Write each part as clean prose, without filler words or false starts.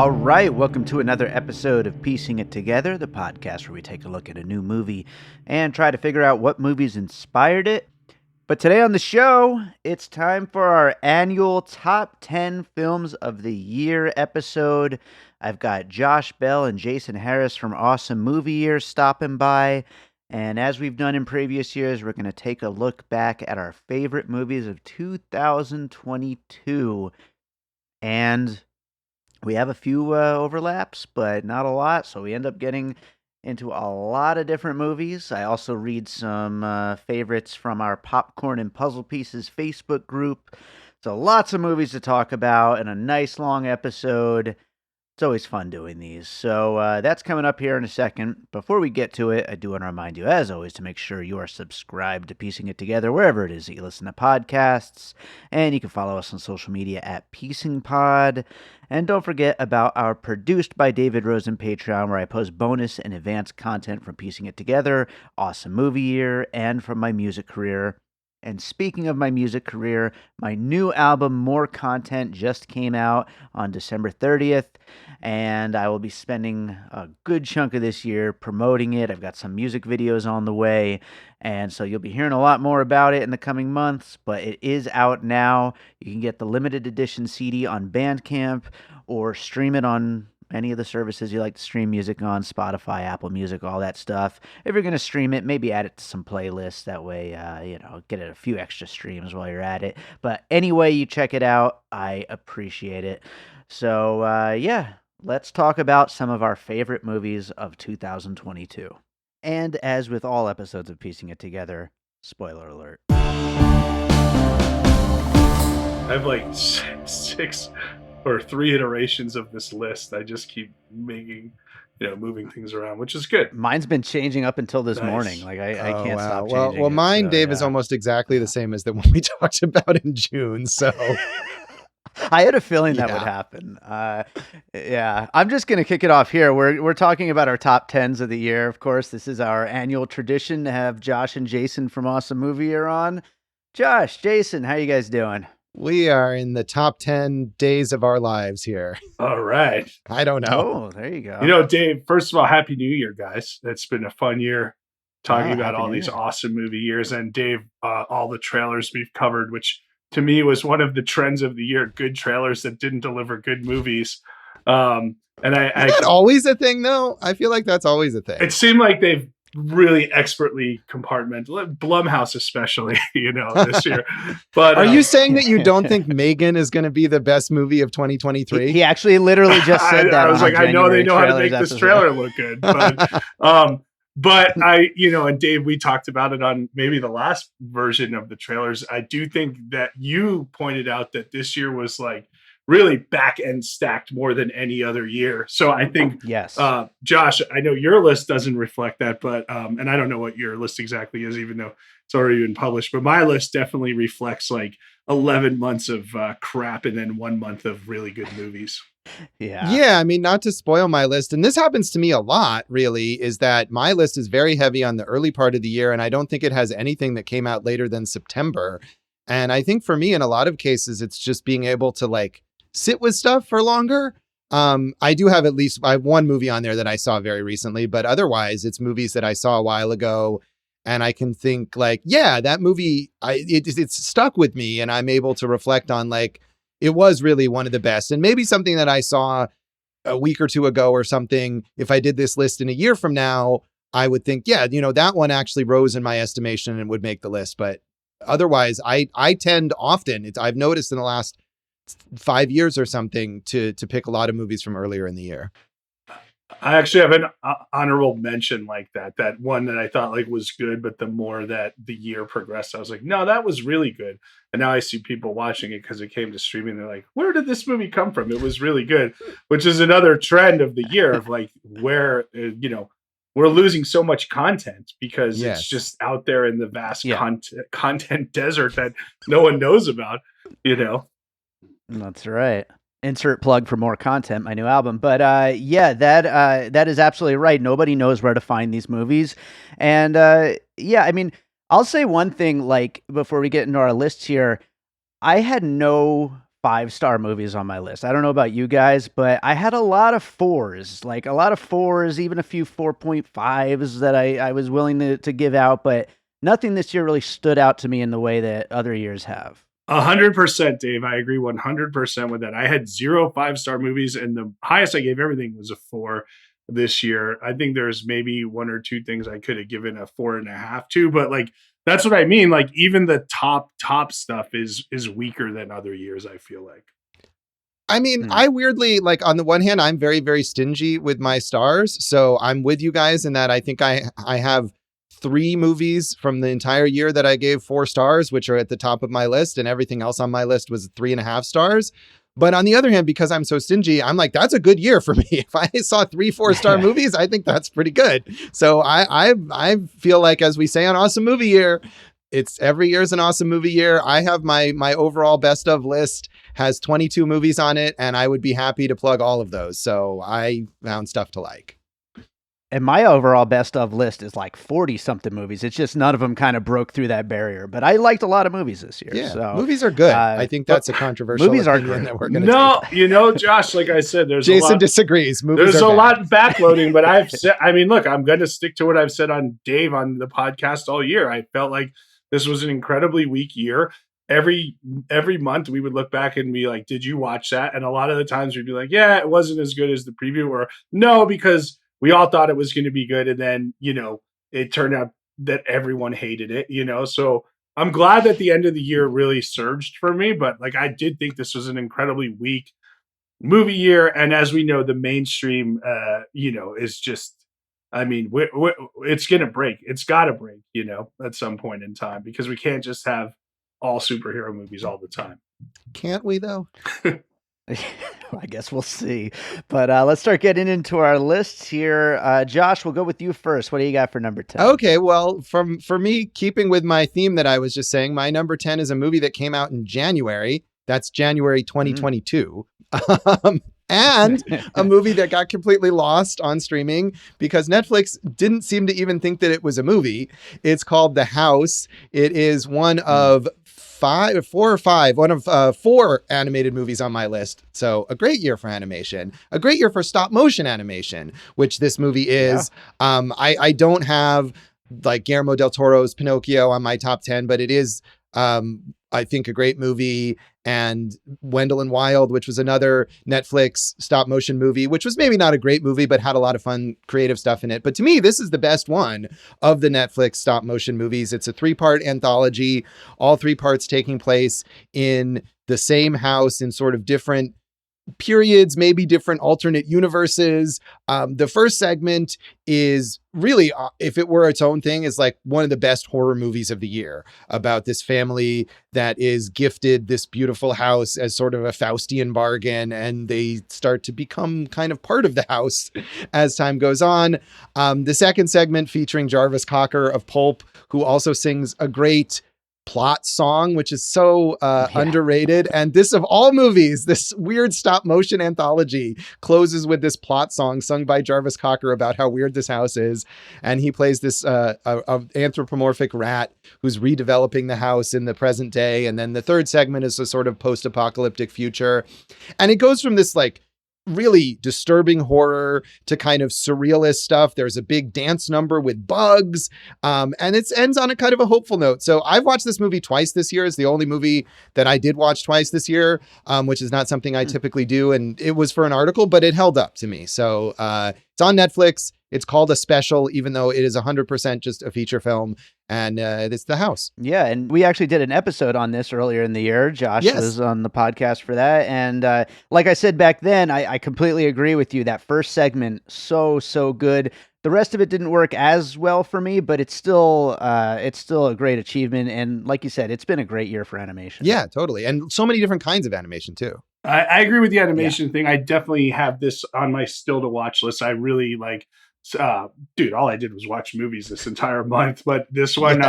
All right, welcome to another episode of Piecing It Together, the podcast where we take a look at a new movie and try to figure out what movies inspired it. But today on the show, it's time for our annual Top 10 Films of the Year episode. I've got Josh Bell and Jason Harris from Awesome Movie Year stopping by. And as we've done in previous years, we're going to take a look back at our favorite movies of 2022. And we have a few overlaps, but not a lot, so we end up getting into a lot of different movies. I also read some favorites from our Popcorn and Puzzle Pieces Facebook group. So lots of movies to talk about and a nice long episode. It's always fun doing these. So that's coming up here in a second. Before we get to it, I do want to remind you, as always, to make sure you are subscribed to Piecing It Together, wherever it is that you listen to podcasts. And you can follow us on social media at Piecing Pod. And don't forget about our Produced by David Rosen Patreon, where I post bonus and advanced content from Piecing It Together, Awesome Movie Year, and from my music career. And speaking of my music career, my new album, More Content, just came out on December 30th, and I will be spending a good chunk of this year promoting it. I've got some music videos on the way, and so you'll be hearing a lot more about it in the coming months, but it is out now. You can get the limited edition CD on Bandcamp or stream it on any of the services you like to stream music on, Spotify, Apple Music, all that stuff. If you're going to stream it, maybe add it to some playlists. That way, get it a few extra streams while you're at it. But anyway, you check it out. I appreciate it. So, let's talk about some of our favorite movies of 2022. And as with all episodes of Piecing It Together, spoiler alert. I have like six or 3 iterations of this list. I just keep moving things around, which is good. Mine's been changing up until this morning. Like I can't stop changing. Well, mine, Dave, is almost exactly the same as the one we talked about in June. So I had a feeling that would happen. I'm just going to kick it off here. We're talking about our top 10s of the year. Of course, this is our annual tradition to have Josh and Jason from Awesome Movie Year on. Josh, Jason, how you guys doing? We are in the top 10 days of our lives here. All right. I don't know. Oh, there you go. Dave, first of all, Happy New Year, guys. It's been a fun year talking about all these awesome movie years. And Dave, all the trailers we've covered, which to me was one of the trends of the year, good trailers that didn't deliver good movies. Is that always a thing, though? I feel like that's always a thing. It seemed like they've really expertly compartmentalized, Blumhouse especially, this year. But are you saying that you don't think Megan is going to be the best movie of 2023? He actually literally just said that. I was like, I know they know how to make this trailer look good, but and Dave, we talked about it on maybe the last version of the trailers. I do think that you pointed out that this year was like really back end stacked more than any other year. So I think, yes, Josh, I know your list doesn't reflect that, but and I don't know what your list exactly is, even though it's already been published. But my list definitely reflects like 11 months of crap and then 1 month of really good movies. Yeah. I mean, not to spoil my list, and this happens to me a lot, really, is that my list is very heavy on the early part of the year, and I don't think it has anything that came out later than September. And I think for me, in a lot of cases, it's just being able to like sit with stuff for longer. I have one movie on there that I saw very recently, but otherwise it's movies that I saw a while ago. And I can think like, that movie, it's stuck with me, and I'm able to reflect on like, it was really one of the best. And maybe something that I saw a week or two ago or something, if I did this list in a year from now, I would think, that one actually rose in my estimation and would make the list. But otherwise, I tend often, I've noticed in the last 5 years or something to pick a lot of movies from earlier in the year. I actually have an honorable mention like that one that I thought like was good, but the more that the year progressed, I was like, no, that was really good. And now I see people watching it because it came to streaming. They're like, where did this movie come from? It was really good, which is another trend of the year of like where, we're losing so much content because it's just out there in the vast content desert that no one knows about, That's right. Insert plug for More Content, my new album. But that is absolutely right. Nobody knows where to find these movies. And I mean, I'll say one thing, like before we get into our lists here, I had no 5-star movies on my list. I don't know about you guys, but I had a lot of fours, like a lot of fours, even a few 4.5s that I was willing to give out, but nothing this year really stood out to me in the way that other years have. 100%, Dave. I agree 100% with that. I had 0 5-star movies, and the highest I gave everything was a 4 this year. I think there's maybe 1 or 2 things I could have given a 4.5 to, but like that's what I mean. Like even the top stuff is weaker than other years, I feel like. I mean, Hmm. I weirdly, like, on the one hand, I'm very, very stingy with my stars. So I'm with you guys in that I think I have 3 movies from the entire year that I gave 4 stars, which are at the top of my list, and everything else on my list was 3.5 stars. But on the other hand, because I'm so stingy, I'm like, that's a good year for me. If I saw 3 4-star movies, I think that's pretty good. So I feel like, as we say on Awesome Movie Year, it's every year is an awesome movie year. I have my overall best of list has 22 movies on it, and I would be happy to plug all of those. So I found stuff to like. And my overall best of list is like 40 something movies. It's just none of them kind of broke through that barrier, but I liked a lot of movies this year. Yeah, So movies are good. I think that's a controversial movies are opinion great. that we're going to No, take. Josh, like I said, there's Jason a lot. disagrees. Movies There's are a bad. lot backloading, but I've said, I mean, look, I'm going to stick to what I've said on Dave on the podcast all year. I felt like this was an incredibly weak year. Every month we would look back and be like, did you watch that? And a lot of the times we'd be like, yeah, it wasn't as good as the preview, or no, because we all thought it was going to be good. And then, it turned out that everyone hated it, so I'm glad that the end of the year really surged for me, but like, I did think this was an incredibly weak movie year. And as we know, the mainstream, is just, I mean, it's going to break. It's got to break, at some point in time, because we can't just have all superhero movies all the time. Can't we, though? I guess we'll see. But let's start getting into our lists here. Josh, we'll go with you first. What do you got for number 10? Okay, well, for me, keeping with my theme that I was just saying, my number 10 is a movie that came out in January. That's January 2022. And a movie that got completely lost on streaming because Netflix didn't seem to even think that it was a movie. It's called The House. It is one of one of 4 animated movies on my list. So a great year for animation, a great year for stop motion animation, which this movie is. Yeah. I don't have like Guillermo del Toro's Pinocchio on my top 10, but it is, I think, a great movie. And Wendell and Wild, which was another Netflix stop motion movie, which was maybe not a great movie, but had a lot of fun, creative stuff in it. But to me, this is the best one of the Netflix stop motion movies. It's a 3-part anthology, all 3 parts taking place in the same house in sort of different periods, maybe different alternate universes. The first segment is really, if it were its own thing, is like one of the best horror movies of the year, about this family that is gifted this beautiful house as sort of a Faustian bargain, and they start to become kind of part of the house as time goes on. The second segment featuring Jarvis Cocker of Pulp, who also sings a great plot song, which is so underrated. And this, of all movies, this weird stop motion anthology closes with this plot song sung by Jarvis Cocker about how weird this house is. And he plays this anthropomorphic rat who's redeveloping the house in the present day. And then the third segment is a sort of post-apocalyptic future. And it goes from this like really disturbing horror to kind of surrealist stuff. There's a big dance number with bugs. And it ends on a kind of a hopeful note. So I've watched this movie twice this year. It's the only movie that I did watch twice this year, which is not something I typically do. And it was for an article, but it held up to me. So it's on Netflix. It's called A Special, even though it is 100% just a feature film. And it's The House. Yeah, and we actually did an episode on this earlier in the year. Josh was on the podcast for that. And like I said back then, I completely agree with you. That first segment, so good. The rest of it didn't work as well for me, but it's still a great achievement. And like you said, it's been a great year for animation. Yeah, totally. And so many different kinds of animation too. I agree with the animation thing. I definitely have this on my still to watch list. I really like, dude, all I did was watch movies this entire month, but this one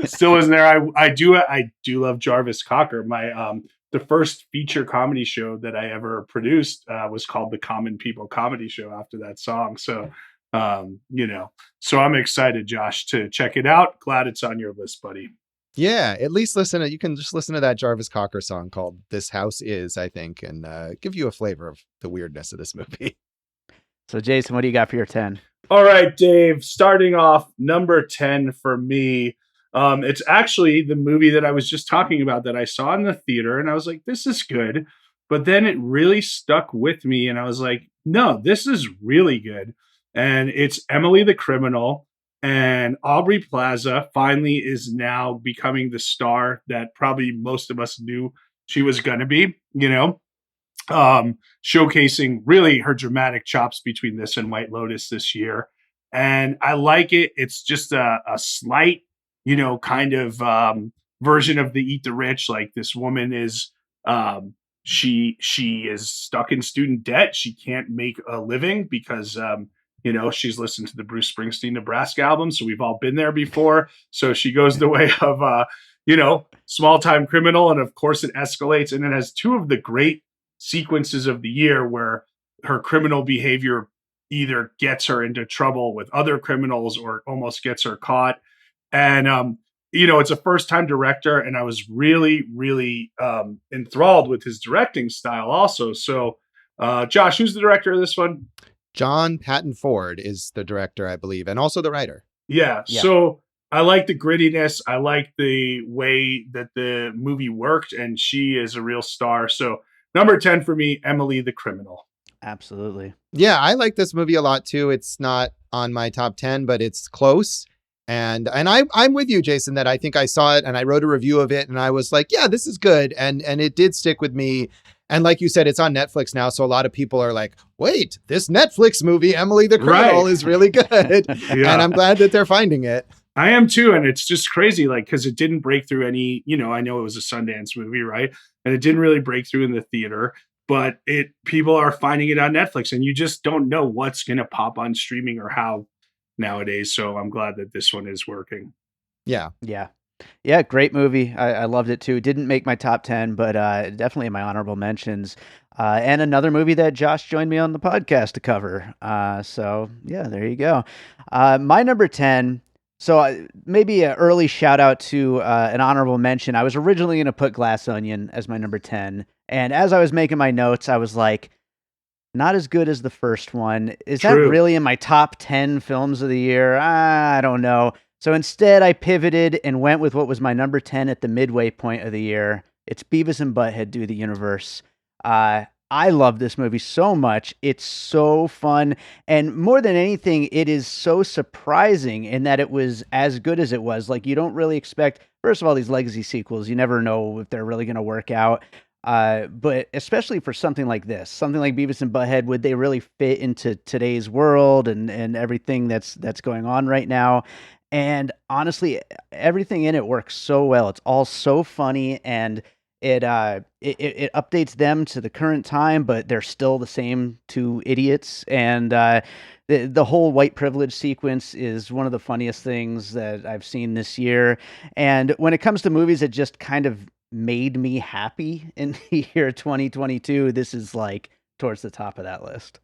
still isn't there. I do love Jarvis Cocker. My the first feature comedy show that I ever produced was called the Common People Comedy Show after that song. So so I'm excited, Josh, to check it out. Glad it's on your list, buddy. Yeah, at least you can just listen to that Jarvis Cocker song called This House Is, I think, and give you a flavor of the weirdness of this movie. So, Jason, what do you got for your 10? All right, Dave, starting off number 10 for me. It's actually the movie that I was just talking about that I saw in the theater, and I was like, this is good. But then it really stuck with me, and I was like, no, this is really good. And it's Emily the Criminal. And Aubrey Plaza finally is now becoming the star that probably most of us knew she was going to be, showcasing really her dramatic chops between this and White Lotus this year. And I like it. It's just a slight, kind of version of the Eat the Rich. Like this woman is, she is stuck in student debt. She can't make a living because, she's listened to the Bruce Springsteen Nebraska album. So we've all been there before. So she goes the way of, small time criminal. And of course it escalates. And it has two of the great sequences of the year where her criminal behavior either gets her into trouble with other criminals or almost gets her caught. And, it's a first time director, and I was really, really enthralled with his directing style also. So, Josh, who's the director of this one? John Patton Ford is the director, I believe, and also the writer. Yeah. So I like the grittiness. I like the way that the movie worked, and she is a real star. So, number 10 for me, Emily the Criminal. Absolutely. Yeah, I like this movie a lot too. It's not on my top 10, but it's close. And I'm with you, Jason, that I think I saw it and I wrote a review of it and I was like, yeah, this is good. And it did stick with me. And like you said, it's on Netflix now. So a lot of people are like, wait, this Netflix movie, Emily the Criminal, is really good. Yeah. And I'm glad that they're finding it. I am too. And it's just crazy, like, because it didn't break through any, I know it was a Sundance movie, right? And it didn't really break through in the theater, but people are finding it on Netflix, and you just don't know what's going to pop on streaming or how nowadays. So I'm glad that this one is working. Yeah. Yeah. Yeah, great movie. I loved it too. Didn't make my top 10, but definitely in my honorable mentions. And another movie that Josh joined me on the podcast to cover. So yeah, there you go. My number 10. So maybe an early shout out to an honorable mention. I was originally going to put Glass Onion as my number 10. And as I was making my notes, I was like, not as good as the first one. Is that really in my top 10 films of the year? I don't know. So instead, I pivoted and went with what was my number 10 at the midway point of the year. It's Beavis and Butthead Do the Universe. I love this movie so much. It's so fun. And more than anything, it is so surprising in that it was as good as it was. Like, you don't really expect, first of all, these legacy sequels, you never know if they're really going to work out. But especially for something like this, something like Beavis and Butthead, would they really fit into today's world and everything that's going on right now? And honestly, everything in it works so well. It's all so funny, and it updates them to the current time, but they're still the same two idiots. And the whole white privilege sequence is one of the funniest things that I've seen this year. And when it comes to movies that just kind of made me happy in the year 2022, this is like towards the top of that list.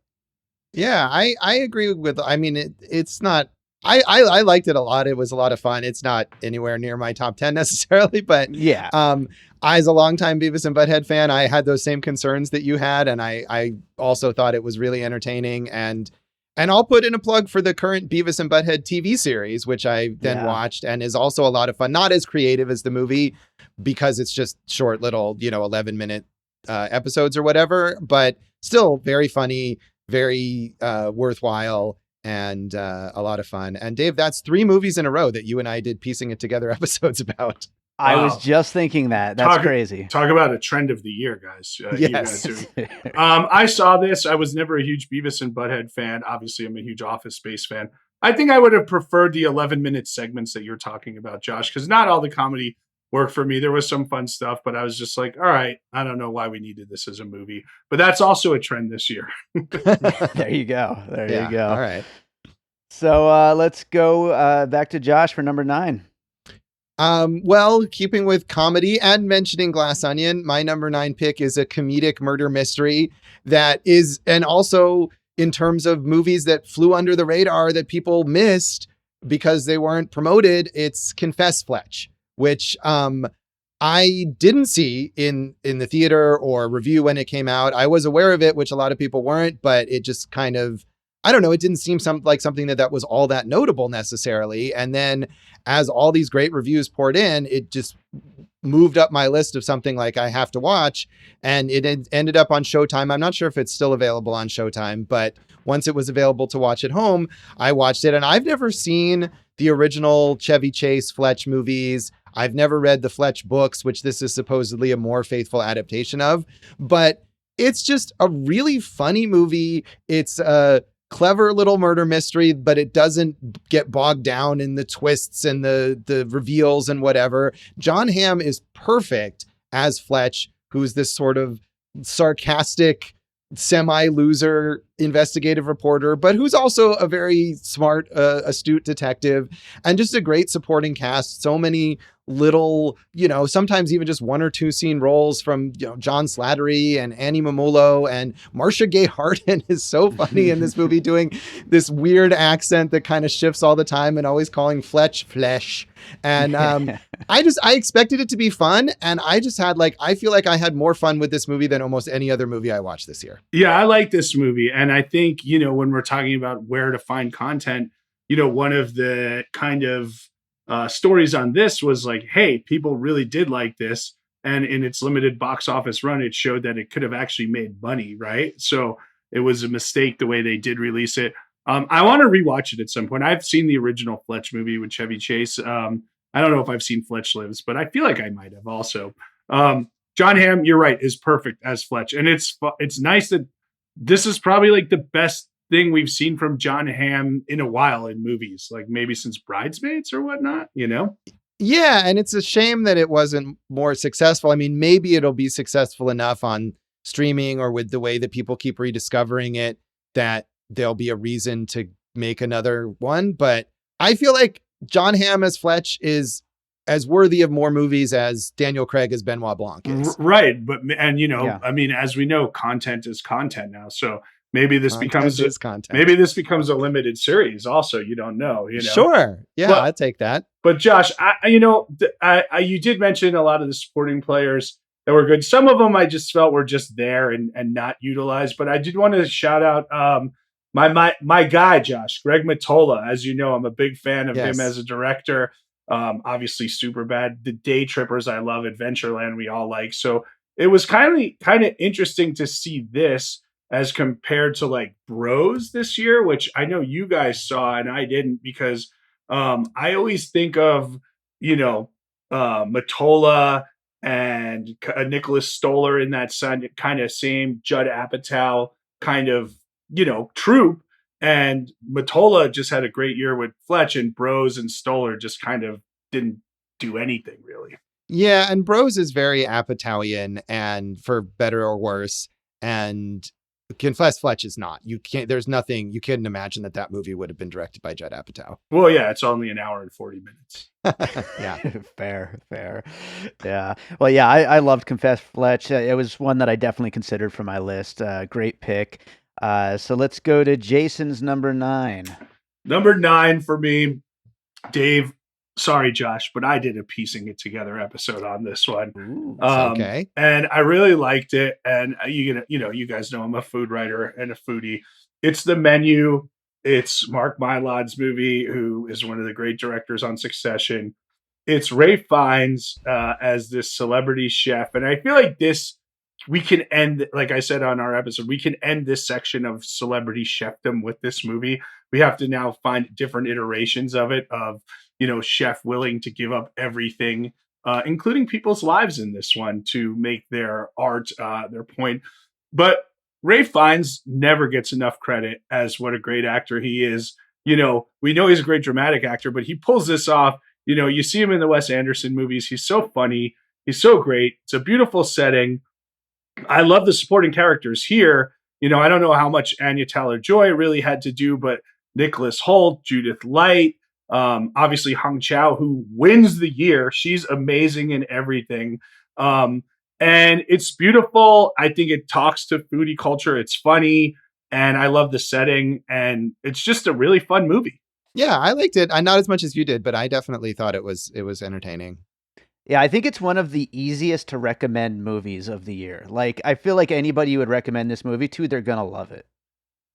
Yeah, I agree with, I mean, it's not, I liked it a lot. It was a lot of fun. It's not anywhere near my top 10 necessarily, but yeah. As a longtime Beavis and Butthead fan, I had those same concerns that you had. And I also thought it was really entertaining. And I'll put in a plug for the current Beavis and Butthead TV series, which I then watched and is also a lot of fun. Not as creative as the movie because it's just short little, 11-minute episodes or whatever, but still very funny, very worthwhile, and a lot of fun. And Dave, that's 3 movies in a row that you and I did piecing it together episodes about. I was just thinking that. That's crazy. Talk about a trend of the year, guys. Yes. I saw this. I was never a huge Beavis and Butthead fan. Obviously, I'm a huge Office Space fan. I think I would have preferred the 11-minute segments that you're talking about, Josh, because not all the comedy worked for me. There was some fun stuff, but I was just like, all right, I don't know why we needed this as a movie. But that's also a trend this year. There you go. There you go. All right. So let's go back to Josh for number 9. Well, keeping with comedy and mentioning Glass Onion, my number 9 pick is a comedic murder mystery that is, and also in terms of movies that flew under the radar that people missed because they weren't promoted, it's Confess, Fletch, which I didn't see in the theater or review when it came out. I was aware of it, which a lot of people weren't, but it just kind of, I don't know, it didn't seem like something that was all that notable necessarily. And then as all these great reviews poured in, it just moved up my list of something like I have to watch, and it ended up on Showtime. I'm not sure if it's still available on Showtime, but once it was available to watch at home, I watched it. And I've never seen the original Chevy Chase Fletch movies. I've never read the Fletch books, which this is supposedly a more faithful adaptation of, but it's just a really funny movie. It's a clever little murder mystery, but it doesn't get bogged down in the twists and the reveals and whatever. John Hamm is perfect as Fletch, who's this sort of sarcastic, semi-loser investigative reporter, but who's also a very smart, astute detective, and just a great supporting cast. So many little, sometimes even just one or two scene roles from, John Slattery and Annie Mamulo, and Marcia Gay Harden is so funny in this movie, doing this weird accent that kind of shifts all the time and always calling Fletch flesh. And I expected it to be fun, and I just had I feel like I had more fun with this movie than almost any other movie I watched this year. Yeah, I like this movie. And I think, when we're talking about where to find content, one of the kind of stories on this was hey, people really did like this. And in its limited box office run, it showed that it could have actually made money, right? So it was a mistake the way they did release it. I want to rewatch it at some point. I've seen the original Fletch movie with Chevy Chase. I don't know if I've seen Fletch Lives, but I feel like I might have also. John Hamm, you're right, is perfect as Fletch. And it's nice that this is probably the best thing we've seen from John Hamm in a while in movies, maybe since Bridesmaids or whatnot, Yeah, and it's a shame that it wasn't more successful. I mean, maybe it'll be successful enough on streaming or with the way that people keep rediscovering it that there'll be a reason to make another one. But I feel like John Hamm as Fletch is as worthy of more movies as Daniel Craig as Benoit Blanc is. Right. But, and, I mean, as we know, content is content now. So maybe this becomes content. Maybe this becomes a limited series also. You don't know, Sure. Yeah, but, I'd take that. But Josh, you did mention a lot of the supporting players that were good. Some of them I just felt were just there and not utilized. But I did want to shout out my guy, Josh, Greg Mottola. As you know, I'm a big fan of him as a director. Obviously Superbad, The Day Trippers I love, Adventureland we all like. So it was kind of interesting to see this as compared to Bros this year, which I know you guys saw and I didn't, because I always think of Mottola and Nicholas Stoller in that kind of same Judd Apatow kind of troupe. And Mottola just had a great year with Fletch, and Bros and Stoller just kind of didn't do anything really. Yeah, and Bros is very Apatowian, and for better or worse. And Confess Fletch is not. You can't imagine that movie would have been directed by Judd Apatow. Well, yeah, it's only an hour and 40 minutes. Yeah. Fair. Yeah. Well, yeah, I loved Confess Fletch. It was one that I definitely considered for my list. Great pick. So let's go to Jason's number 9. Number 9 for me, Dave. Sorry, Josh, but I did a piecing it together episode on this one. Ooh, okay. And I really liked it. And you guys know I'm a food writer and a foodie. It's The Menu. It's Mark Mylod's movie, who is one of the great directors on Succession. It's Ray Fiennes as this celebrity chef. And I feel like we can end, like I said on our episode, we can end this section of celebrity chefdom with this movie. We have to now find different iterations of it, of chef willing to give up everything, including people's lives in this one, to make their art their point. But Ray Fiennes never gets enough credit as what a great actor he is. We know he's a great dramatic actor, but he pulls this off. You see him in the Wes Anderson movies. He's so funny. He's so great. It's a beautiful setting. I love the supporting characters here. I don't know how much Anya Taylor-Joy really had to do, but Nicholas Hoult, Judith Light, obviously Hung Chow, who wins the year. She's amazing in everything. And it's beautiful. I think it talks to foodie culture. It's funny, and I love the setting, and it's just a really fun movie. Yeah, I liked it. Not as much as you did, but I definitely thought it was entertaining. Yeah, I think it's one of the easiest to recommend movies of the year. Like, I feel like anybody you would recommend this movie to, they're gonna love it.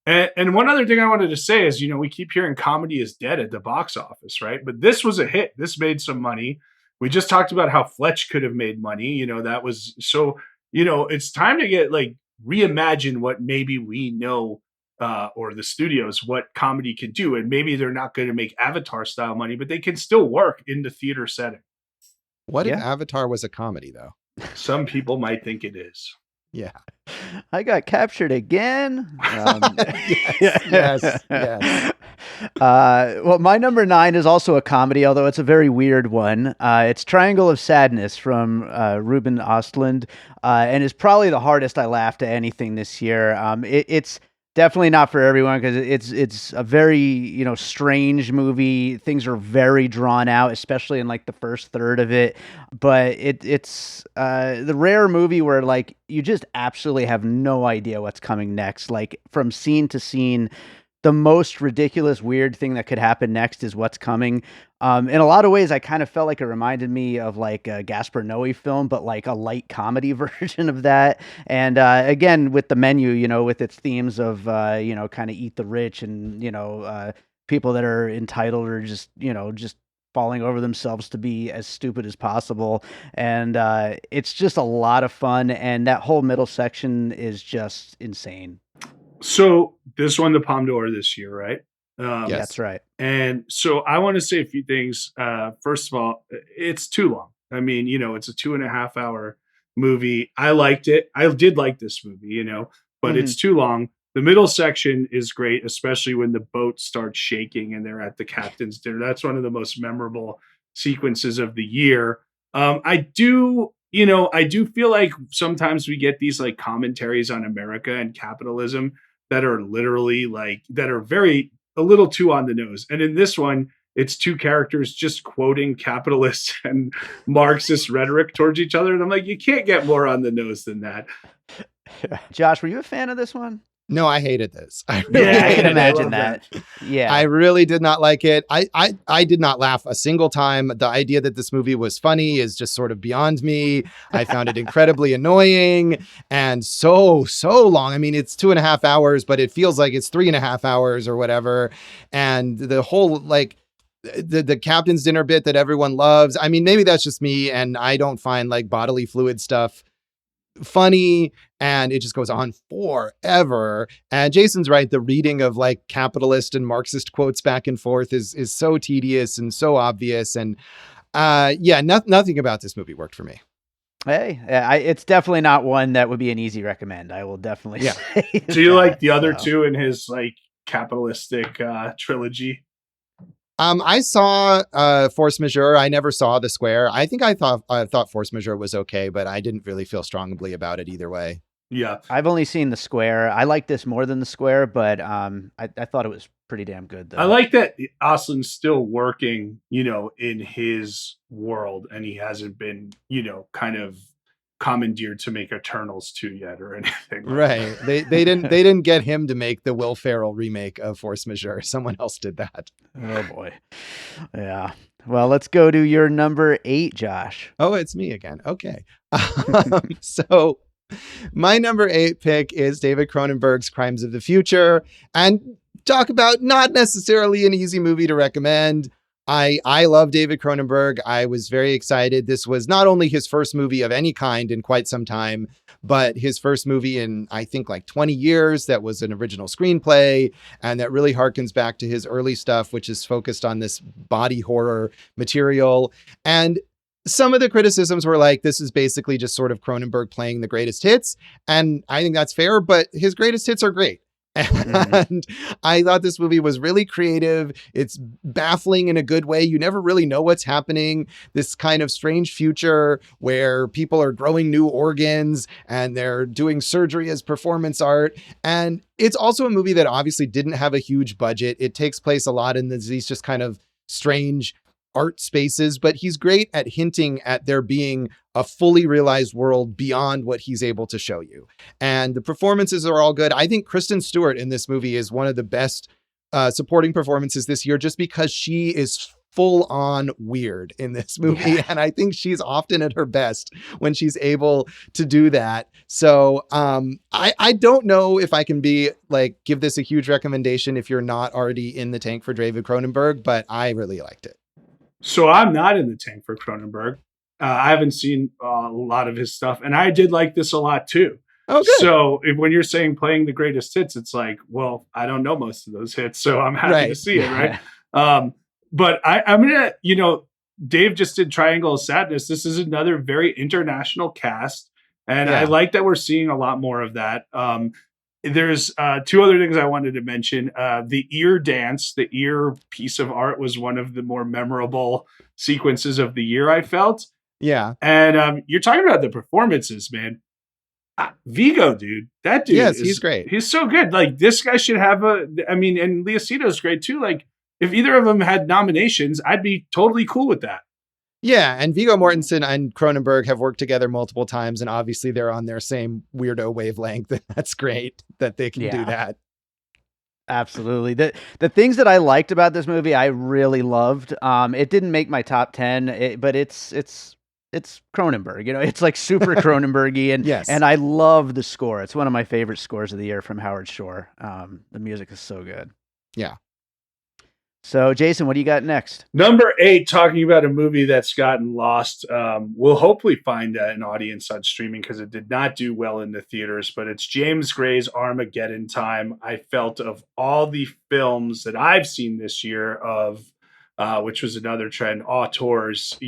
And one other thing I wanted to say is, we keep hearing comedy is dead at the box office, right? But this was a hit. This made some money. We just talked about how Fletch could have made money. That was so, it's time to get like reimagine what maybe we know, or the studios, what comedy can do. And maybe they're not going to make Avatar style money, but they can still work in the theater setting. What if Yeah. Avatar was a comedy, though? Some people might think it is. Yeah. I got captured again. Yes. Well, my number 9 is also a comedy, although it's a very weird one. It's Triangle of Sadness from Ruben Ostlund, and is probably the hardest I laughed at anything this year. It's definitely not for everyone because it's a very strange movie. Things are very drawn out, especially in like the first third of it. But it's the rare movie where like you just absolutely have no idea what's coming next. Like from scene to scene, the most ridiculous, weird thing that could happen next is what's coming. In a lot of ways, I kind of felt like it reminded me of like a Gaspar Noé film, but like a light comedy version of that. And again, with the menu, with its themes of, kind of eat the rich and, people that are entitled or just falling over themselves to be as stupid as possible. And it's just a lot of fun. And that whole middle section is just insane. So this won the Palme d'Or this year, right? Yes. That's right. And so I want to say a few things. First of all, it's too long. I mean, it's a 2.5 hour movie. I liked it. I did like this movie, but it's too long. The middle section is great, especially when the boat starts shaking and they're at the captain's dinner. That's one of the most memorable sequences of the year. I do feel like sometimes we get these like commentaries on America and capitalism that are literally that are very a little too on the nose. And in this one, it's two characters just quoting capitalist and Marxist rhetoric towards each other. And I'm like, you can't get more on the nose than that. Josh, were you a fan of this one? No, I hated this. I can imagine that. Yeah. I really did not like it. I did not laugh a single time. The idea that this movie was funny is just sort of beyond me. I found it incredibly annoying and so long. I mean, it's 2.5 hours, but it feels like it's 3.5 hours or whatever. And the whole like the captain's dinner bit that everyone loves. I mean, maybe that's just me and I don't find like bodily fluid stuff funny, and it just goes on forever. And Jason's right, the reading of like capitalist and Marxist quotes back and forth is so tedious and so obvious. And nothing about this movie worked for me. Hey, it's definitely not one that would be an easy recommend. I will definitely say. Do you like the other two in his like capitalistic trilogy? I saw Force Majeure. I never saw The Square. I think I thought Force Majeure was okay, but I didn't really feel strongly about it either way. Yeah. I've only seen The Square. I like this more than The Square, but I thought it was pretty damn good, though. I like that Oslin's still working, in his world, and he hasn't been, kind of commandeered to make Eternals 2 yet or anything. Right. They didn't get him to make the Will Ferrell remake of Force Majeure. Someone else did that. Oh boy. Yeah. Well, let's go to your number 8, Josh. Oh, it's me again. Okay. So my number 8 pick is David Cronenberg's Crimes of the Future, and talk about not necessarily an easy movie to recommend. I love David Cronenberg. I was very excited. This was not only his first movie of any kind in quite some time, but his first movie in, I think, like 20 years that was an original screenplay, and that really harkens back to his early stuff, which is focused on this body horror material. And some of the criticisms were like, this is basically just sort of Cronenberg playing the greatest hits. And I think that's fair, but his greatest hits are great. And I thought this movie was really creative. It's baffling in a good way. You never really know what's happening. This kind of strange future where people are growing new organs and they're doing surgery as performance art. And it's also a movie that obviously didn't have a huge budget. It takes place a lot in these just kind of strange art spaces, but he's great at hinting at there being a fully realized world beyond what he's able to show you. And the performances are all good. I think Kristen Stewart in this movie is one of the best supporting performances this year, just because she is full on weird in this movie. Yeah. And I think she's often at her best when she's able to do that. So I don't know if I can be like, give this a huge recommendation if you're not already in the tank for David Cronenberg, but I really liked it. So I'm not in the tank for Cronenberg. I haven't seen a lot of his stuff, and I did like this a lot too. Oh, good. So when you're saying playing the greatest hits, it's like, well, I don't know most of those hits, so I'm happy to Right. see it, right? But I'm gonna, Dave just did Triangle of Sadness. This is another very international cast, and I Yeah. like that we're seeing a lot more of that. There's two other things I wanted to mention. The ear dance, the ear piece of art was one of the more memorable sequences of the year, I felt. Yeah. And you're talking about the performances, man. Vigo, dude, that dude Yes, he's great. He's so good. Like, this guy should have and Leocido's great too. Like, if either of them had nominations, I'd be totally cool with that. Yeah, and Viggo Mortensen and Cronenberg have worked together multiple times, and obviously they're on their same weirdo wavelength. That's great that they can do that. Absolutely. The things that I liked about this movie, I really loved. It didn't make my top 10, but it's Cronenberg. It's like super Cronenbergy, and Yes. and I love the score. It's one of my favorite scores of the year from Howard Shore. The music is so good. Yeah. So, Jason, what do you got next? Number 8, talking about a movie that's gotten lost. We'll hopefully find an audience on streaming because it did not do well in the theaters, but it's James Gray's Armageddon Time. I felt of all the films that I've seen this year which was another trend, auteurs,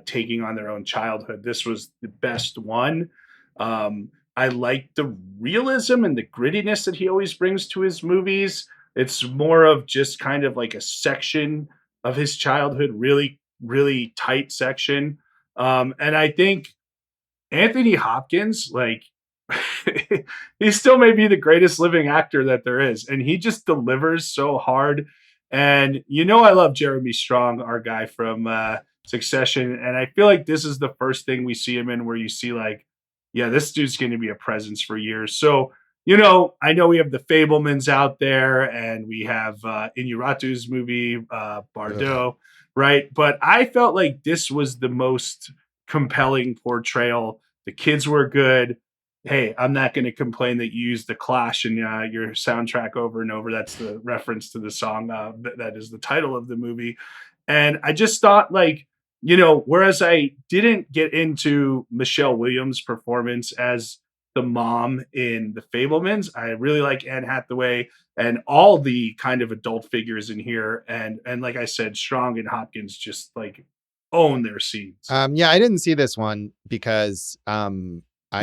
taking on their own childhood. This was the best one. I like the realism and the grittiness that he always brings to his movies. It's more of just kind of like a section of his childhood, really, really tight section. And I think Anthony Hopkins, like, he still may be the greatest living actor that there is. And he just delivers so hard. And I love Jeremy Strong, our guy from Succession. And I feel like this is the first thing we see him in where you see like, yeah, this dude's going to be a presence for years. So, I know we have the Fablemans out there, and we have Inarritu's movie, Bardot, right? But I felt like this was the most compelling portrayal. The kids were good. Hey, I'm not going to complain that you used The Clash in your soundtrack over and over. That's the reference to the song that is the title of the movie. And I just thought, like, whereas I didn't get into Michelle Williams' performance as the mom in The Fablemans, I really like Anne Hathaway and all the kind of adult figures in here. And like I said, Strong and Hopkins just like own their scenes. Yeah, I didn't see this one because I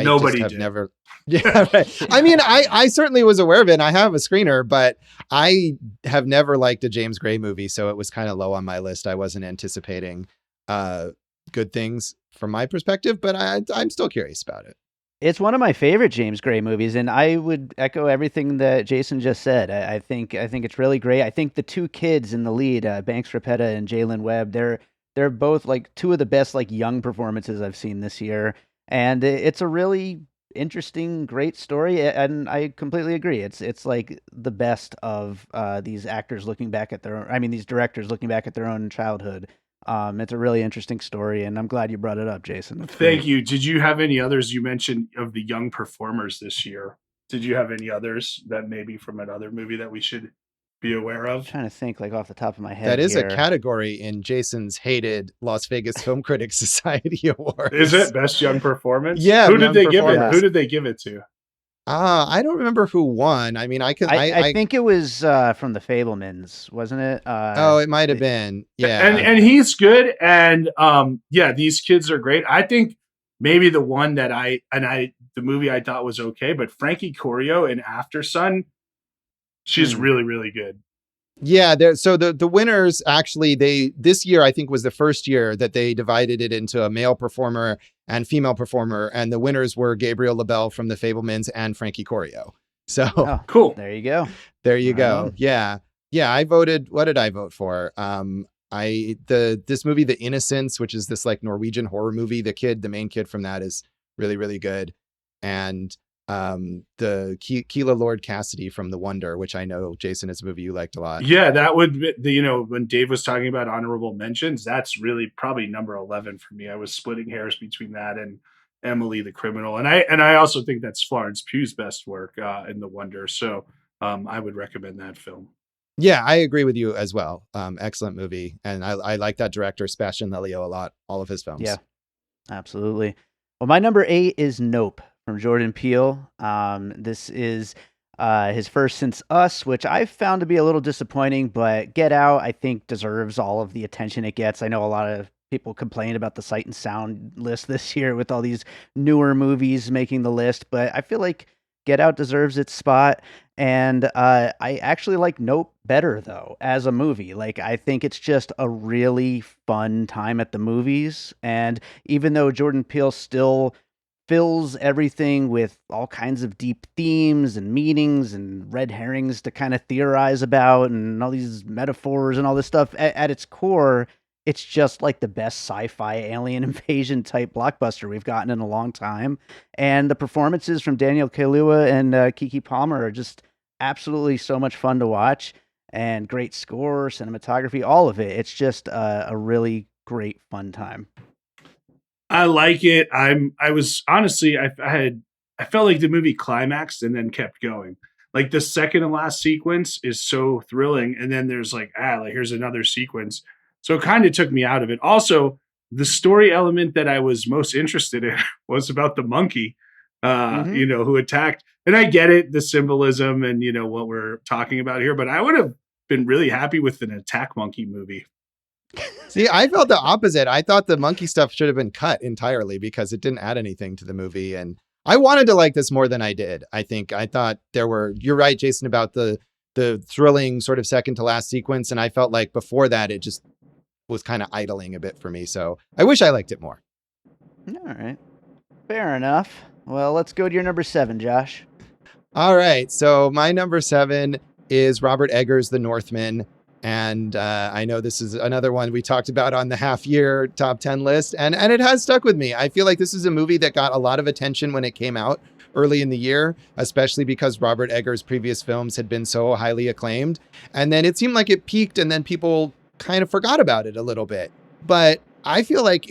Nobody just have did. never. Yeah, right. I mean, I certainly was aware of it. And I have a screener, but I have never liked a James Gray movie, so it was kind of low on my list. I wasn't anticipating good things from my perspective, but I'm still curious about it. It's one of my favorite James Gray movies, and I would echo everything that Jason just said. I think it's really great. I think the two kids in the lead, Banks Rapetta and Jalen Webb, they're both like two of the best like young performances I've seen this year, and it's a really interesting, great story. And I completely agree. It's like the best of these actors looking back at these directors looking back at their own childhood. It's a really interesting story, and I'm glad you brought it up, Jason. Thank you. Did you have any others you mentioned of the young performers this year? Did you have any others that maybe from another movie that we should be aware of? I'm trying to think like off the top of my head. That is here. a category in Jason's hated Las Vegas Film Critics Society Awards. Is it best young performance? Yeah. Who did they give it? performance. Who did they give it to? I don't remember who won. I mean, I think it was from the Fablemans, wasn't it? it might have been. Yeah. And he's good. And these kids are great. I think maybe the one that the movie I thought was okay, but Frankie Corio in After Sun, she's really, really good. Yeah, so the winners actually this year I think was the first year that they divided it into a male performer and female performer, and the winners were Gabriel LaBelle from The Fablemans and Frankie Corio. So cool. There you go. There you go. Yeah. I voted. What did I vote for? This movie, The Innocents, which is this like Norwegian horror movie. The main kid from that is really, really good. And the Keela Lord Cassidy from The Wonder, which I know, Jason, is a movie you liked a lot. Yeah, that would be, when Dave was talking about honorable mentions, that's really probably number 11 for me. I was splitting hairs between that and Emily the Criminal. And I also think that's Florence Pugh's best work in The Wonder. So I would recommend that film. Yeah, I agree with you as well. Excellent movie. And I like that director, Sebastian Lelio, a lot, all of his films. Yeah, absolutely. Well, my number 8 is Nope from Jordan Peele. This is his first since Us, which I found to be a little disappointing, but Get Out, I think, deserves all of the attention it gets. I know a lot of people complained about the Sight and Sound list this year with all these newer movies making the list, but I feel like Get Out deserves its spot. And I actually like Nope better, though, as a movie. Like, I think it's just a really fun time at the movies. And even though Jordan Peele still fills everything with all kinds of deep themes and meanings and red herrings to kind of theorize about and all these metaphors and all this stuff, at its core, it's just like the best sci-fi alien invasion type blockbuster we've gotten in a long time. And the performances from Daniel Kaluuya and Kiki Palmer are just absolutely so much fun to watch, and great score, cinematography, all of it. It's just a really great fun time. I like it. I was honestly, I felt like the movie climaxed and then kept going. Like the second and last sequence is so thrilling. And then there's like here's another sequence. So it kind of took me out of it. Also, the story element that I was most interested in was about the monkey, who attacked. And I get it, the symbolism and, what we're talking about here, but I would have been really happy with an attack monkey movie. See, I felt the opposite. I thought the monkey stuff should have been cut entirely because it didn't add anything to the movie. And I wanted to like this more than I did. I thought you're right, Jason, about the thrilling sort of second to last sequence. And I felt like before that, it just was kind of idling a bit for me. So I wish I liked it more. All right. Fair enough. Well, let's go to your number 7, Josh. All right. So my number 7 is Robert Eggers' The Northman. And I know this is another one we talked about on the half-year top 10 list. And it has stuck with me. I feel like this is a movie that got a lot of attention when it came out early in the year, especially because Robert Eggers' previous films had been so highly acclaimed. And then it seemed like it peaked and then people kind of forgot about it a little bit. But I feel like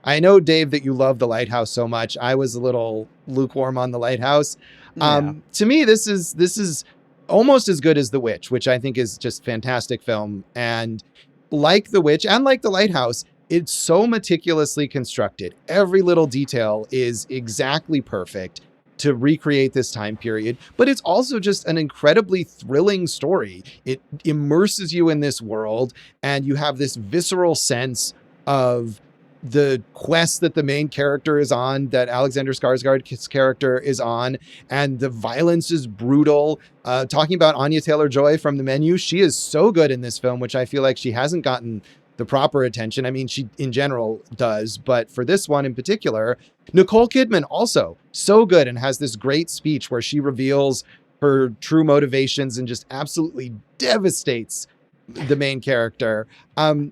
I know, Dave, that you love The Lighthouse so much. I was a little lukewarm on The Lighthouse. Yeah. To me, this is almost as good as The Witch, which I think is just fantastic film. And like The Witch and like The Lighthouse, it's so meticulously constructed. Every little detail is exactly perfect to recreate this time period, but it's also just an incredibly thrilling story. It immerses you in this world, and you have this visceral sense of the quest that the main character is on, that Alexander Skarsgård's character is on, and the violence is brutal. Talking about Anya Taylor-Joy from The Menu, she is so good in this film, which I feel like she hasn't gotten the proper attention. I mean, she in general does, but for this one in particular, Nicole Kidman also so good and has this great speech where she reveals her true motivations and just absolutely devastates the main character.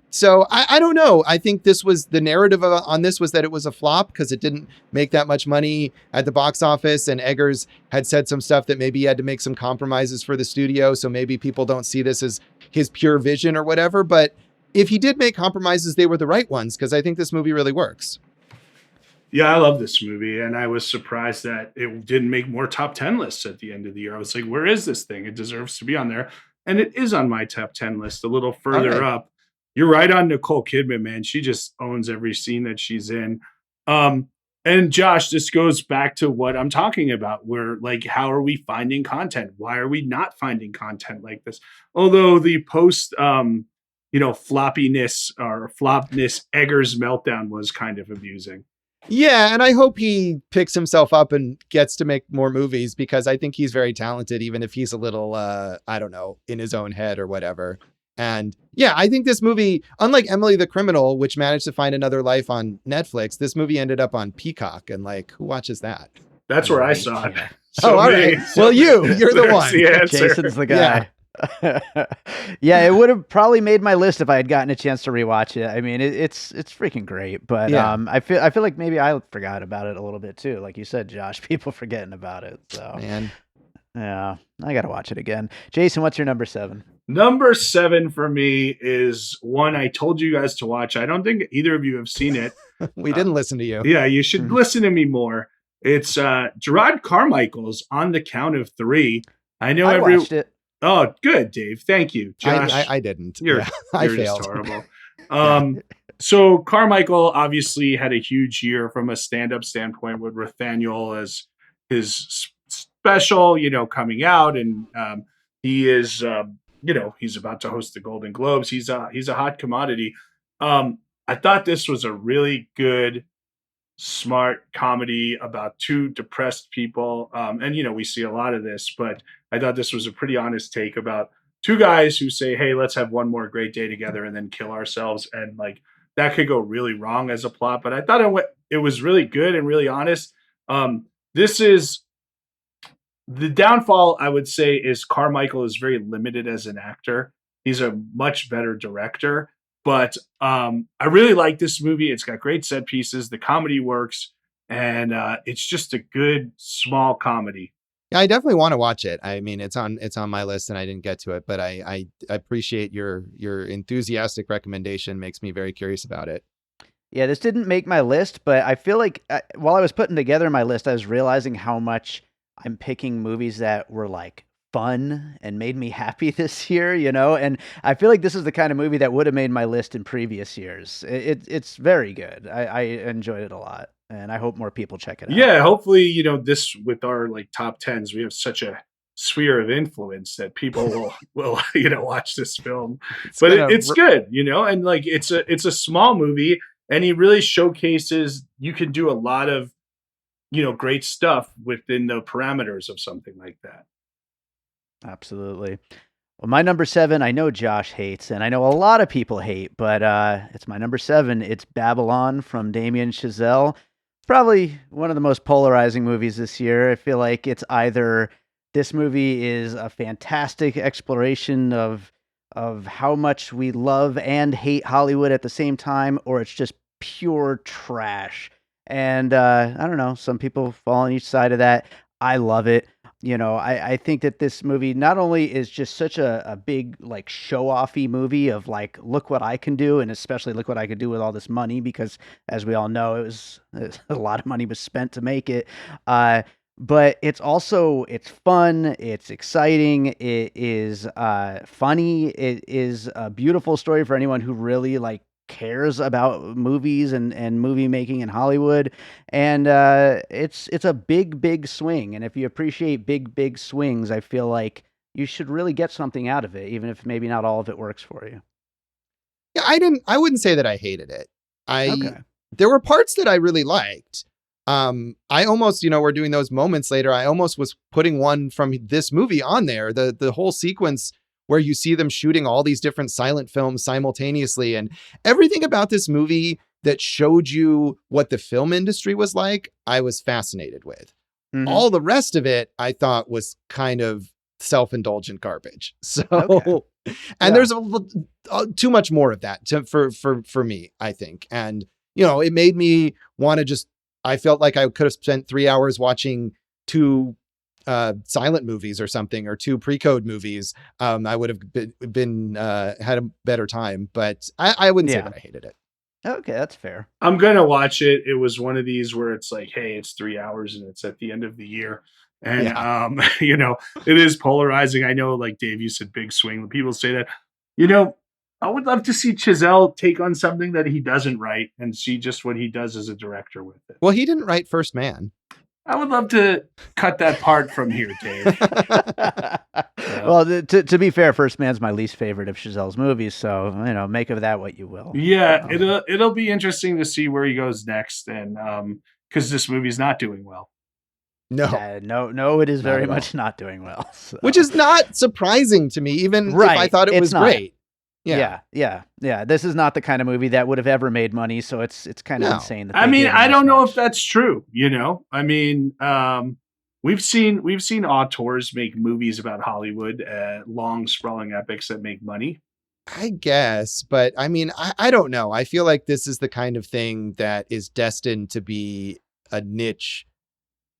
So I don't know. I think the narrative on this was that it was a flop because it didn't make that much money at the box office. And Eggers had said some stuff that maybe he had to make some compromises for the studio. So maybe people don't see this as his pure vision or whatever. But if he did make compromises, they were the right ones, because I think this movie really works. Yeah, I love this movie, and I was surprised that it didn't make more top 10 lists at the end of the year. I was like, where is this thing? It deserves to be on there. And it is on my top 10 list a little further up. You're right on Nicole Kidman, man. She just owns every scene that she's in. And Josh, this goes back to what I'm talking about, where like, how are we finding content? Why are we not finding content like this? Although the post, floppiness or flopness Eggers meltdown was kind of amusing. Yeah, and I hope he picks himself up and gets to make more movies, because I think he's very talented, even if he's a little, in his own head or whatever. And yeah, I think this movie, unlike Emily the Criminal, which managed to find another life on Netflix, this movie ended up on Peacock, and like, who watches that? That's where I saw it. So all right. Well, you're the one. The answer. Jason's the guy. Yeah, it would have probably made my list if I had gotten a chance to rewatch it. I mean, it's freaking great, but Yeah. I feel like maybe I forgot about it a little bit too. Like you said, Josh, people forgetting about it. So Man. yeah, I got to watch it again. Jason, what's your number 7? Number 7 for me is one I told you guys to watch. I don't think either of you have seen it. We Uh, didn't listen to you. yeah, you should listen to me more. It's Gerard Carmichael's On the Count of Three. I know I every. watched it. Oh, good, Dave. Thank you, Josh. I didn't. You're Yeah, I you're just failed. horrible. Yeah. So Carmichael obviously had a huge year from a stand-up standpoint with Nathaniel as his special, coming out, and he is, he's about to host the Golden Globes. He's a hot commodity. I thought this was a really good, smart comedy about two depressed people, and we see a lot of this, but I thought this was a pretty honest take about two guys who say, hey, let's have one more great day together and then kill ourselves, and like that could go really wrong as a plot, but I thought it was really good and really honest. This is the downfall, I would say, is Carmichael is very limited as an actor. He's a much better director, but I really like this movie. It's got great set pieces. The comedy works, and it's just a good small comedy. Yeah, I definitely want to watch it. I mean, it's on my list, and I didn't get to it, but I appreciate your enthusiastic recommendation. Makes me very curious about it. Yeah, this didn't make my list, but I feel like while I was putting together my list, I was realizing how much I'm picking movies that were like fun and made me happy this year, and I feel like this is the kind of movie that would have made my list in previous years. It's very good. I enjoyed it a lot, and I hope more people check it out. Yeah, hopefully, this with our like top tens, we have such a sphere of influence that people will watch this film. But it's good, and like it's a small movie, and he really showcases you can do a lot of great stuff within the parameters of something like that. Absolutely. Well, my number 7, I know Josh hates, and I know a lot of people hate, but it's my number 7. It's Babylon from Damien Chazelle. Probably one of the most polarizing movies this year. I feel like it's either this movie is a fantastic exploration of how much we love and hate Hollywood at the same time, or it's just pure trash. And I don't know, some people fall on each side of that. I love it. I think that this movie not only is just such a big like show-offy movie of like, look what I can do, and especially look what I could do with all this money, because as we all know, it was a lot of money was spent to make it. But it's fun, it's exciting, it is funny, it is a beautiful story for anyone who really like cares about movies and movie making in Hollywood, and it's a big swing, and if you appreciate big swings, I feel like you should really get something out of it, even if maybe not all of it works for you. Yeah, I wouldn't say that I hated it. Okay. There were parts that I really liked. I almost, we're doing those moments later. I almost was putting one from this movie on there. The whole sequence where you see them shooting all these different silent films simultaneously, and everything about this movie that showed you what the film industry was like, I was fascinated with. Mhm. All the rest of it, I thought was kind of self-indulgent garbage. So, Okay. and Yeah. there's too much more of that for me, I think. And, it made me want to I felt like I could have spent 3 hours watching 2 silent movies or something, or 2 pre-code movies. I would have been had a better time, but I wouldn't say Yeah. that I hated it. Okay, that's fair. I'm gonna watch it. It was one of these where it's like, hey, it's 3 hours and it's at the end of the year. And it is polarizing. I know, like Dave, you said big swing. When people say that, I would love to see Chazelle take on something that he doesn't write and see just what he does as a director with it. Well, he didn't write First Man. I would love to cut that part from here, Dave. Well, to be fair, First Man's my least favorite of Chazelle's movies, so make of that what you will. Yeah, it'll be interesting to see where he goes next, and because this movie's not doing well. No, No, it is Not very at all. much not doing well. So. Which is not surprising to me, even if I thought it was not. great. Yeah. This is not the kind of movie that would have ever made money, so it's kind of No. insane. That I they mean, did I this don't know much. if that's true. I mean, we've seen auteurs make movies about Hollywood, long sprawling epics that make money. I guess, but I mean, I don't know. I feel like this is the kind of thing that is destined to be a niche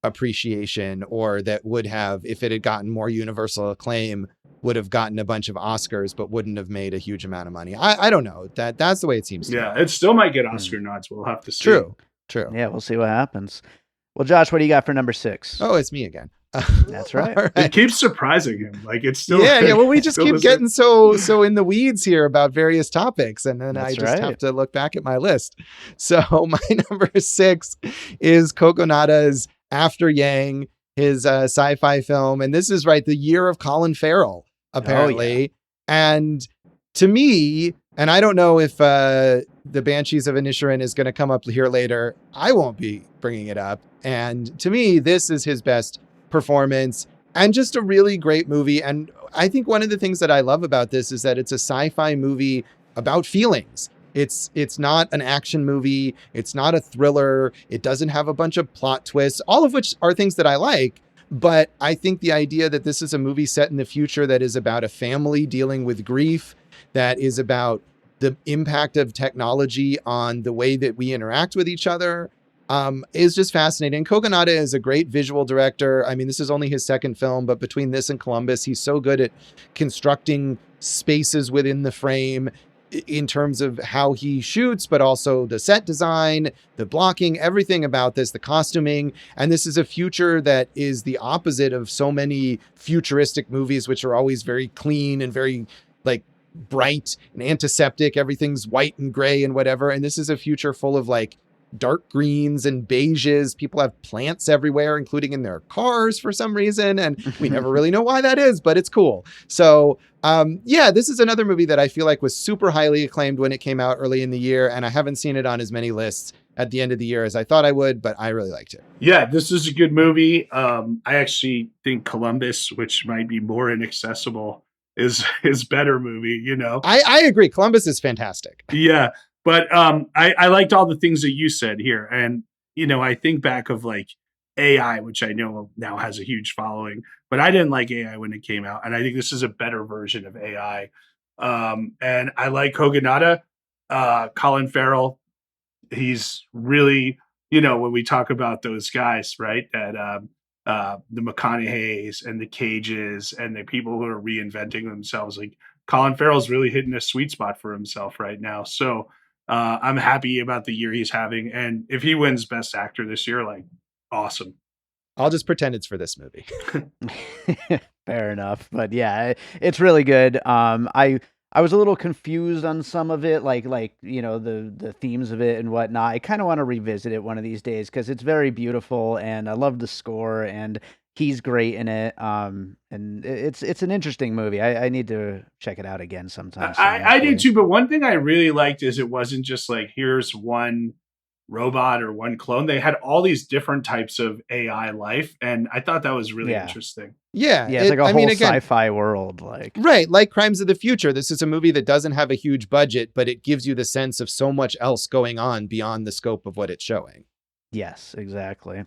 appreciation, or that would have, if it had gotten more universal acclaim, would have gotten a bunch of Oscars, but wouldn't have made a huge amount of money. I don't know. That's the way it seems to me. Yeah, it still might get Oscar nods. We'll have to see. True. Yeah, we'll see what happens. Well, Josh, what do you got for number 6? Oh, it's me again. That's right. All It right. keeps surprising him. Like it's still Yeah. Well, we just still keep the same. getting so in the weeds here about various topics, and then I That's just right. have to look back at my list. So my number 6 is Kokonada's After Yang, his sci-fi film, and this is the year of Colin Farrell, apparently. And to me, and I don't know if the Banshees of Inisherin is going to come up here later. I won't be bringing it up. And to me, this is his best performance, and just a really great movie. And I think one of the things that I love about this is that it's a sci-fi movie about feelings. It's not an action movie. It's not a thriller. It doesn't have a bunch of plot twists, all of which are things that I like. But I think the idea that this is a movie set in the future that is about a family dealing with grief, that is about the impact of technology on the way that we interact with each other, is just fascinating. Kogonada is a great visual director. I mean, this is only his second film, but between this and Columbus, he's so good at constructing spaces within the frame in terms of how he shoots, but also the set design, the blocking, everything about this, the costuming. And this is a future that is the opposite of so many futuristic movies, which are always very clean and very like bright and antiseptic. Everything's white and gray and whatever. And this is a future full of like dark greens and beiges. People have plants everywhere, including in their cars for some reason. And we never really know why that is, but it's cool. So yeah, this is another movie that I feel like was super highly acclaimed when it came out early in the year. And I haven't seen it on as many lists at the end of the year as I thought I would, but I really liked it. Yeah, this is a good movie. I actually think Columbus, which might be more inaccessible, is better movie, you know? I agree. Columbus is fantastic. Yeah. But I liked all the things that you said here. And, you know, I think back of like AI, which I know now has a huge following, but I didn't like AI when it came out. And I think this is a better version of AI. And I like Kogonada, Colin Farrell. He's really, you know, when we talk about those guys, right, that the McConaughey's and the Cages and the people who are reinventing themselves, like Colin Farrell's really hitting a sweet spot for himself right now. So I'm happy about the year he's having. And if he wins Best Actor this year, like, awesome. I'll just pretend it's for this movie. Fair enough. But yeah, it's really good. I was a little confused on some of it, like you know, the themes of it and whatnot. I kind of want to revisit it one of these days because it's very beautiful and I love the score and he's great in it. And it's an interesting movie. I need to check it out again sometime soon, I do actually. too. But one thing I really liked is it wasn't just like, here's one robot or one clone. They had all these different types of AI life. And I thought that was really Yeah. interesting. Yeah. Yeah, it's like a I whole mean, again, sci-fi world. Like, right, like Crimes of the Future. This is a movie that doesn't have a huge budget, but it gives you the sense of so much else going on beyond the scope of what it's showing. yes, exactly.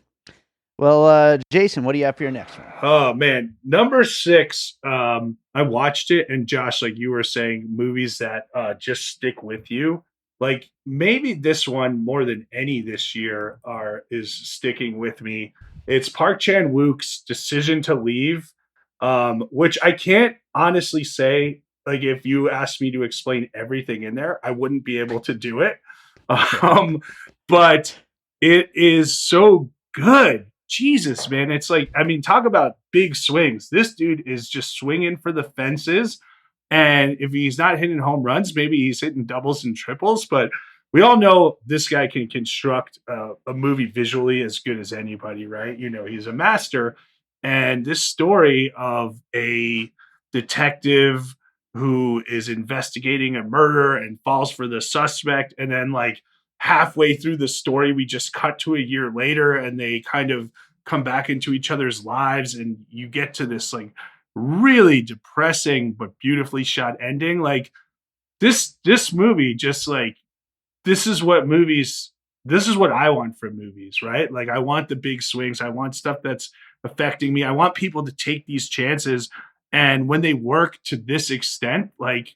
Well, Jason, what do you have for your next one? Oh man, number 6. I watched it, and Josh, like you were saying, movies that just stick with you. Like maybe this one more than any this year is sticking with me. It's Park Chan Wook's Decision to Leave, which I can't honestly say. Like if you asked me to explain everything in there, I wouldn't be able to do it. But it is so good. Jesus, man. It's like, I mean, talk about big swings. This dude is just swinging for the fences. And if he's not hitting home runs, maybe he's hitting doubles and triples. But we all know this guy can construct a movie visually as good as anybody, right? You know, he's a master. And this story of a detective who is investigating a murder and falls for the suspect, and then like halfway through the story, we just cut to a year later and they kind of come back into each other's lives. And you get to this like really depressing, but beautifully shot ending. Like this movie, just like, this is what movies this is what I want from movies, right? Like I want the big swings. I want stuff that's affecting me. I want people to take these chances. And when they work to this extent, like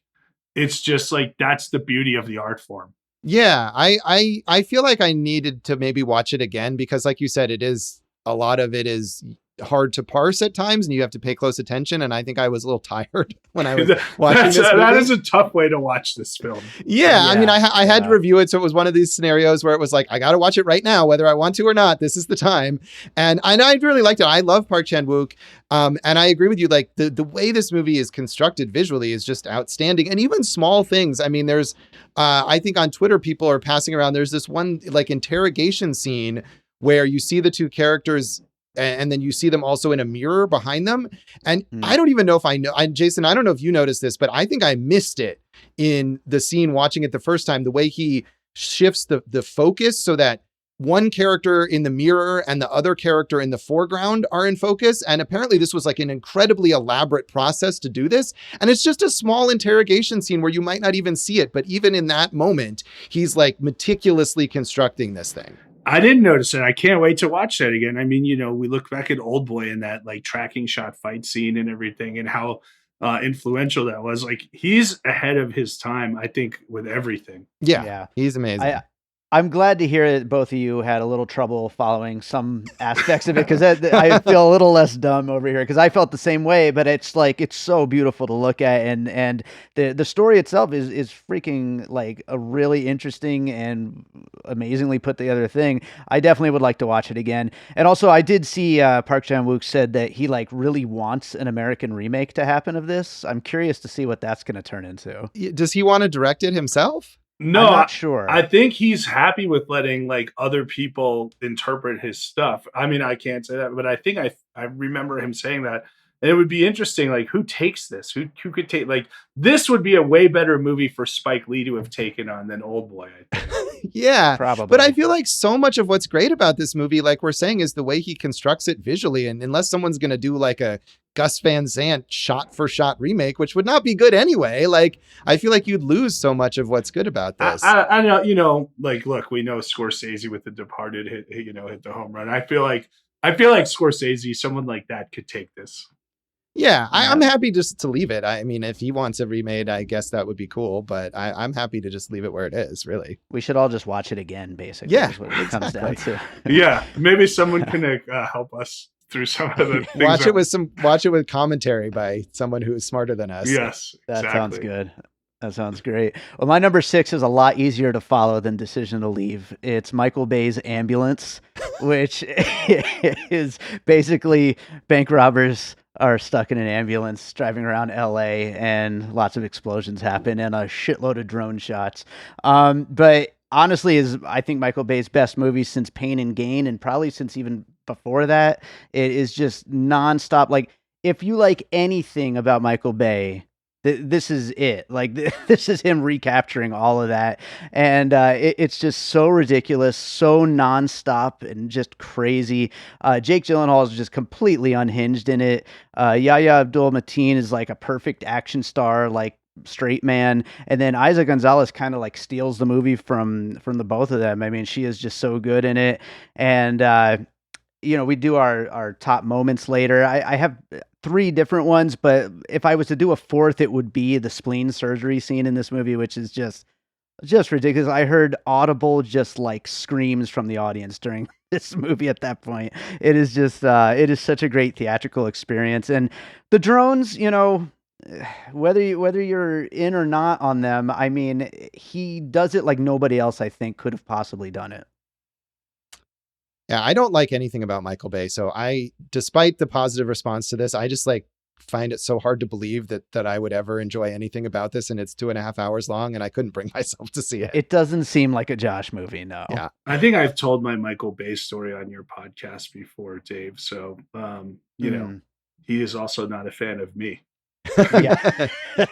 it's just like that's the beauty of the art form. Yeah, I feel like I needed to maybe watch it again because, like you said, it is a lot of it is hard to parse at times, and you have to pay close attention. And I think I was a little tired when I was watching this movie. That is a tough way to watch this film. Yeah, I mean, I had to review it, so it was one of these scenarios where it was like, I got to watch it right now, whether I want to or not. This is the time, and I really liked it. I love Park Chan-wook, and I agree with you. Like the way this movie is constructed visually is just outstanding, and even small things. I mean, there's, I think on Twitter people are passing around. There's this one like interrogation scene where you see the two characters and then you see them also in a mirror behind them. And I don't even know if Jason, I don't know if you noticed this, but I think I missed it in the scene watching it the first time, the way he shifts the focus so that one character in the mirror and the other character in the foreground are in focus. And apparently this was like an incredibly elaborate process to do this. And it's just a small interrogation scene where you might not even see it. But even in that moment, he's like meticulously constructing this thing. I didn't notice it. I can't wait to watch that again. I mean, you know, we look back at Old Boy and that like tracking shot fight scene and everything and how influential that was. Like he's ahead of his time, I think, with everything. Yeah. He's amazing. I'm glad to hear that both of you had a little trouble following some aspects of it because I feel a little less dumb over here because I felt the same way. But it's like it's so beautiful to look at, and the story itself is freaking like a really interesting and amazingly put together thing. I definitely would like to watch it again. And also, I did see Park Chan-wook said that he like really wants an American remake to happen of this. I'm curious to see what that's going to turn into. Does he want to direct it himself? No, I'm not sure. I think he's happy with letting like other people interpret his stuff. I mean, I can't say that, but I think I remember him saying that. And it would be interesting, like who takes this? Who could take like this would be a way better movie for Spike Lee to have taken on than Old Boy, I think. Yeah, probably. But I feel like so much of what's great about this movie, like we're saying, is the way he constructs it visually. And unless someone's going to do like a Gus Van Sant shot for shot remake, which would not be good anyway, like I feel like you'd lose so much of what's good about this. I know, you know, like look, we know Scorsese with The Departed hit the home run. I feel like Scorsese, someone like that could take this. Yeah, I'm happy just to leave it. I mean, if he wants it remade, I guess that would be cool. But I'm happy to just leave it where it is, really. We should all just watch it again, basically. Yeah, is what it comes down to. Yeah, maybe someone can help us through some of the things. Watch it with commentary by someone who is smarter than us. Yes, that sounds good. That sounds great. Well, my number 6 is a lot easier to follow than Decision to Leave. It's Michael Bay's Ambulance, which is basically bank robbers are stuck in an ambulance driving around LA and lots of explosions happen and a shitload of drone shots. But honestly is I think Michael Bay's best movie since Pain and Gain and probably since even before that. It is just nonstop. Like if you like anything about Michael Bay, this is it. Like this is him recapturing all of that, and it's just so ridiculous, so nonstop, and just crazy. Jake Gyllenhaal is just completely unhinged in it. Yahya Abdul-Mateen is like a perfect action star, like straight man, and then Isa Gonzalez kind of like steals the movie from the both of them. I mean, she is just so good in it, and we do our top moments later. I have 3 different ones, but if I was to do a 4th, it would be the spleen surgery scene in this movie, which is just ridiculous. I heard audible just like screams from the audience during this movie at that point. It is just it is such a great theatrical experience. And the drones, whether you're in or not on them, I mean, he does it like nobody else I think could have possibly done it. Yeah, I don't like anything about Michael Bay. So despite the positive response to this, I just like find it so hard to believe that I would ever enjoy anything about this. And it's 2.5 hours long and I couldn't bring myself to see it. It doesn't seem like a Josh movie. No. Yeah. I think I've told my Michael Bay story on your podcast before, Dave. So, he is also not a fan of me. Yeah.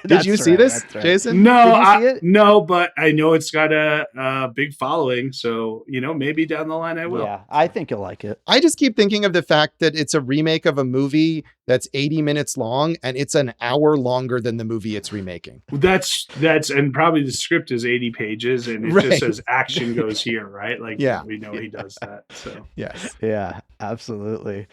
Did you That's see right, this, that's right. Jason? No, Did you see it? no, but I know it's got a big following, so maybe down the line I will. Yeah, I think you'll like it. I just keep thinking of the fact that it's a remake of a movie that's 80 minutes long and it's an hour longer than the movie it's remaking. That's and probably the script is 80 pages and it just Right. says action goes here, right? Like Yeah. we know he does that. So Yes. Yeah, absolutely.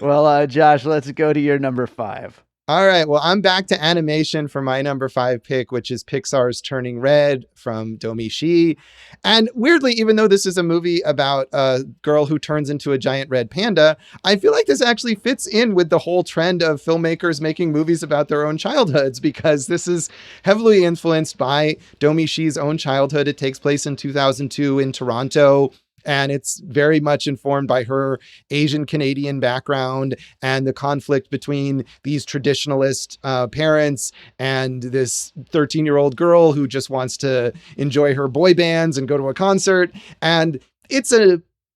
Well, Josh, let's go to your number 5. All right. Well, I'm back to animation for my number 5 pick, which is Pixar's Turning Red from Domi Shi. And weirdly, even though this is a movie about a girl who turns into a giant red panda, I feel like this actually fits in with the whole trend of filmmakers making movies about their own childhoods, because this is heavily influenced by Domi Shi's own childhood. It takes place in 2002 in Toronto. And it's very much informed by her Asian Canadian background and the conflict between these traditionalist parents and this 13-year-old girl who just wants to enjoy her boy bands and go to a concert. And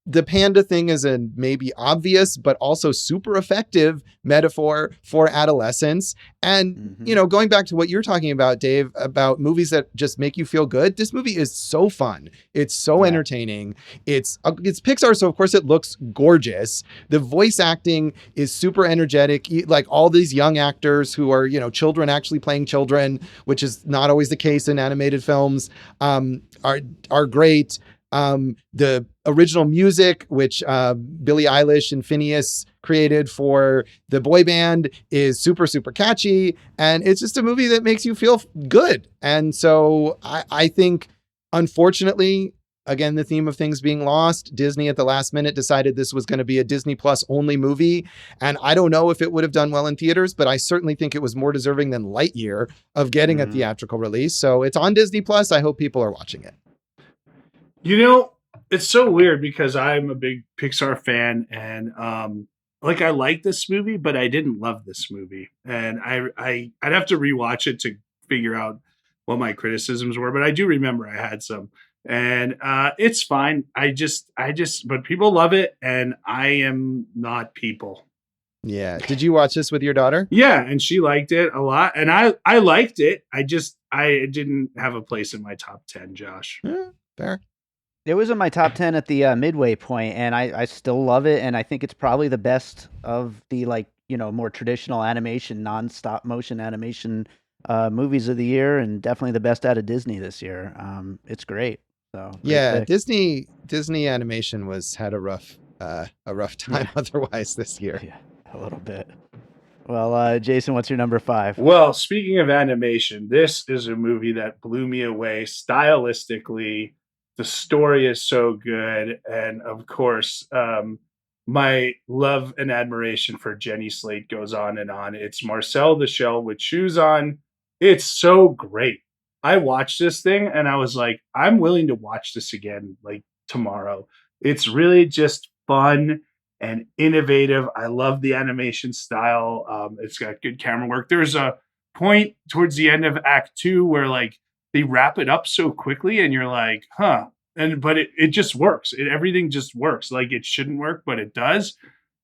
the panda thing is a maybe obvious, but also super effective metaphor for adolescence. And, going back to what you're talking about, Dave, about movies that just make you feel good, this movie is so fun. It's so entertaining. It's Pixar, so of course it looks gorgeous. The voice acting is super energetic. Like all these young actors who are, children actually playing children, which is not always the case in animated films, are great. The original music, which Billie Eilish and Phineas created for the boy band, is super, super catchy. And it's just a movie that makes you feel good. And so I think, unfortunately, again, the theme of things being lost, Disney at the last minute decided this was going to be a Disney Plus only movie. And I don't know if it would have done well in theaters, but I certainly think it was more deserving than Lightyear of getting a theatrical release. So it's on Disney Plus. I hope people are watching it. It's so weird because I'm a big Pixar fan and I like this movie, but I didn't love this movie. And I'd have to rewatch it to figure out what my criticisms were, but I do remember I had some. And it's fine. But people love it and I am not people. Yeah. Did you watch this with your daughter? Yeah, and she liked it a lot. And I liked it. I didn't have a place in my top 10, Josh. Yeah, fair. It was in my top 10 at the midway point, and I still love it, and I think it's probably the best of the more traditional animation, non-stop motion animation movies of the year, and definitely the best out of Disney this year. It's great. So yeah, Disney animation had a rough time otherwise this year. Yeah, a little bit. Well, Jason, what's your number 5? Well, speaking of animation, this is a movie that blew me away stylistically. The story is so good. And of course, my love and admiration for Jenny Slate goes on and on. It's Marcel the Shell with Shoes On. It's so great. I watched this thing and I was like, I'm willing to watch this again tomorrow. It's really just fun and innovative. I love the animation style. It's got good camera work. There's a point towards the end of Act 2 where they wrap it up so quickly and you're like, huh. But it just works. Everything just works. It shouldn't work, but it does.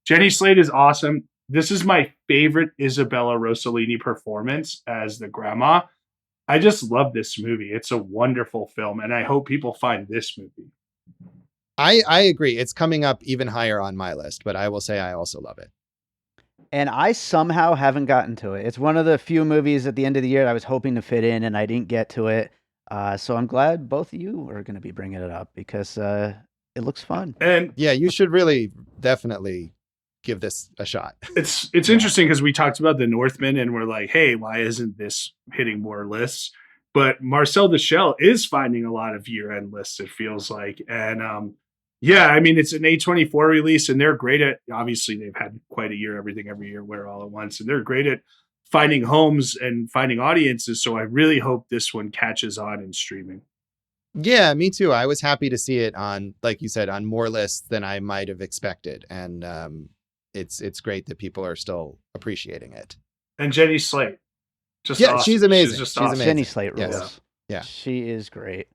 Jenny Slate is awesome. This is my favorite Isabella Rossellini performance as the grandma. I just love this movie. It's a wonderful film, and I hope people find this movie. I agree. It's coming up even higher on my list, but I will say I also love it. And I somehow haven't gotten to it. It's one of the few movies at the end of the year I was hoping to fit in, and I didn't get to it. So I'm glad both of you are going to be bringing it up because it looks fun. And yeah, you should really definitely give this a shot. It's interesting because we talked about The Northman and we're like, hey, why isn't this hitting more lists? But Marcel the Shell is finding a lot of year-end lists, it feels like. And it's an A24 release and they're great at, obviously they've had quite a year, everything every year, Where All at Once. And they're great at finding homes and finding audiences. So I really hope this one catches on in streaming. Yeah, me too. I was happy to see it on, like you said, on more lists than I might have expected. And it's great that people are still appreciating it. And Jenny Slate. Just yeah, awesome. She's amazing. She's awesome. Jenny Slate rules. Yes. Yeah. She is great.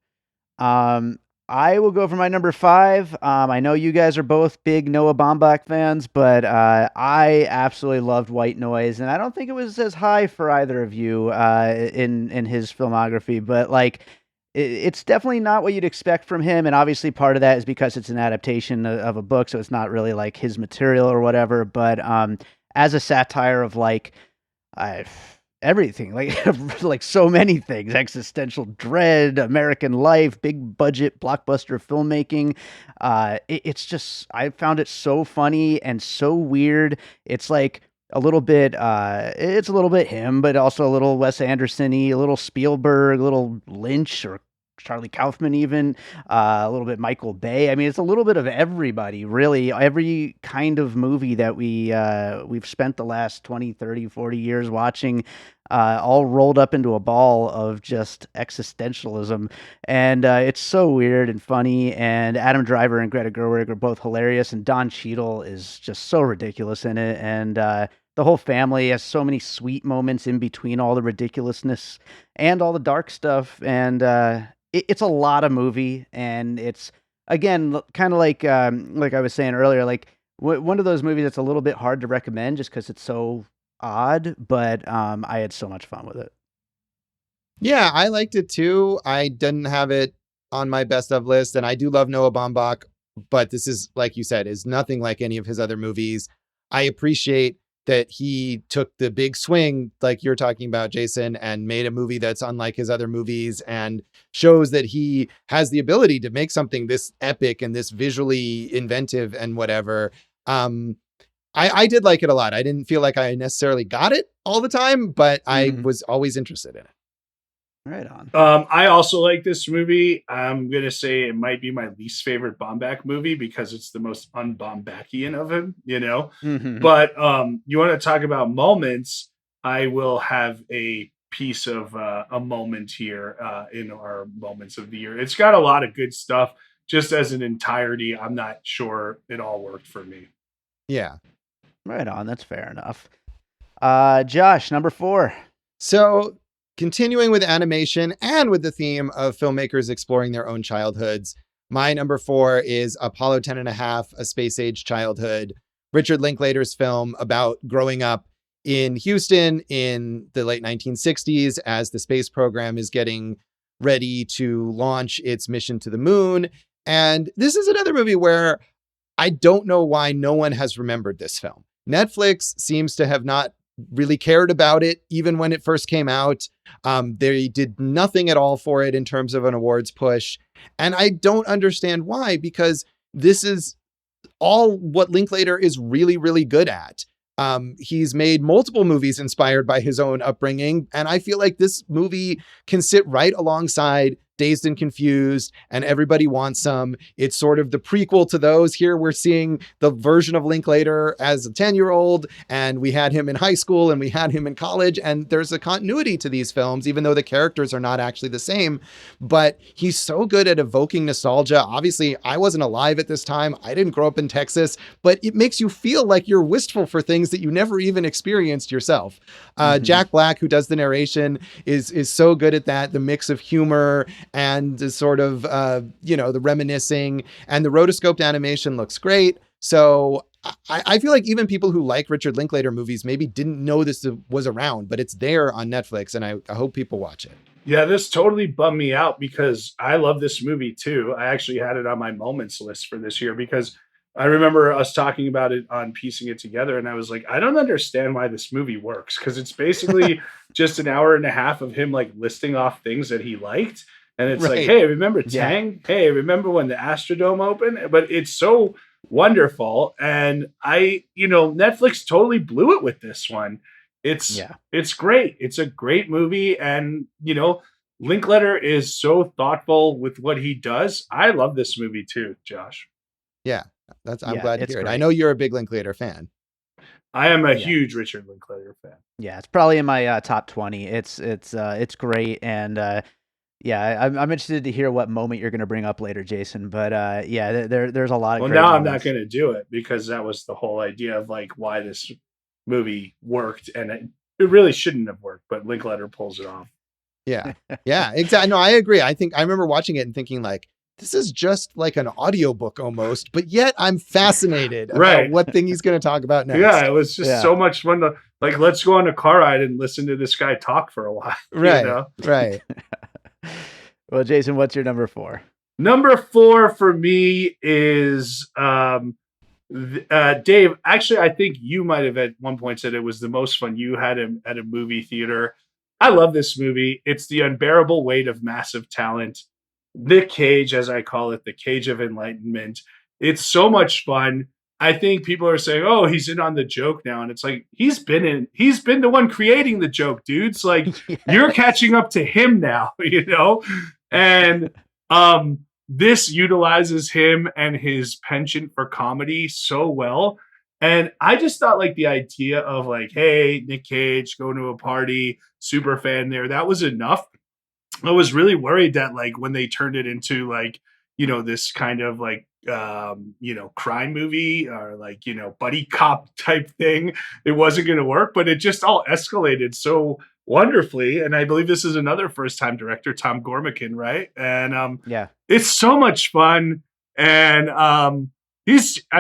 All I will go for my number 5. I know you guys are both big Noah Baumbach fans, but I absolutely loved White Noise, and I don't think it was as high for either of you in his filmography. But like, it's definitely not what you'd expect from him, and obviously part of that is because it's an adaptation of a book, so it's not really like his material or whatever. But as a satire of like I everything like so many things, existential dread, American life, big budget blockbuster filmmaking. It's just I found it so funny and so weird. It's like a little bit it's a little bit him, but also a little Wes Anderson-y, a little Spielberg, a little Lynch or Charlie Kaufman even, a little bit Michael Bay. I mean, it's a little bit of everybody, really. Every kind of movie that we've spent the last 20, 30, 40 years watching, all rolled up into a ball of just existentialism. And it's so weird and funny. And Adam Driver and Greta Gerwig are both hilarious. And Don Cheadle is just so ridiculous in it. And the whole family has so many sweet moments in between all the ridiculousness and all the dark stuff. And it's a lot of movie, and it's again kind of like I was saying earlier, like one of those movies that's a little bit hard to recommend just because it's so odd. But I had so much fun with it. Yeah, I liked it too. I didn't have it on my best of list, and I do love Noah Baumbach, but this is, like you said, is nothing like any of his other movies. I appreciate that he took the big swing, like you're talking about, Jason, and made a movie that's unlike his other movies and shows that he has the ability to make something this epic and this visually inventive and whatever. I did like it a lot. I didn't feel like I necessarily got it all the time, but I was always interested in it. Right on. I also like this movie. I'm gonna say it might be my least favorite Bomback movie because it's the most un-Bombackian of him, you know. But you want to talk about moments? I will have a piece of a moment here in our moments of the year. It's got a lot of good stuff. Just as an entirety, I'm not sure it all worked for me. Yeah. Right on. That's fair enough. Josh, number 4. So, continuing with animation and with the theme of filmmakers exploring their own childhoods, my number 4 is Apollo 10 and a Half, A Space Age Childhood, Richard Linklater's film about growing up in Houston in the late 1960s as the space program is getting ready to launch its mission to the moon. And this is another movie where I don't know why no one has remembered this film. Netflix seems to have not really cared about it, even when it first came out. They did nothing at all for it in terms of an awards push. And I don't understand why, because this is all what Linklater is really, really good at. He's made multiple movies inspired by his own upbringing. And I feel like this movie can sit right alongside Dazed and Confused and Everybody Wants Some. It's sort of the prequel to those. Here we're seeing the version of Linklater as a 10-year-old, and we had him in high school and we had him in college, and there's a continuity to these films, even though the characters are not actually the same. But he's so good at evoking nostalgia. Obviously, I wasn't alive at this time. I didn't grow up in Texas, but it makes you feel like you're wistful for things that you never even experienced yourself. Jack Black, who does the narration, is so good at that. The mix of humor and the sort of, the reminiscing, and the rotoscoped animation looks great. So I feel like even people who like Richard Linklater movies maybe didn't know this was around, but it's there on Netflix, and I hope people watch it. Yeah, this totally bummed me out because I love this movie too. I actually had it on my moments list for this year because I remember us talking about it on piecing it together, and I was like, I don't understand why this movie works, because it's basically just an hour and a half of him like listing off things that he liked. And it's like, hey, remember Tang? Yeah. Hey, remember when the Astrodome opened? But it's so wonderful. And Netflix totally blew it with this one. It's great. It's a great movie. And, Linklater is so thoughtful with what he does. I love this movie too, Josh. Yeah, I'm glad to hear it. I know you're a big Linklater fan. I am a huge Richard Linklater fan. Yeah, it's probably in my top 20. It's great. And, yeah, I'm interested to hear what moment you're going to bring up later, Jason. But there's a lot of. Well, great now moments. I'm not going to do it because that was the whole idea of like why this movie worked, and it really shouldn't have worked, but Linklater pulls it off. Yeah, exactly. No, I agree. I remember watching it and thinking like, this is just like an audiobook almost, but yet I'm fascinated about Right. what thing he's going to talk about next. Yeah, it was just Yeah. so much fun to like, let's go on a car ride and listen to this guy talk for a while. Right. You know? Right. Well, Jason, what's your number 4? Number 4 for me is Dave. Actually, I think you might have at one point said it was the most fun you had at a movie theater. I love this movie. It's The Unbearable Weight of Massive Talent. Nick Cage, as I call it, the Cage of Enlightenment. It's so much fun. I think people are saying, "Oh, he's in on the joke now," and it's like he's been the one creating the joke, dudes. Like you're catching up to him now, you know. And this utilizes him and his penchant for comedy so well. And I just thought like the idea of like, hey, Nick Cage going to a party, super fan there, that was enough. I was really worried that like when they turned it into like, you know, this kind of like you know, crime movie or like, you know, buddy cop type thing, it wasn't going to work, but it just all escalated so wonderfully. And I believe this is another first time director, Tom Gormican, right? And Yeah. it's so much fun. And I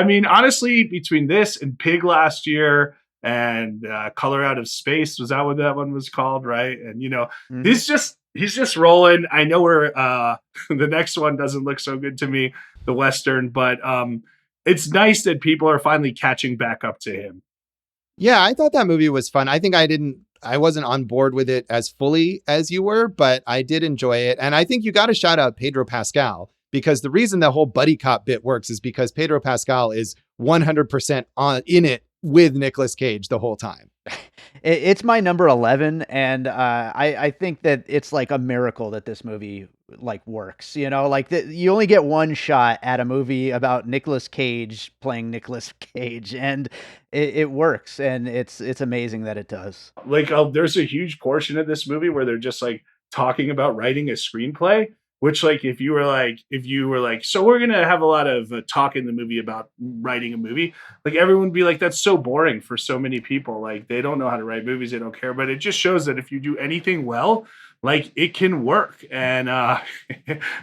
mean, honestly, between this and Pig last year and Color Out of Space, was that what that one was called, right? And you know, he's just rolling. I know we're the next one doesn't look so good to me, the Western, but it's nice that people are finally catching back up to him. Yeah, I thought that movie was fun. I think I wasn't on board with it as fully as you were, but I did enjoy it. And I think you got to shout out Pedro Pascal, because the reason the whole buddy cop bit works is because Pedro Pascal is 100% in it with Nicolas Cage the whole time. It's my number 11, and I think that it's like a miracle that this movie like works. You know, like you only get one shot at a movie about Nicolas Cage playing Nicolas Cage, and it works, and it's amazing that it does. Like, there's a huge portion of this movie where they're just like talking about writing a screenplay. Which, like, if you were like, so we're gonna have a lot of talk in the movie about writing a movie, like everyone would be like, that's so boring for so many people. Like, they don't know how to write movies, they don't care. But it just shows that if you do anything well, like it can work, and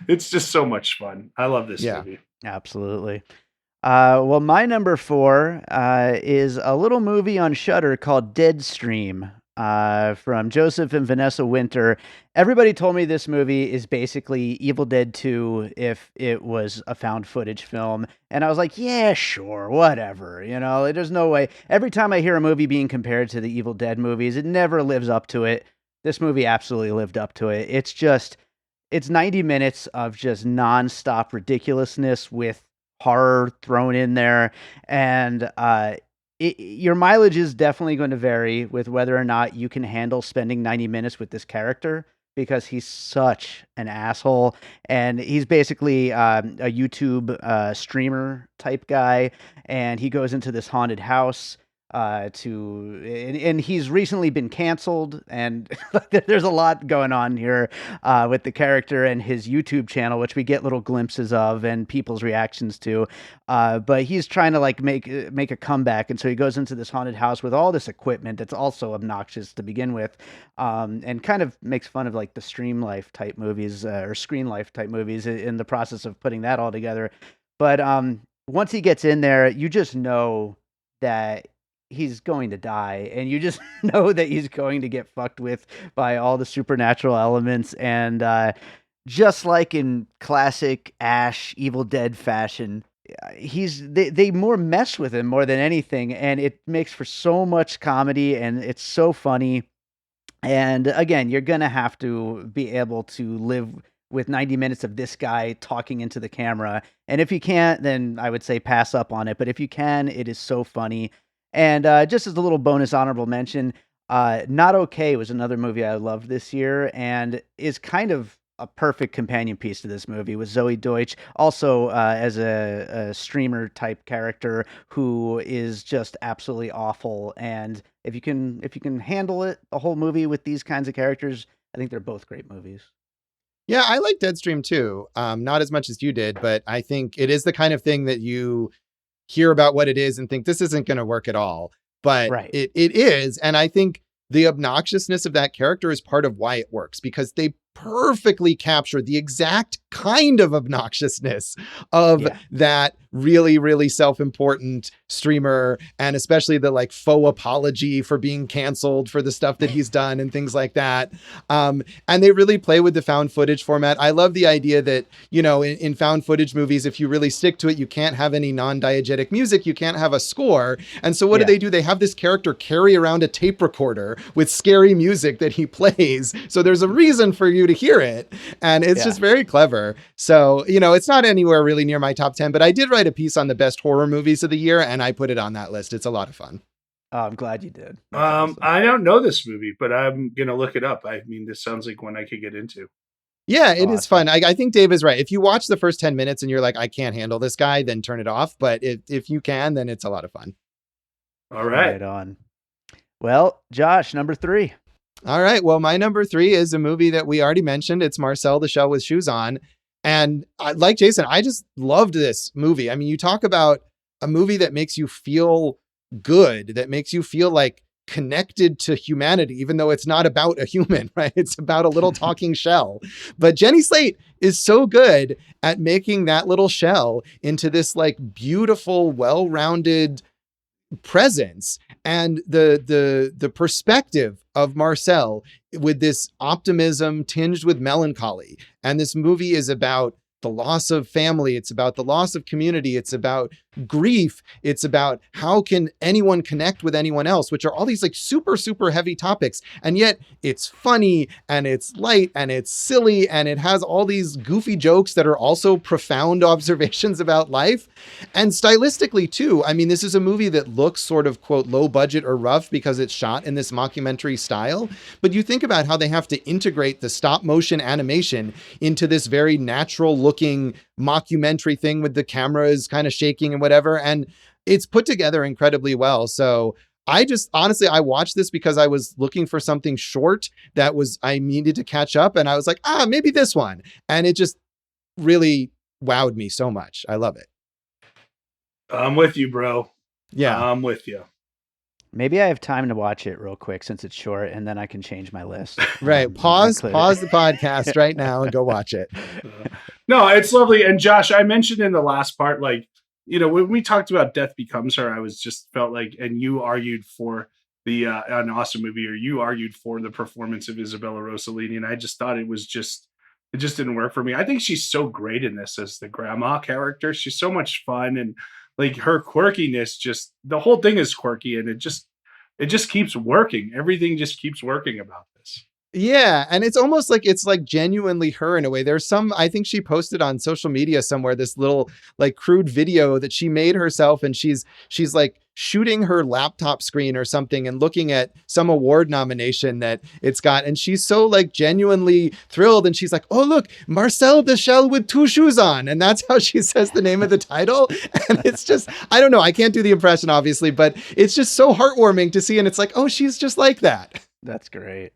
it's just so much fun. I love this movie. Absolutely. Well, my number 4 is a little movie on Shudder called Deadstream. From Joseph and Vanessa Winter. Everybody told me this movie is basically Evil Dead 2 if it was a found footage film. And I was like, yeah, sure, whatever. You know, there's no way. Every time I hear a movie being compared to the Evil Dead movies, it never lives up to it. This movie absolutely lived up to it. It's 90 minutes of just nonstop ridiculousness with horror thrown in there. And, your mileage is definitely going to vary with whether or not you can handle spending 90 minutes with this character, because he's such an asshole, and he's basically a YouTube streamer type guy, and he goes into this haunted house and he's recently been canceled, and there's a lot going on here with the character and his YouTube channel, which we get little glimpses of and people's reactions to, but he's trying to like make a comeback, and so he goes into this haunted house with all this equipment that's also obnoxious to begin with, and kind of makes fun of like the Stream Life type movies or Screen Life type movies in the process of putting that all together. But once he gets in there, you just know that he's going to die, and you just know that he's going to get fucked with by all the supernatural elements. And just like in classic Ash Evil Dead fashion, they more mess with him more than anything, and it makes for so much comedy, and it's so funny. And again, you're gonna have to be able to live with 90 minutes of this guy talking into the camera. And if you can't, then I would say pass up on it. But if you can, it is so funny. And just as a little bonus honorable mention, Not Okay was another movie I loved this year, and is kind of a perfect companion piece to this movie, with Zoe Deutsch also as a streamer type character who is just absolutely awful. And if you can handle it, a whole movie with these kinds of characters, I think they're both great movies. Yeah, I like Deadstream too. Not as much as you did, but I think it is the kind of thing that you hear about what it is and think this isn't going to work at all. But Right. it is. And I think the obnoxiousness of that character is part of why it works, because they perfectly capture the exact kind of obnoxiousness of Yeah. that really, really self-important streamer, and especially the like faux apology for being canceled for the stuff that he's done and things like that. And they really play with the found footage format. I love the idea that, you know, in found footage movies, if you really stick to it, you can't have any non-diegetic music, you can't have a score. And so what do? They have this character carry around a tape recorder with scary music that he plays. So there's a reason for you to hear it. And it's just very clever. So, you know, it's not anywhere really near my top 10, but I did write a piece on the best horror movies of the year, and I put it on that list. It's a lot of fun. Oh, I'm glad you did. Awesome. I don't know this movie, but I'm gonna look it up. I mean, this sounds like one I could get into. Yeah, it is fun. I think Dave is right. If you watch the first 10 minutes and you're like, I can't handle this guy, then turn it off. But if you can, then it's a lot of fun. All right. Right on. Well, Josh, number 3. All right. Well, my number 3 is a movie that we already mentioned. It's Marcel the Shell with Shoes On. And like Jason, I just loved this movie. I mean, you talk about a movie that makes you feel good, that makes you feel like connected to humanity, even though it's not about a human, right? It's about a little talking shell. But Jenny Slate is so good at making that little shell into this like beautiful, well-rounded presence, and the perspective of Marcel with this optimism tinged with melancholy. And this movie is about the loss of family. It's about the loss of community. It's about grief. It's about how can anyone connect with anyone else, which are all these like super, super heavy topics. And yet it's funny and it's light and it's silly and it has all these goofy jokes that are also profound observations about life. And stylistically too, I mean, this is a movie that looks sort of quote low budget or rough because it's shot in this mockumentary style. But you think about how they have to integrate the stop motion animation into this very natural looking mockumentary thing with the camera is kind of shaking and whatever. And it's put together incredibly well. So I just, honestly, I watched this because I was looking for something short that I needed to catch up. And I was like, maybe this one. And it just really wowed me so much. I love it. I'm with you, bro. Yeah. I'm with you. Maybe I have time to watch it real quick since it's short, and then I can change my list. Right. Pause the podcast right now and go watch it. No, it's lovely. And Josh, I mentioned in the last part, like, you know, when we talked about Death Becomes Her, I was just felt like, and you argued for the an awesome movie, or you argued for the performance of Isabella Rossellini, and I just thought it just didn't work for me. I think she's so great in this as the grandma character. She's so much fun, and like her quirkiness, just the whole thing is quirky, and it just keeps working. Everything just keeps working about this. Yeah. And it's almost like it's like genuinely her in a way. There's I think she posted on social media somewhere, this little like crude video that she made herself. And she's like shooting her laptop screen or something and looking at some award nomination that it's got. And she's so like genuinely thrilled. And she's like, oh, look, Marcel the Shell with 2 shoes on. And that's how she says the name of the title. And it's just, I don't know. I can't do the impression, obviously, but it's just so heartwarming to see. And it's like, oh, she's just like that. That's great.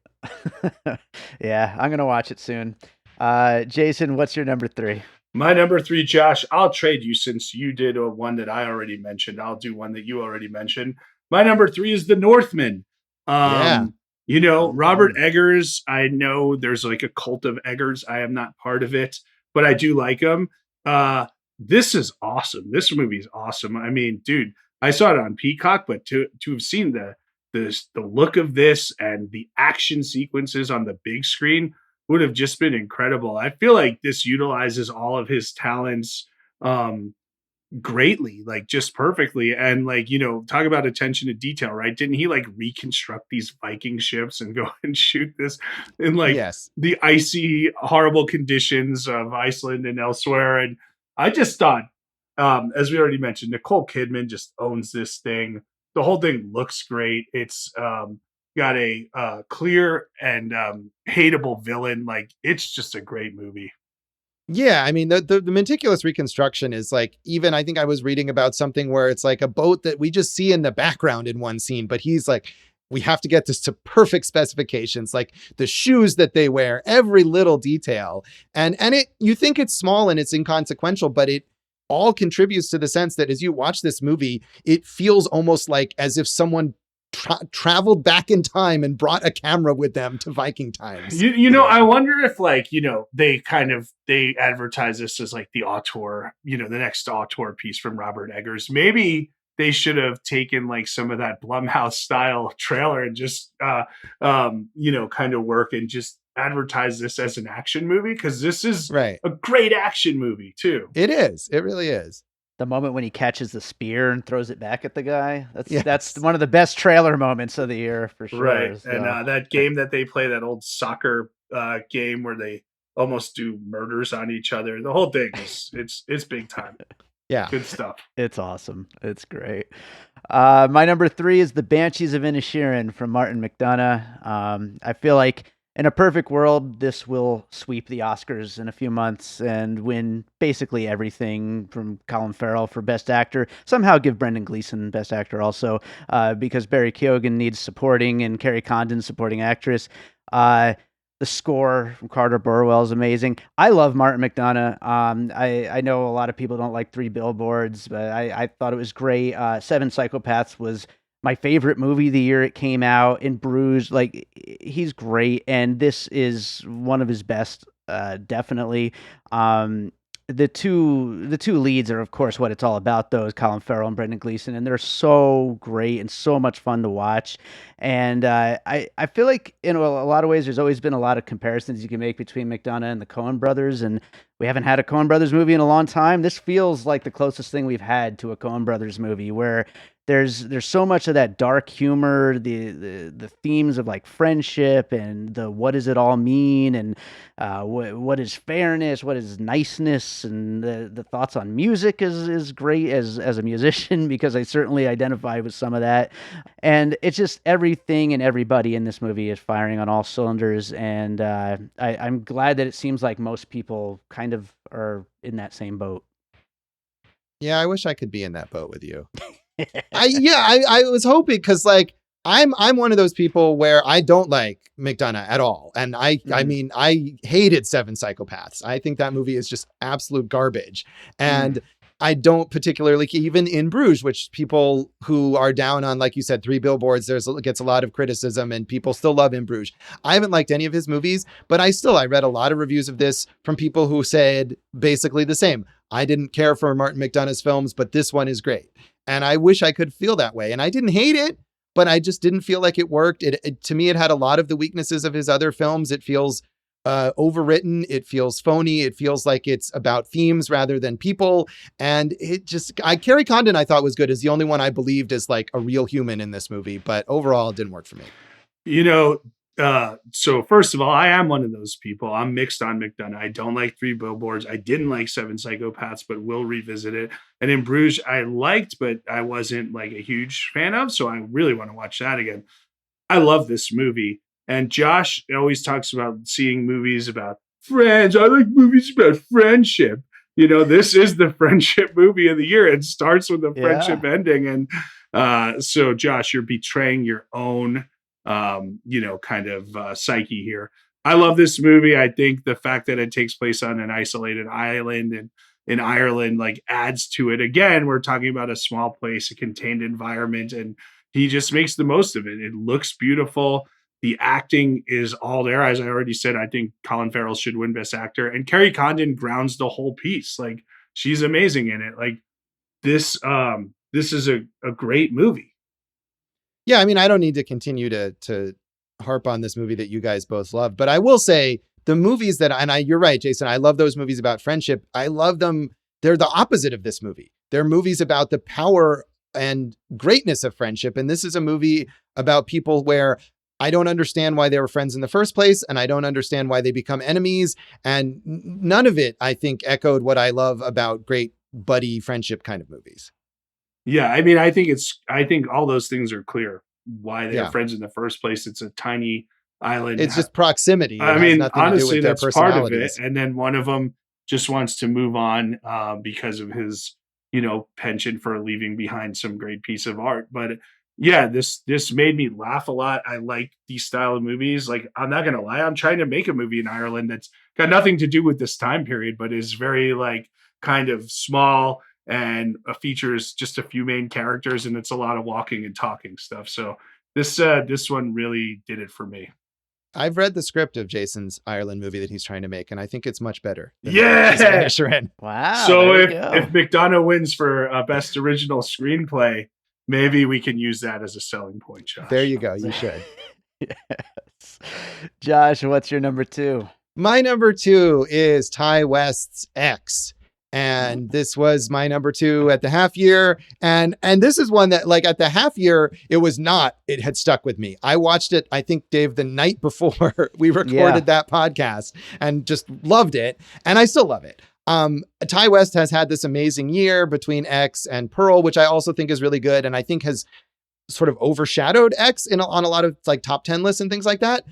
Yeah, I'm going to watch it soon. Jason, what's your number 3? My number 3, Josh, I'll trade you since you did one that I already mentioned. I'll do one that you already mentioned. My number 3 is The Northman. You know, Robert Eggers, I know there's like a cult of Eggers. I am not part of it, but I do like him. This is awesome. This movie is awesome. I mean, dude, I saw it on Peacock, but to have seen the look of this and the action sequences on the big screen would have just been incredible. I feel like this utilizes all of his talents greatly, like just perfectly. And like, you know, talk about attention to detail, right? Didn't he like reconstruct these Viking ships and go and shoot this in like the icy, horrible conditions of Iceland and elsewhere? And I just thought, as we already mentioned, Nicole Kidman just owns this thing. The whole thing looks great. It's got a clear and hateable villain. Like, it's just a great movie. Yeah, I mean, the meticulous reconstruction is like, even I think I was reading about something where it's like a boat that we just see in the background in one scene, but he's like, we have to get this to perfect specifications, like the shoes that they wear, every little detail. And you think it's small and it's inconsequential, but it all contributes to the sense that as you watch this movie, it feels almost like as if someone traveled back in time and brought a camera with them to Viking times. I wonder if they advertise this as like the auteur, the next auteur piece from Robert Eggers. Maybe they should have taken like some of that Blumhouse style trailer and just kind of work and just advertise this as an action movie, because this is right. a great action movie too. It is. It really is. The moment when he catches the spear and throws it back at the guy. That's one of the best trailer moments of the year for sure. Right. So. And that game that they play, that old soccer game where they almost do murders on each other. The whole thing it's big time. Yeah. Good stuff. It's awesome. It's great. My number 3 is The Banshees of Inisherin from Martin McDonagh. I feel like in a perfect world, this will sweep the Oscars in a few months and win basically everything, from Colin Farrell for Best Actor. Somehow give Brendan Gleeson Best Actor also, because Barry Keoghan needs supporting and Kerry Condon supporting actress. The score from Carter Burwell is amazing. I love Martin McDonagh. I know a lot of people don't like Three Billboards, but I thought it was great. Seven Psychopaths was my favorite movie the year it came out. In Bruges, like, he's great, and this is one of his best, definitely. The two leads are, of course, what it's all about, though, is Colin Farrell and Brendan Gleeson, and they're so great and so much fun to watch. And I feel like in a lot of ways, there's always been a lot of comparisons you can make between McDonagh and the Coen brothers, and we haven't had a Coen brothers movie in a long time. This feels like the closest thing we've had to a Coen brothers movie, where there's so much of that dark humor, the themes of like friendship and the what does it all mean, and what is fairness, what is niceness, and the thoughts on music is great as a musician, because I certainly identify with some of that. And it's just everything and everybody in this movie is firing on all cylinders, and I'm glad that it seems like most people kind of are in that same boat. Yeah, I wish I could be in that boat with you. I was hoping, because like I'm one of those people where I don't like McDonagh at all. And I mean, I hated Seven Psychopaths. I think that movie is just absolute garbage. And I don't particularly, even in Bruges, which people who are down on, like you said, Three Billboards, gets a lot of criticism and people still love In Bruges. I haven't liked any of his movies, but I read a lot of reviews of this from people who said basically the same. I didn't care for Martin McDonagh's films, but this one is great. And I wish I could feel that way. And I didn't hate it, but I just didn't feel like it worked. To me, it had a lot of the weaknesses of his other films. It feels overwritten. It feels phony. It feels like it's about themes rather than people. And Kerry Condon, I thought was good, is the only one I believed is like a real human in this movie. But overall, it didn't work for me. So first of all, I am one of those people. I'm mixed on McDonagh. I don't like Three Billboards. I didn't like Seven Psychopaths, but will revisit it. And In Bruges, I liked, but I wasn't like a huge fan of. So I really want to watch that again. I love this movie. And Josh always talks about seeing movies about friends. I like movies about friendship. This is the friendship movie of the year. It starts with a friendship ending. And so Josh, you're betraying your own psyche here. I love this movie. I think the fact that it takes place on an isolated island and in Ireland like adds to it. Again, we're talking about a small place, a contained environment, and he just makes the most of it. It looks beautiful. The acting is all there. As I already said, I think Colin Farrell should win Best Actor, and Kerry Condon grounds the whole piece. Like, she's amazing in it. Like, this is a great movie. Yeah, I mean, I don't need to continue to harp on this movie that you guys both love, but I will say the movies you're right, Jason, I love those movies about friendship. I love them. They're the opposite of this movie. They're movies about the power and greatness of friendship. And this is a movie about people where I don't understand why they were friends in the first place, and I don't understand why they become enemies. And none of it, I think, echoed what I love about great buddy friendship kind of movies. Yeah, I mean, I think all those things are clear why they are friends in the first place. It's a tiny island. It's just proximity. I mean, honestly, that's part of it. And then one of them just wants to move on because of his, penchant for leaving behind some great piece of art. But yeah, this made me laugh a lot. I like these style of movies. Like, I'm not gonna lie, I'm trying to make a movie in Ireland that's got nothing to do with this time period, but is very like kind of small and features just a few main characters, and it's a lot of walking and talking stuff. So This one really did it for me. I've read the script of Jason's Ireland movie that he's trying to make, and I think it's much better than Yeah. the Spanish are in. Wow. So there we if go. McDonough wins for best original screenplay, maybe we can use that as a selling point, Josh. There you go. You should. Yes. Josh, what's your number 2? My number 2 is Ty West's X. And this was my number 2 at the half year. And this is one that, like, at the half year, it had stuck with me. I watched it, I think, Dave, the night before we recorded that podcast and just loved it. And I still love it. Ty West has had this amazing year between X and Pearl, which I also think is really good. And I think has sort of overshadowed X on a lot of like top 10 lists and things like that.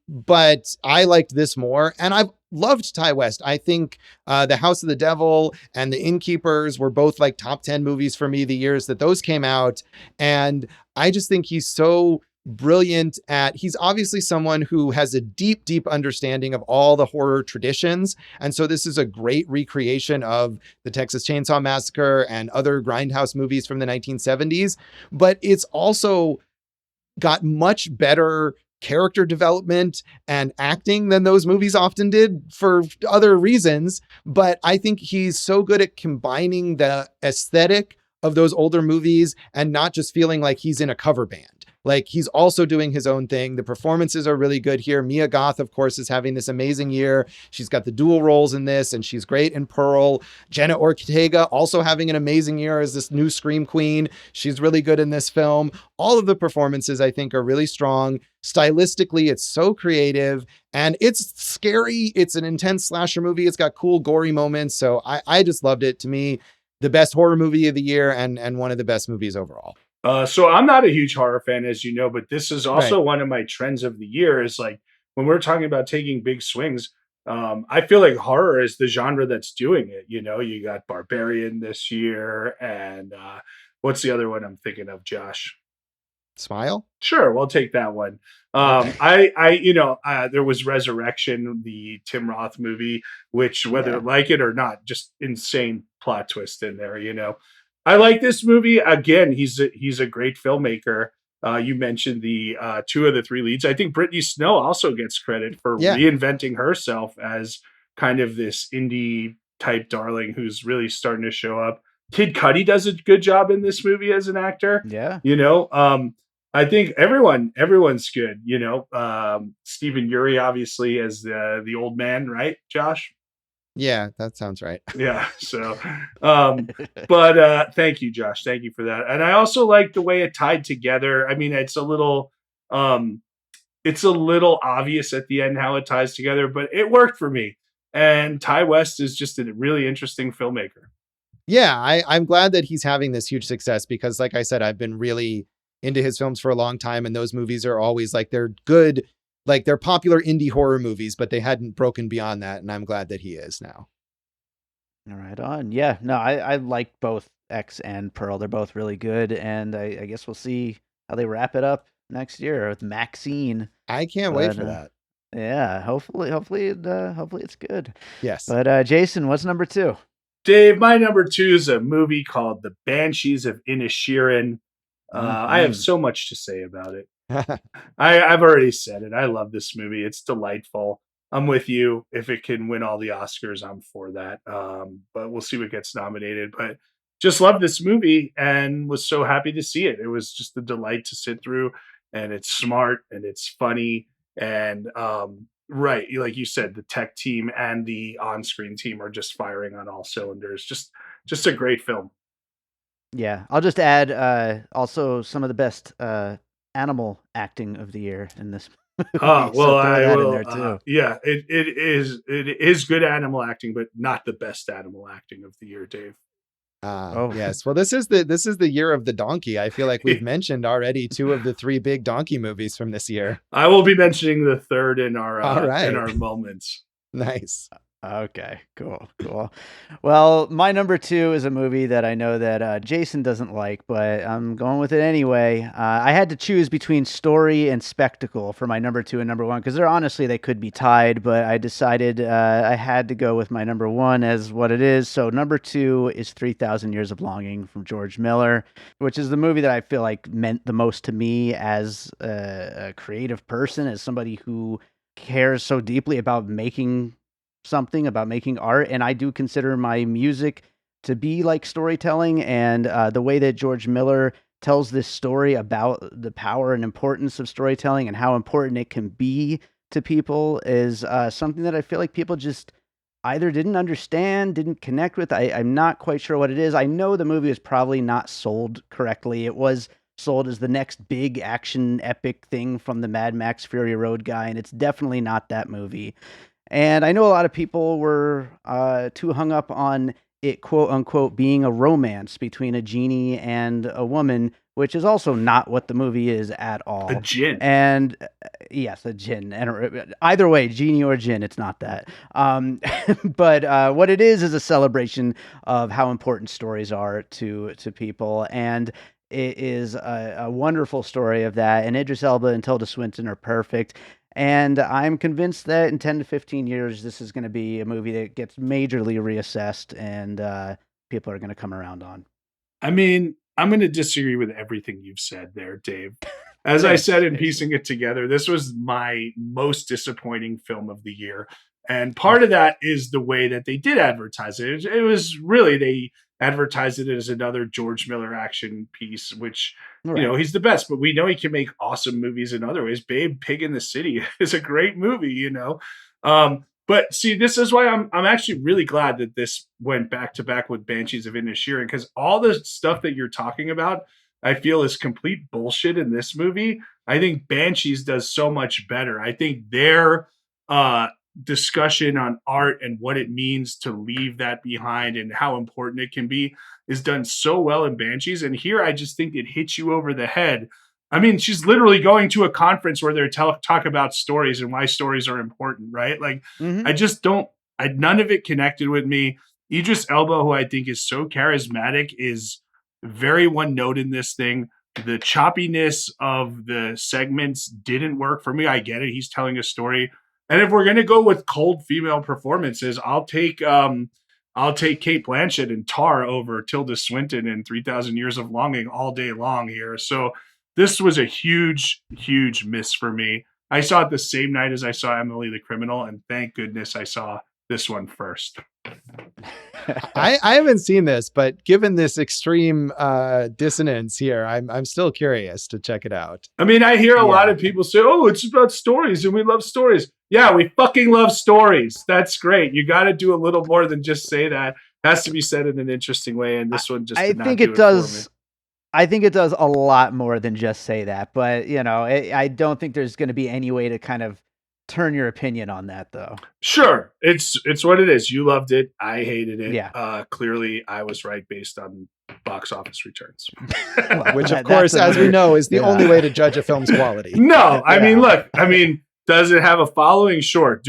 But I liked this more, and I've loved Ty West. I think The House of the Devil and The Innkeepers were both like top 10 movies for me the years that those came out. And I just think he's so brilliant he's obviously someone who has a deep, deep understanding of all the horror traditions. And so this is a great recreation of the Texas Chainsaw Massacre and other grindhouse movies from the 1970s. But it's also got much better character development and acting than those movies often did for other reasons. But I think he's so good at combining the aesthetic of those older movies and not just feeling like he's in a cover band. Like, he's also doing his own thing. The performances are really good here. Mia Goth, of course, is having this amazing year. She's got the dual roles in this, and she's great in Pearl. Jenna Ortega also having an amazing year as this new Scream Queen. She's really good in this film. All of the performances, I think, are really strong. Stylistically, it's so creative, and it's scary. It's an intense slasher movie. It's got cool, gory moments. So I just loved it. To me, the best horror movie of the year and one of the best movies overall. So I'm not a huge horror fan, as you know, but this is also one of my trends of the year. Is like when we're talking about taking big swings, I feel like horror is the genre that's doing it. You know, you got Barbarian this year, and what's the other one I'm thinking of, Josh? Smile? Sure, we'll take that one. Okay. There was Resurrection, the Tim Roth movie, which whether like it or not, just insane plot twist in there. You know, I like this movie. Again, he's a great filmmaker. You mentioned the 2 of the 3 leads. I think Brittany Snow also gets credit for reinventing herself as kind of this indie type darling who's really starting to show up. Kid Cudi does a good job in this movie as an actor. Yeah. You know, I think everyone's good. You know, Stephen Uri obviously as the old man, right, Josh? Yeah, that sounds right. Yeah. So, but thank you, Josh. Thank you for that. And I also like the way it tied together. I mean, it's a little obvious at the end how it ties together, but it worked for me. And Ty West is just a really interesting filmmaker. Yeah, I'm glad that he's having this huge success because, like I said, I've been really into his films for a long time, and those movies are always like they're good. Like, they're popular indie horror movies, but they hadn't broken beyond that. And I'm glad that he is now. All right on. Yeah, no, I like both X and Pearl. They're both really good. And I guess we'll see how they wrap it up next year with Maxine. I can't wait for that. Yeah, hopefully it's good. Yes. But Jason, what's number 2? Dave, my number 2 is a movie called The Banshees of Inisherin. I have so much to say about it. I've already said it. I love this movie. It's delightful. I'm with you. If it can win all the Oscars, I'm for that. But we'll see what gets nominated. But just love this movie and was so happy to see it. It was just a delight to sit through, and it's smart and it's funny. And right, like you said, the tech team and the on-screen team are just firing on all cylinders. Just a great film. Yeah, I'll just add also some of the best animal acting of the year in this movie. Well, so I that will. In there too. Yeah, it is good animal acting, but not the best animal acting of the year, Dave. Yes. Well, this is the year of the donkey. I feel like we've mentioned already 2 of the 3 big donkey movies from this year. I will be mentioning the third in our All right. in our moments. Nice. Okay, cool. Well, my number two is a movie that I know that Jason doesn't like, but I'm going with it anyway. I had to choose between story and spectacle for my number two and number one because they're honestly they could be tied, but I decided I had to go with my number one as what it is. So number two is 3,000 Years of Longing from George Miller, which is the movie that I feel like meant the most to me as a creative person, as somebody who cares so deeply about making something, about making art, and I do consider my music to be like storytelling. And the way that George Miller tells this story about the power and importance of storytelling and how important it can be to people is something that I feel like people just either didn't understand, didn't connect with. I'm not quite sure what it is. I know the movie was probably not sold correctly. It was sold as the next big action epic thing from the Mad Max Fury Road guy, and it's definitely not that movie. And I know a lot of people were too hung up on it, quote unquote, being a romance between a genie and a woman, which is also not what the movie is at A all. gin. And yes, a djinn. And either way, genie or djinn, it's not that. But what it is a celebration of how important stories are to people. And it is a wonderful story of that. And Idris Elba and Tilda Swinton are perfect. And I'm convinced that in 10 to 15 years, this is going to be a movie that gets majorly reassessed and people are going to come around on. I mean, I'm going to disagree with everything you've said there, Dave. As I Thanks, said in Jason. piecing it together, this was my most disappointing film of the year. And part of that is the way that they did advertise it. It was really, they advertised it as another George Miller action piece, which, Right. he's the best, but we know he can make awesome movies in other ways. Babe, Pig in the City is a great movie. But see, this is why I'm actually really glad that this went back to back with Banshees of Inisherin, because all the stuff that you're talking about, I feel is complete bullshit in this movie. I think Banshees does so much better. I think their uh, discussion on art and what it means to leave that behind and how important it can be is done so well in Banshees. And here, I just think it hits you over the head. I mean, she's literally going to a conference where they're talk about stories and why stories are important, right? Like, Mm-hmm. I just don't. None of it connected with me. Idris Elba, who I think is so charismatic, is very one note in this thing. The choppiness of the segments didn't work for me. I get it. He's telling a story. And if we're gonna go with cold female performances, I'll take Kate Blanchett and Tar over Tilda Swinton in 3,000 Years of Longing all day long here. So this was a huge, huge miss for me. I saw it the same night as I saw Emily the Criminal, and thank goodness I saw this one first. I haven't seen this, but given this extreme dissonance here, I'm still curious to check it out. I mean, I hear a lot Yeah. of people say, "Oh, it's about stories, and we love stories." Yeah, we fucking love stories. That's great. You got to do a little more than just say that. It has to be said in an interesting way, and this one just I did not think do it it for me. does. I think it does a lot more than just say that, but I don't think there's going to be any way to kind of turn your opinion on that, though. Sure, it's what it is. You loved it. I hated it. Yeah. Clearly, I was right based on box office returns. Well, Which, of that's course, as we another- know, is the yeah. only way to judge a film's quality. No, I mean, Yeah. look. I mean, does it have a following? Sure.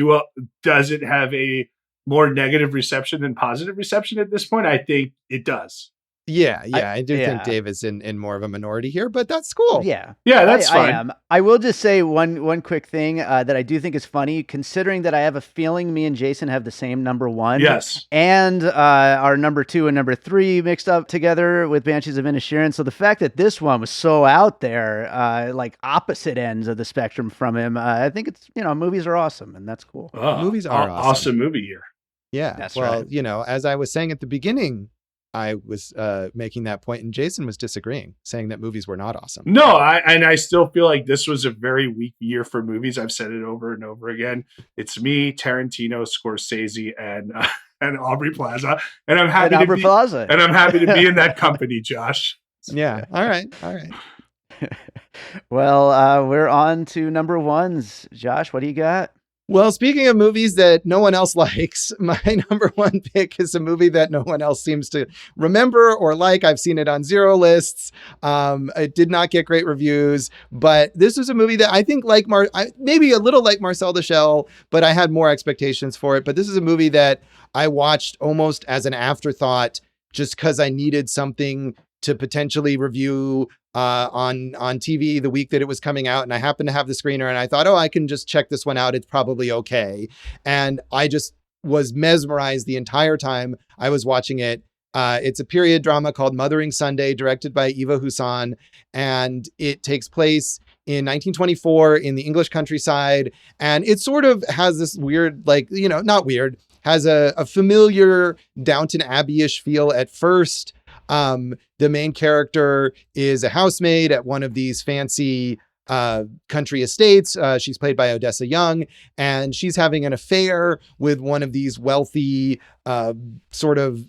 Does it have a more negative reception than positive reception at this point? I think it does. Yeah, I do think yeah. Dave is in more of a minority here, but that's cool. Yeah. Yeah, that's I fine. am. I will just say one quick thing that I do think is funny, considering that I have a feeling me and Jason have the same number one. Yes. And our number two and number three mixed up together with Banshees of Inisherin. So the fact that this one was so out there, like opposite ends of the spectrum from him, I think it's, movies are awesome, and that's cool. Movies are awesome. Awesome movie year. Yeah. That's well, right. As I was saying at the beginning, I was making that point, and Jason was disagreeing, saying that movies were not awesome. No, I still feel like this was a very weak year for movies. I've said it over and over again. It's me, Tarantino, Scorsese, and Aubrey Plaza, and I'm happy And Aubrey Plaza. and I'm happy to be in that company, Josh. Yeah. All right. Well, we're on to number ones. Josh, what do you got? Well, speaking of movies that no one else likes, my number one pick is a movie that no one else seems to remember or like. I've seen it on zero lists. It did not get great reviews, but this was a movie that I think, like maybe a little like Marcel the Shell, but I had more expectations for it. But this is a movie that I watched almost as an afterthought, just because I needed something to potentially review on TV the week that it was coming out. And I happened to have the screener and I thought, oh, I can just check this one out. It's probably okay. And I just was mesmerized the entire time I was watching it. It's a period drama called Mothering Sunday, directed by Eva Husson. And it takes place in 1924 in the English countryside. And it sort of has this weird, like, not weird, has a familiar Downton Abbey-ish feel at first. The main character is a housemaid at one of these fancy country estates. She's played by Odessa Young, and she's having an affair with one of these wealthy sort of,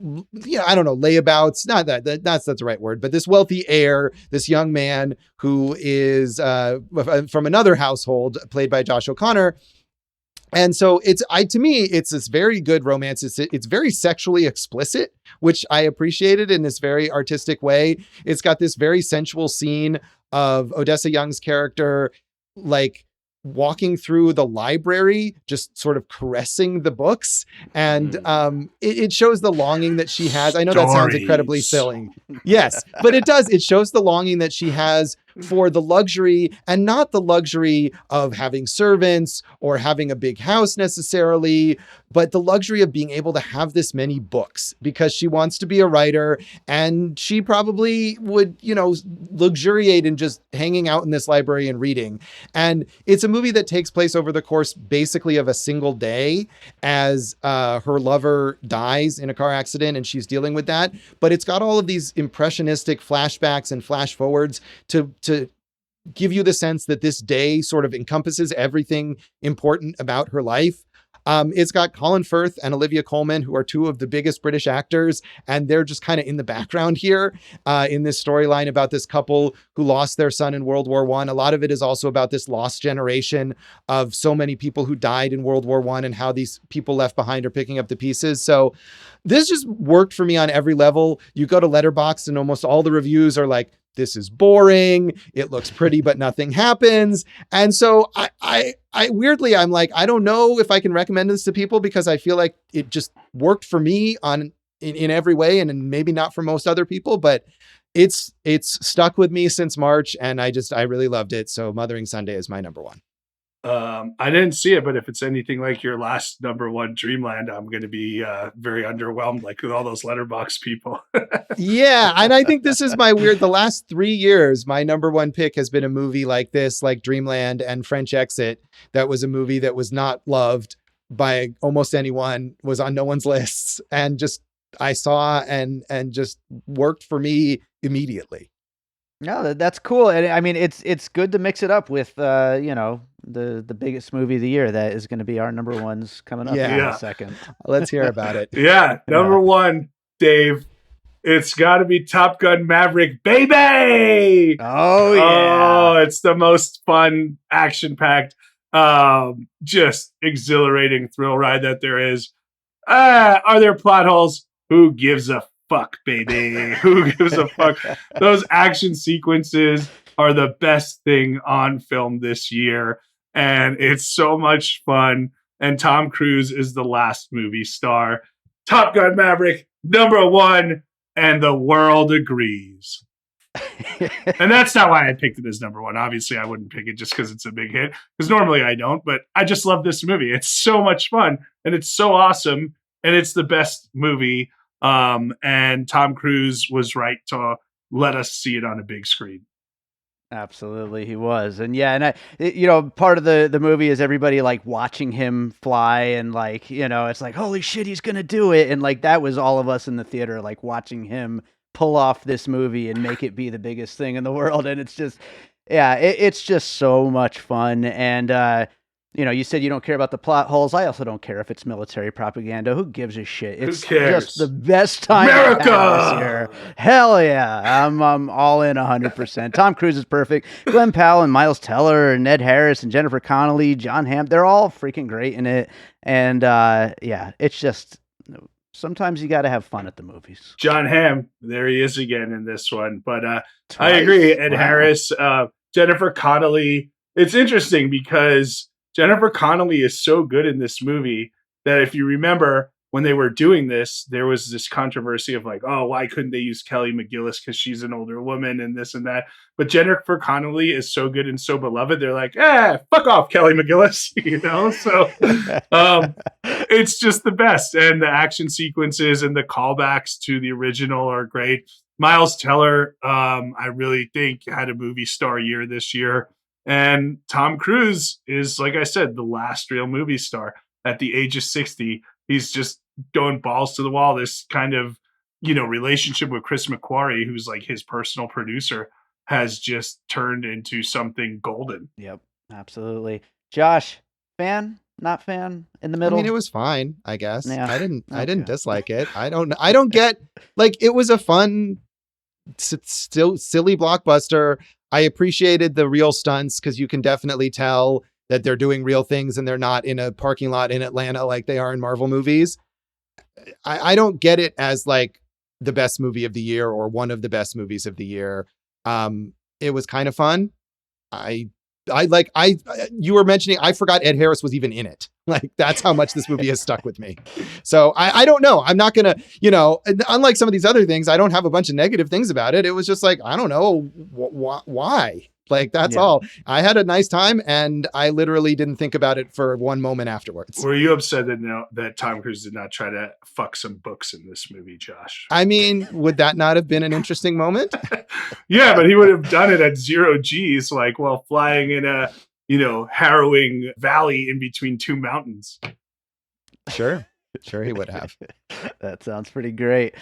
I don't know, layabouts. Not that's the right word, but this wealthy heir, this young man who is from another household, played by Josh O'Connor. And so to me, it's this very good romance. It's very sexually explicit, which I appreciated in this very artistic way. It's got this very sensual scene of Odessa Young's character, like walking through the library, just sort of caressing the books. And it shows the longing that she has. I know that sounds incredibly silly. Yes, but it does. It shows the longing that she has for the luxury, and not the luxury of having servants or having a big house necessarily, but the luxury of being able to have this many books, because she wants to be a writer, and she probably would, luxuriate in just hanging out in this library and reading. And it's a movie that takes place over the course basically of a single day, as her lover dies in a car accident and she's dealing with that. But it's got all of these impressionistic flashbacks and flash forwards to give you the sense that this day sort of encompasses everything important about her life. It's got Colin Firth and Olivia Colman, who are two of the biggest British actors, and they're just kind of in the background here in this storyline about this couple who lost their son in World War I. A lot of it is also about this lost generation of so many people who died in World War I and how these people left behind are picking up the pieces. So this just worked for me on every level. You go to Letterboxd and almost all the reviews are like, this is boring. It looks pretty, but nothing happens. And so I weirdly, I'm like, I don't know if I can recommend this to people, because I feel like it just worked for me in every way, and maybe not for most other people, but it's stuck with me since March, and I really loved it. So Mothering Sunday is my number one. I didn't see it, but if it's anything like your last number one, Dreamland, I'm going to be very underwhelmed, like with all those Letterboxd people. Yeah, and I think this is the last 3 years, my number one pick has been a movie like this, like Dreamland and French Exit. That was a movie that was not loved by almost anyone, was on no one's lists, and just I saw and just worked for me immediately. No, that's cool. And I mean, it's good to mix it up with the biggest movie of the year that is going to be our number ones coming up in a second. Let's hear about it. Yeah, number one, Dave. It's got to be Top Gun Maverick, baby. Oh yeah. Oh, it's the most fun, action-packed, just exhilarating thrill ride that there is. Are there plot holes? Who gives a fuck, baby? Who gives a fuck? Those action sequences are the best thing on film this year, and it's so much fun. And Tom Cruise is the last movie star. Top Gun Maverick, number one, and the world agrees. And that's not why I picked it as number one. Obviously, I wouldn't pick it just because it's a big hit, because normally I don't, but I just love this movie. It's so much fun, and it's so awesome, and it's the best movie. And Tom Cruise was right to let us see it on a big screen. Absolutely, he was. And yeah, and part of the movie is everybody like watching him fly, and like, it's like, holy shit, he's gonna do it. And like, that was all of us in the theater, like watching him pull off this movie and make it be the biggest thing in the world. And it's just, yeah, it's just so much fun. And you said you don't care about the plot holes. I also don't care if it's military propaganda. Who gives a shit? Who It's cares? just the best time I've had this year. America! Hell yeah. I'm all in 100%. Tom Cruise is perfect. Glenn Powell and Miles Teller and Ned Harris and Jennifer Connelly, John Hamm, they're all freaking great in it. And yeah, it's just sometimes you got to have fun at the movies. John Hamm, there he is again in this one. But I Twice? agree. Ed Wow. Harris, Jennifer Connelly. It's interesting because Jennifer Connelly is so good in this movie that if you remember when they were doing this, there was this controversy of like, oh, why couldn't they use Kelly McGillis because she's an older woman and this and that. But Jennifer Connelly is so good and so beloved. They're like, fuck off, Kelly McGillis, So it's just the best. And the action sequences and the callbacks to the original are great. Miles Teller, I really think had a movie star year this year. And Tom Cruise is, like I said, the last real movie star at the age of 60. He's just going balls to the wall. This kind of, relationship with Chris McQuarrie, who's like his personal producer, has just turned into something golden. Yep, absolutely. Josh, fan? Not fan? In the middle? I mean, it was fine, I guess. Yeah. I didn't Okay. dislike it. I don't get, like, it was a fun, still silly blockbuster. I appreciated the real stunts because you can definitely tell that they're doing real things and they're not in a parking lot in Atlanta like they are in Marvel movies. I don't get it as like the best movie of the year or one of the best movies of the year. It was kind of fun. You were mentioning, I forgot Ed Harris was even in it. Like, that's how much this movie has stuck with me. So I don't know. I'm not going to, unlike some of these other things, I don't have a bunch of negative things about it. It was just like, I don't know why. Like, that's all. I had a nice time and I literally didn't think about it for one moment afterwards. Were you upset that Tom Cruise did not try to fuck some books in this movie, Josh? I mean, would that not have been an interesting moment? Yeah, but he would have done it at 0 G's, like while flying in a, harrowing valley in between two mountains. Sure he would have. That sounds pretty great.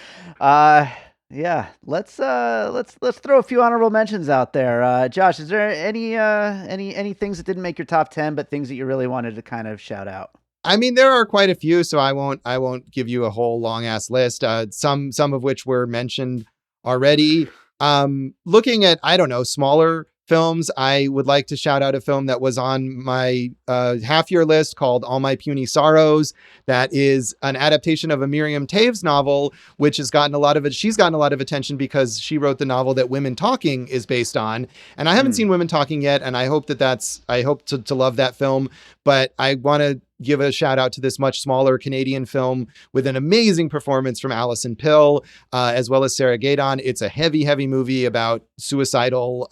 Yeah, let's throw a few honorable mentions out there. Josh, is there any things that didn't make your top 10, but things that you really wanted to kind of shout out? I mean, there are quite a few, so I won't give you a whole long ass list. Some of which were mentioned already. Looking at, I don't know, smaller films, I would like to shout out a film that was on my half year list called All My Puny Sorrows. That is an adaptation of a Miriam Toews novel, which has gotten a lot of it. She's gotten a lot of attention because she wrote the novel that Women Talking is based on. And I haven't seen Women Talking yet. And I hope I hope to love that film, but I want to give a shout out to this much smaller Canadian film with an amazing performance from Alison Pill, as well as Sarah Gadon. It's a heavy movie about suicidal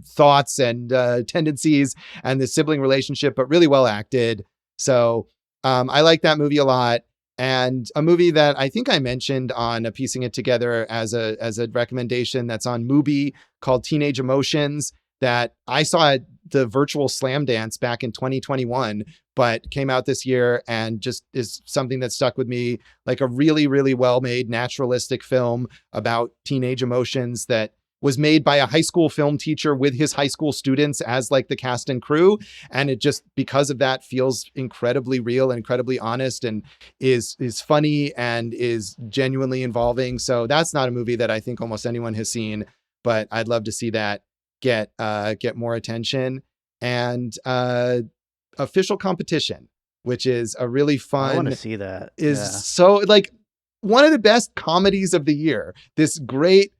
thoughts and tendencies and the sibling relationship, but really well acted. So I like that movie a lot. And a movie that I think I mentioned on Piecing It Together as a recommendation that's on Mubi called Teenage Emotions, that I saw at the virtual Slam Dance back in 2021, but came out this year and just is something that stuck with me. Like a really, really well-made naturalistic film about teenage emotions that was made by a high school film teacher with his high school students as like the cast and crew. And it just, because of that, feels incredibly real and incredibly honest and is funny and is genuinely involving. So that's not a movie that I think almost anyone has seen, but I'd love to see that get more attention. And Official Competition, which is a really fun, I want to see that. So like one of the best comedies of the year. This great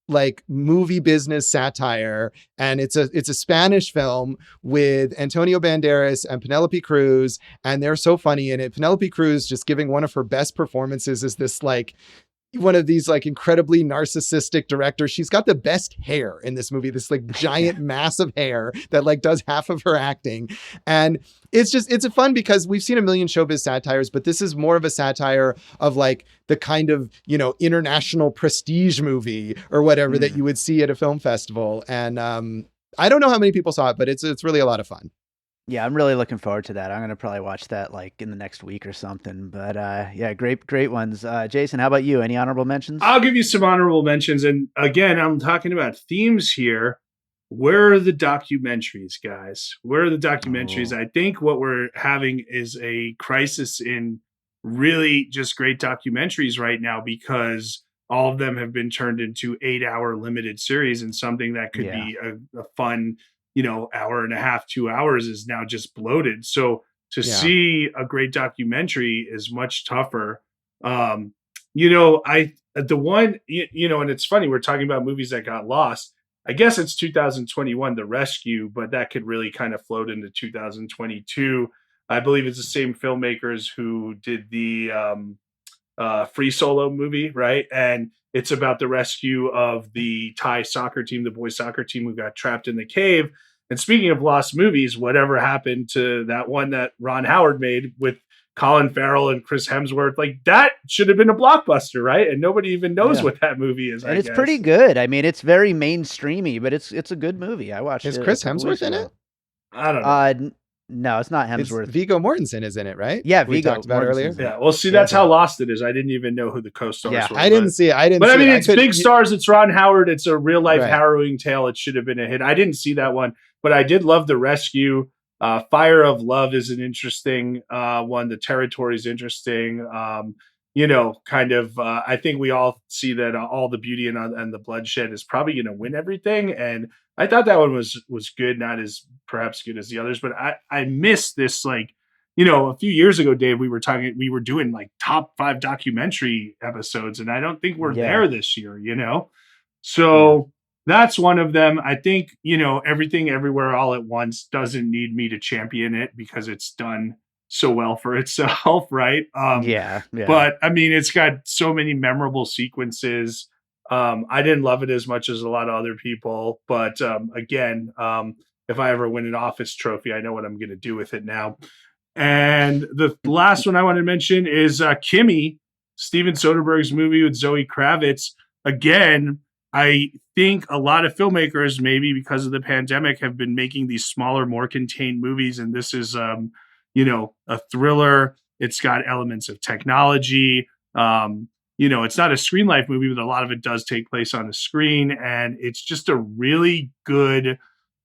like movie business satire, and it's a Spanish film with Antonio Banderas and Penelope Cruz, and they're so funny in it. Penelope Cruz just giving one of her best performances as this like one of these like incredibly narcissistic directors. She's got the best hair in this movie, this like giant massive hair that like does half of her acting. And it's a fun because we've seen a million showbiz satires, but this is more of a satire of like the kind of, international prestige movie or whatever that you would see at a film festival. And I don't know how many people saw it, but it's really a lot of fun. Yeah, I'm really looking forward to that. I'm going to probably watch that like in the next week or something. But yeah, great ones. Jason, how about you? Any honorable mentions? I'll give you some honorable mentions. And again, I'm talking about themes here where are the documentaries, guys? Where are the documentaries? Oh, I think what we're having is a crisis in really just great documentaries right now, because all of them have been turned into 8-hour limited series, and something that could yeah. be a fun, hour and a half, 2 hours is now just bloated. So to Yeah. see a great documentary is much tougher. The one, and it's funny, we're talking about movies that got lost. I guess it's 2021, The Rescue, but that could really kind of float into 2022. I believe it's the same filmmakers who did the Free Solo movie, right? And it's about the rescue of the Thai soccer team, the boys soccer team who got trapped in the cave. And speaking of lost movies, whatever happened to that one that Ron Howard made with Colin Farrell and Chris Hemsworth? Like, that should have been a blockbuster, right? And nobody even knows Yeah. what that movie is, I And it's pretty guess. good. I mean, it's very mainstreamy, but it's a good movie. I watched Is it a Chris couple weeks Hemsworth in it? ago. I don't know. No, it's not It's Hemsworth. Viggo Mortensen is in it, right? Yeah, We Viggo talked about earlier. Mortensen's in it. Yeah, well, see, Yeah. that's how lost it is. I didn't even know who the co-stars Yeah. were. I didn't see it. I But I mean, it. it's big stars. It's Ron Howard. It's a real life Right. harrowing tale. It should have been a hit. I didn't see that one, but I did love The Rescue. Fire of Love is an interesting one. The Territory is interesting. I think we all see that all the beauty and the bloodshed is probably going to win everything. And I thought that one was good, not as perhaps good as the others. But I miss this, like, a few years ago, Dave, we were doing like top 5 documentary episodes, and I don't think we're Yeah. there this year. So that's one of them. I think, Everything Everywhere All at Once doesn't need me to champion it because it's done so well for itself, right? Yeah. But I mean, it's got so many memorable sequences. I didn't love it as much as a lot of other people, but again, if I ever win an office trophy, I know what I'm going to do with it now. And the last one I want to mention is Kimmy, Steven Soderbergh's movie with Zoe Kravitz. Again, I think a lot of filmmakers, maybe because of the pandemic, have been making these smaller, more contained movies. And this is, a thriller. It's got elements of technology. It's not a screen life movie, but a lot of it does take place on the screen. And it's just a really good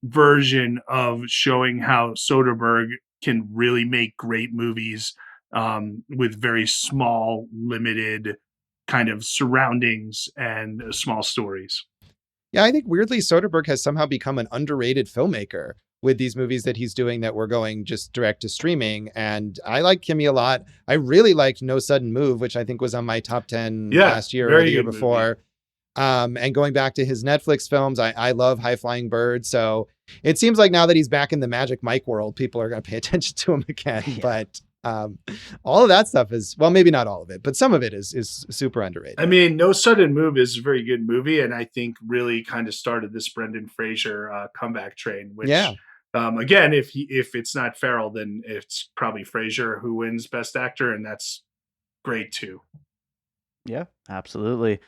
version of showing how Soderbergh can really make great movies with very small, limited kind of surroundings and small stories. Yeah, I think weirdly Soderbergh has somehow become an underrated filmmaker with these movies that he's doing that were going just direct to streaming. And I like Kimmy a lot. I really liked No Sudden Move, which I think was on my top 10 last year or the year before. And going back to his Netflix films, I love High Flying Bird. So it seems like now that he's back in the Magic Mike world, people are going to pay attention to him again. Yeah. But all of that stuff is, well, maybe not all of it, but some of it is super underrated. I mean, No Sudden Move is a very good movie, and I think really kind of started this Brendan Fraser comeback train, which, again, if it's not Farrell, then it's probably Fraser who wins Best Actor, and that's great too. Yeah, absolutely.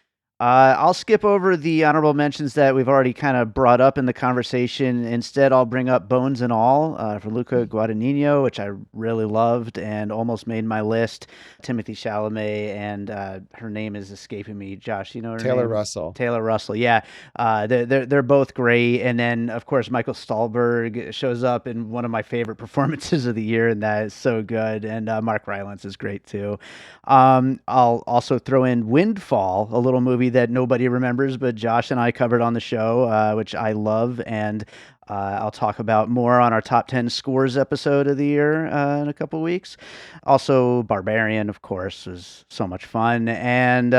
I'll skip over the honorable mentions that we've already kind of brought up in the conversation. Instead, I'll bring up Bones and All for Luca Guadagnino, which I really loved and almost made my list. Timothy Chalamet, and her name is escaping me. Josh, you know her Taylor name? Russell. Taylor Russell, yeah. They're both great. And then, of course, Michael Stahlberg shows up in one of my favorite performances of the year, and that is so good. And Mark Rylance is great, too. I'll also throw in Windfall, a little movie that nobody remembers, but Josh and I covered on the show, which I love, and I'll talk about more on our top 10 scores episode of the year in a couple weeks. Also, Barbarian, of course, was so much fun, and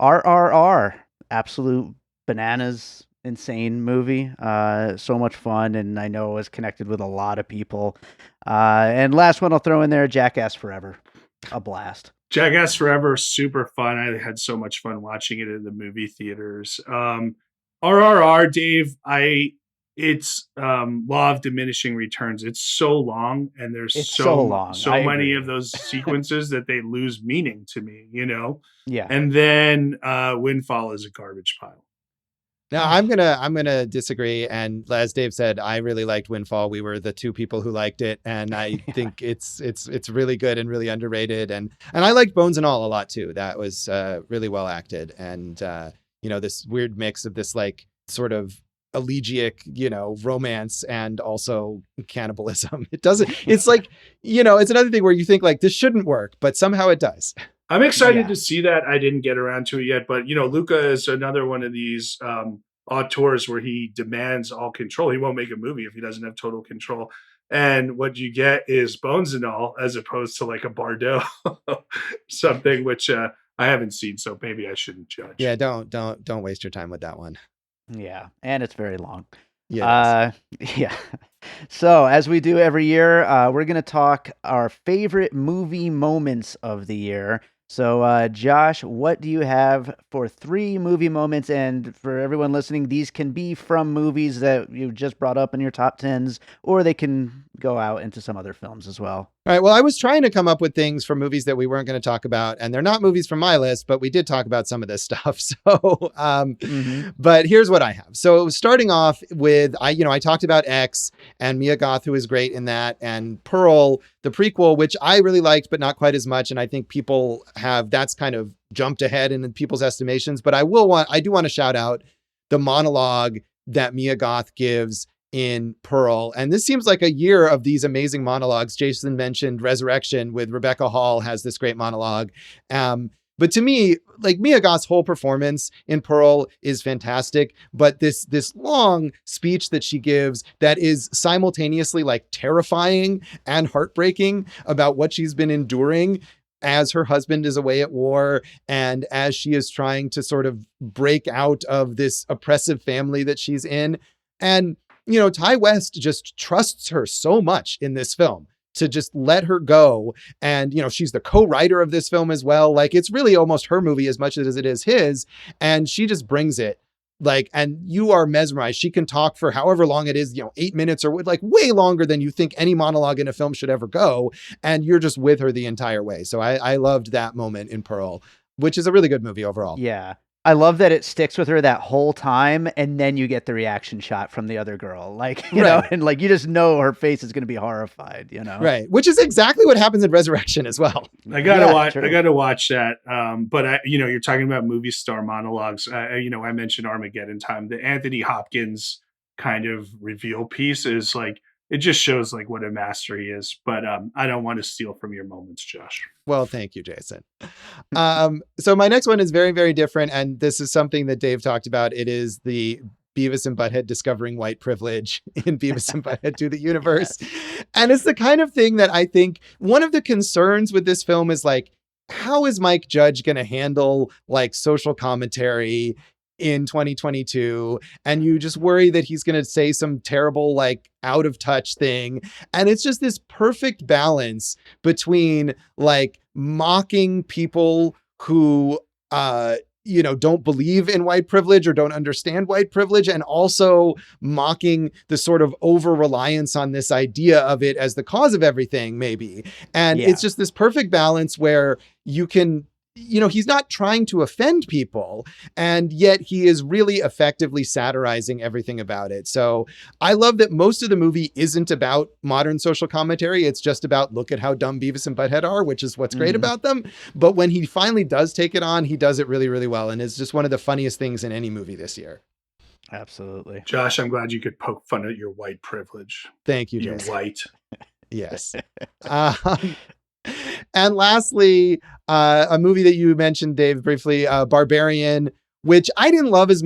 RRR, absolute bananas, insane movie, so much fun, and I know it was connected with a lot of people. And last one I'll throw in there, Jackass Forever, a blast. Jackass Forever, super fun. I had so much fun watching it in the movie theaters. RRR, Dave, it's law of diminishing returns. It's so long, and there's so long. So many of those sequences that they lose meaning to me, Yeah. And then Windfall is a garbage pile. Now I'm gonna disagree. And as Dave said, I really liked Windfall. We were the two people who liked it, and I think it's really good and really underrated. And I liked Bones and All a lot too. That was really well acted, and this weird mix of this like sort of elegiac, romance and also cannibalism. It doesn't, it's like, it's another thing where you think like this shouldn't work, but somehow it does. I'm excited Yeah. to see that. I didn't get around to it yet, but Luca is another one of these auteurs where he demands all control. He won't make a movie if he doesn't have total control. And what you get is bones and all, as opposed to like a Bardot, something which I haven't seen, so maybe I shouldn't judge. Yeah, don't waste your time with that one. Yeah, and it's very long. Yeah. Yeah. So, as we do every year, we're going to talk our favorite movie moments of the year. So, Josh, what do you have for 3 movie moments? And for everyone listening, these can be from movies that you just brought up in your top 10s, or they can go out into some other films as well. All right. Well, I was trying to come up with things for movies that we weren't going to talk about, and they're not movies from my list, but we did talk about some of this stuff. So, but here's what I have. So starting off with, I talked about X and Mia Goth, who is great in that, and Pearl, the prequel, which I really liked, but not quite as much. And I think that's kind of jumped ahead in people's estimations. But I do want to shout out the monologue that Mia Goth gives in Pearl. And this seems like a year of these amazing monologues. Jason mentioned Resurrection with Rebecca Hall has this great monologue. But to me, like Mia Goth's whole performance in Pearl is fantastic. But this long speech that she gives that is simultaneously like terrifying and heartbreaking about what she's been enduring as her husband is away at war and as she is trying to sort of break out of this oppressive family that she's in. And Ty West just trusts her so much in this film to just let her go. And, she's the co-writer of this film as well. Like, it's really almost her movie as much as it is his. And she just brings it. Like, and you are mesmerized. She can talk for however long it is, 8 minutes or like way longer than you think any monologue in a film should ever go. And you're just with her the entire way. So I loved that moment in Pearl, which is a really good movie overall. Yeah. I love that it sticks with her that whole time, and then you get the reaction shot from the other girl. Like, you know, and like you just know her face is going to be horrified, Right. Which is exactly what happens in Resurrection as well. I gotta watch that. But you're talking about movie star monologues. I mentioned Armageddon Time. The Anthony Hopkins kind of reveal piece is like, it just shows like what a master he is. But I don't want to steal from your moments, Josh. Well, thank you, Jason. So my next one is very, very different. And this is something that Dave talked about. It is the Beavis and Butthead discovering white privilege in Beavis and Butthead to the Universe. Yes. And it's the kind of thing that I think one of the concerns with this film is like, how is Mike Judge going to handle like social commentary in 2022? And you just worry that he's going to say some terrible, like out of touch thing. And it's just this perfect balance between like mocking people who, don't believe in white privilege or don't understand white privilege, and also mocking the sort of over reliance on this idea of it as the cause of everything, maybe. And it's just this perfect balance where you can, he's not trying to offend people, and yet he is really effectively satirizing everything about it. So I love that most of the movie isn't about modern social commentary. It's just about, look at how dumb Beavis and Butthead are, which is what's great about them. But when he finally does take it on, he does it really, really well. And it's just one of the funniest things in any movie this year. Absolutely. Josh, I'm glad you could poke fun at your white privilege. Thank you, You're Jason. white. Yes. And lastly, a movie that you mentioned, Dave, briefly, Barbarian, which I didn't love as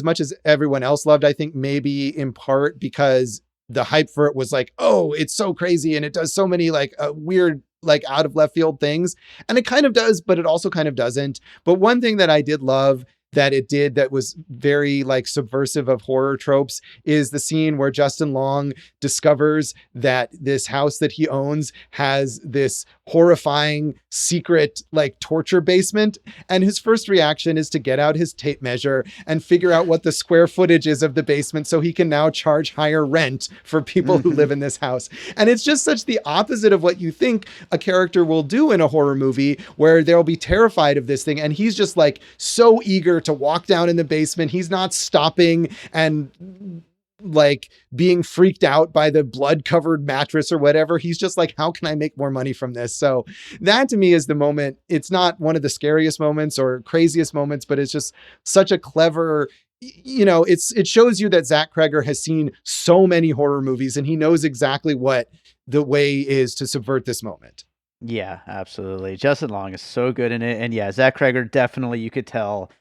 much as everyone else loved. I think maybe in part because the hype for it was like, oh, it's so crazy and it does so many like weird, like out of left field things. And it kind of does, but it also kind of doesn't. But one thing that I did love that it did that was very like subversive of horror tropes is the scene where Justin Long discovers that this house that he owns has this horrifying secret like torture basement. And his first reaction is to get out his tape measure and figure out what the square footage is of the basement so he can now charge higher rent for people who live in this house. And it's just such the opposite of what you think a character will do in a horror movie, where they'll be terrified of this thing. And he's just like so eager to walk down in the basement. He's not stopping and like being freaked out by the blood covered mattress or whatever. He's just like, how can I make more money from this? So that to me is the moment. It's not one of the scariest moments or craziest moments, but it's just such a clever it shows you that Zach Kreger has seen so many horror movies and he knows exactly what the way is to subvert this moment. Yeah, absolutely. Justin Long is so good in it, and yeah, Zach Kreger definitely, you could tell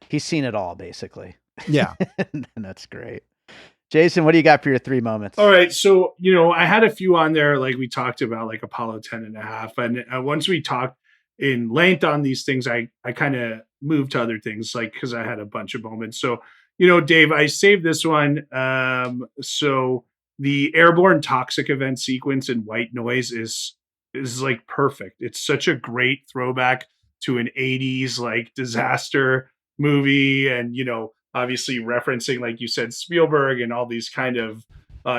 he's seen it all basically. Yeah. And that's great. Jason, what do you got for your 3 moments? All right. So, I had a few on there, like we talked about, like Apollo 10 and a half. And once we talked in length on these things, I kind of moved to other things, like, because I had a bunch of moments. So, Dave, I saved this one. So the airborne toxic event sequence in White Noise is like perfect. It's such a great throwback to an 80s like disaster movie. And, obviously referencing, like you said, Spielberg and all these kind of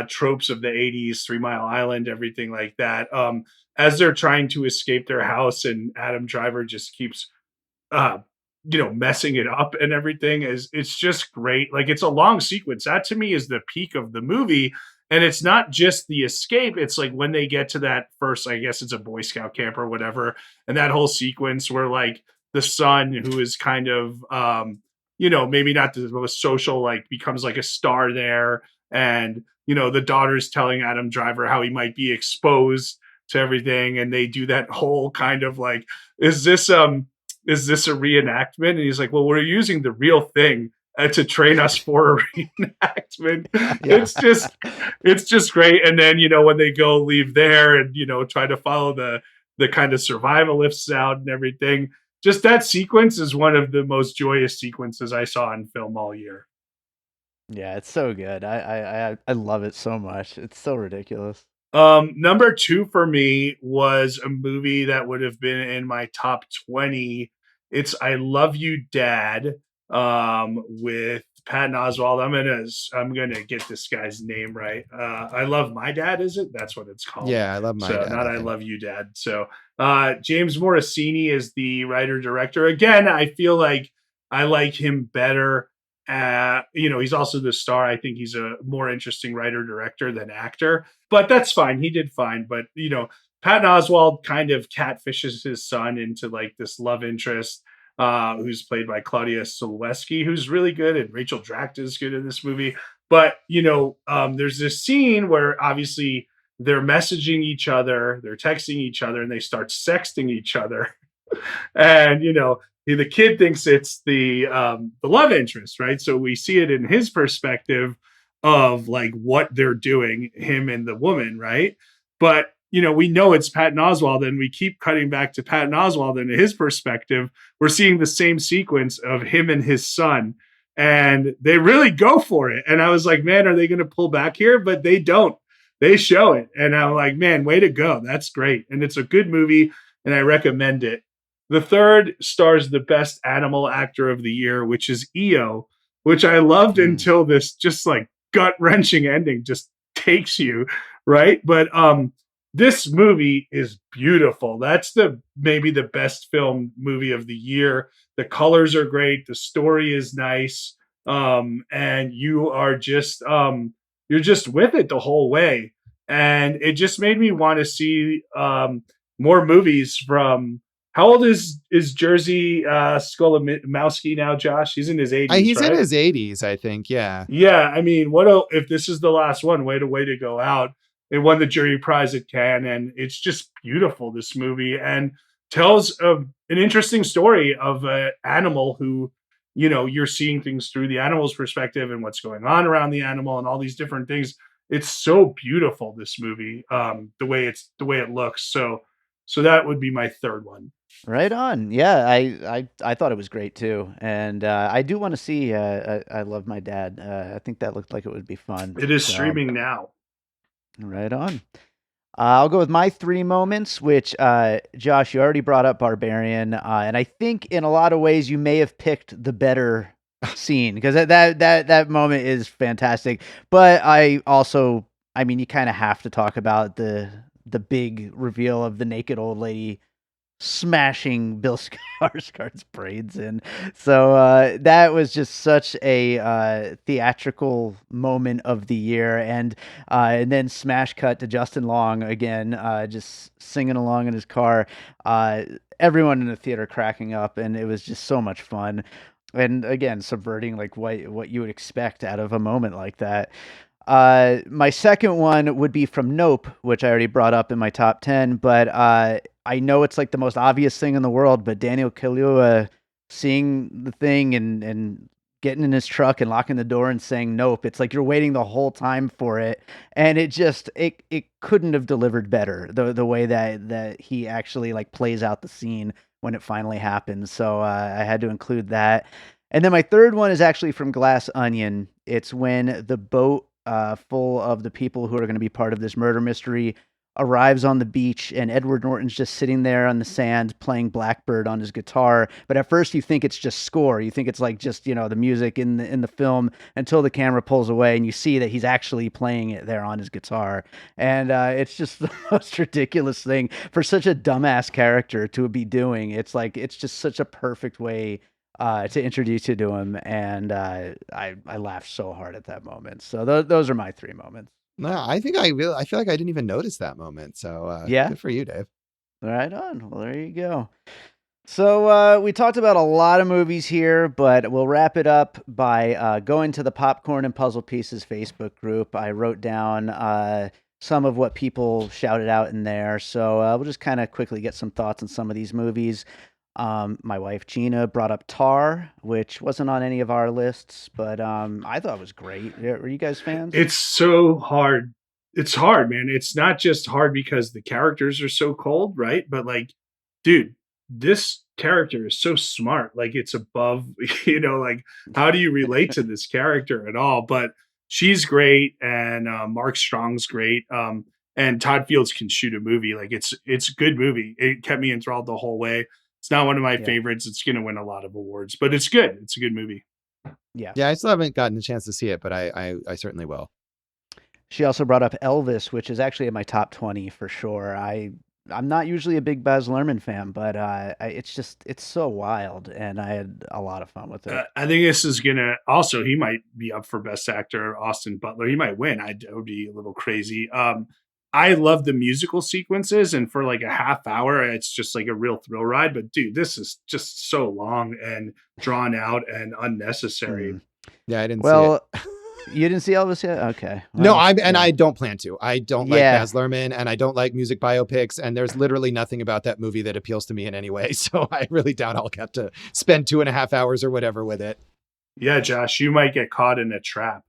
tropes of the 80s, 3 Mile Island, everything like that. As they're trying to escape their house, and Adam Driver just keeps uh messing it up and everything, it's just great. Like, it's a long sequence. That to me is the peak of the movie. And it's not just the escape, it's like when they get to that first, I guess it's a Boy Scout camp or whatever, and that whole sequence where, like, the son, who is kind of maybe not the most social, like, becomes like a star there. And the daughter's telling Adam Driver how he might be exposed to everything, and they do that whole kind of like, is this a reenactment? And he's like, well, we're using the real thing to train us for a reenactment. Yeah. It's just great. And then when they leave there and try to follow the kind of survivalists out and everything, just that sequence is one of the most joyous sequences I saw in film all year. Yeah, it's so good. I love it so much. It's so ridiculous. Number 2 for me was a movie that would have been in my top 20. It's I Love You, Dad, with Patton Oswalt. I'm gonna get this guy's name right. I Love My Dad, is it? That's what it's called. Yeah, I love my So dad. not I Love You, Dad. So James Morosini is the writer director. Again, I feel like I like him better. He's also the star. I think he's a more interesting writer director than actor, but that's fine. He did fine. But Patton Oswalt kind of catfishes his son into like this love interest, who's played by Claudia Sulewski, who's really good, and Rachel Dratch is good in this movie. But there's this scene where obviously they're messaging each other, they're texting each other, and they start sexting each other. And the kid thinks it's the love interest, right? So we see it in his perspective of like what they're doing, him and the woman, right? But we know it's Patton Oswalt, and we keep cutting back to Patton Oswalt and his perspective. We're seeing the same sequence of him and his son, and they really go for it. And I was like, man, are they going to pull back here? But they don't. They show it, and I'm like, man, way to go. That's great. And it's a good movie, and I recommend it. The third stars the best animal actor of the year, which is EO, which I loved until this just like gut wrenching ending just takes you, right? But this movie is beautiful. That's maybe the best film movie of the year. The colors are great. The story is nice. And you're just with it the whole way. And it just made me want to see more movies from. How old is Jerzy Skolimowski now, Josh? He's in his 80s. He's right? in his 80s, I think. Yeah. Yeah. I mean, if this is the last one? Way to go out. It won the jury prize at Cannes, and it's just beautiful, this movie, and tells an interesting story of an animal who, you're seeing things through the animal's perspective and what's going on around the animal and all these different things. It's so beautiful, this movie, the way it looks. So that would be my third one. Right on. Yeah, I thought it was great too, and I do want to see. I Love My Dad. I think that looked like it would be fun. It is streaming now. Right on. I'll go with my 3 moments, which Josh, you already brought up Barbarian, and I think in a lot of ways you may have picked the better scene, because that moment is fantastic. But I mean, you kind of have to talk about the big reveal of the naked old lady smashing Bill Skarsgård's brains in. So that was just such a theatrical moment of the year, and then smash cut to Justin Long again, just singing along in his car. Everyone in the theater cracking up, and it was just so much fun. and again, subverting like what you would expect out of a moment like that. My second one would be from Nope, which I already brought up in my top 10, but I know it's like the most obvious thing in the world, but Daniel Kaluuya seeing the thing and getting in his truck and locking the door and saying nope. It's like you're waiting the whole time for it, and it couldn't have delivered better the way that he actually like plays out the scene when it finally happens. So I had to include that. And then my third one is actually from Glass Onion. It's when the boat full of the people who are going to be part of this murder mystery arrives on the beach, and Edward Norton's just sitting there on the sand playing Blackbird on his guitar. But at first you think it's just score. You think it's like just, the music in the film, until the camera pulls away and you see that he's actually playing it there on his guitar. And it's just the most ridiculous thing for such a dumbass character to be doing. It's just such a perfect way to introduce you to him, and I laughed so hard at that moment. So those are my three moments. No, I feel like I didn't even notice that moment. So Yeah, good for you, Dave. right on. Well, there you go. So we talked about a lot of movies here, but we'll wrap it up by going to the Popcorn and Puzzle Pieces Facebook group. I wrote down some of what people shouted out in there, so we'll just kind of quickly get some thoughts on some of these movies. My wife Gina brought up Tar, which wasn't on any of our lists, but I thought it was great. Were you guys fans? It's so hard. It's hard, man. It's not just hard because the characters are so cold, right? But like, dude, this character is so smart. Like, it's above, like, how do you relate to this character at all? But she's great, and Mark Strong's great. And Todd Fields can shoot a movie. Like, it's a good movie. It kept me enthralled the whole way. It's not one of my Yeah. favorites. It's going to win a lot of awards, but it's good. It's a good movie. Yeah. Yeah, I still haven't gotten a chance to see it, but I certainly will. She also brought up Elvis, which is actually in my top 20 for sure. I'm not usually a big Baz Luhrmann fan, but it's so wild, and I had a lot of fun with it. I think this is gonna also. He might be up for Best Actor. Austin Butler. He might win. I would be a little crazy. I love the musical sequences, and for like a half hour, it's just like a real thrill ride. But dude, this is just so long and drawn out and unnecessary. Yeah, I didn't see it. Well, you didn't see Elvis yet? Okay. No, Well, I don't plan to. I don't like Yeah. Baz Luhrmann, and I don't like music biopics, and there's literally nothing about that movie that appeals to me in any way. So I really doubt I'll get to spend 2.5 hours or whatever with it. Yeah, Josh, you might get caught in a trap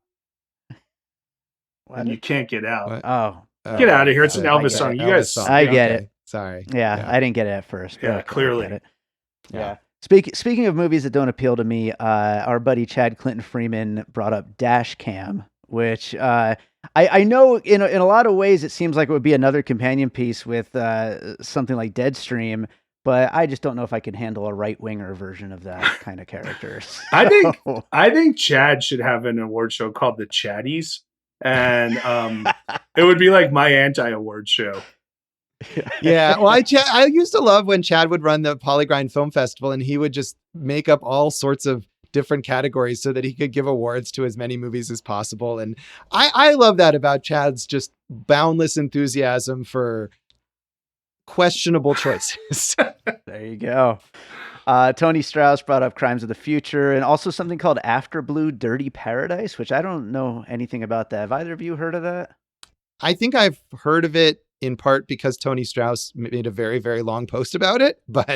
What? and you can't get out. What? Oh, Get out of here. It's an I Elvis get song. it. You Elvis guys, song. I Yeah, get okay. it. Sorry. yeah, I didn't get it at first. but Yeah, okay, I clearly. get it. Yeah. Yeah. Speaking of movies that don't appeal to me, our buddy Chad Clinton Freeman brought up Dash Cam, which I know in a lot of ways it seems like it would be another companion piece with something like Deadstream, but I just don't know if I can handle a right winger version of that kind of character. I think Chad should have an award show called the Chatties, and it would be like my anti-award show. Yeah, well, I used to love when Chad would run the Polygrind Film Festival, and he would just make up all sorts of different categories so that he could give awards to as many movies as possible. And I love that about Chad's just boundless enthusiasm for questionable choices. There you go. Tony Strauss brought up Crimes of the Future, and also something called After Blue Dirty Paradise, which I don't know anything about that. Have either of you heard of that? I think I've heard of it in part because Tony Strauss made a very, very long post about it, but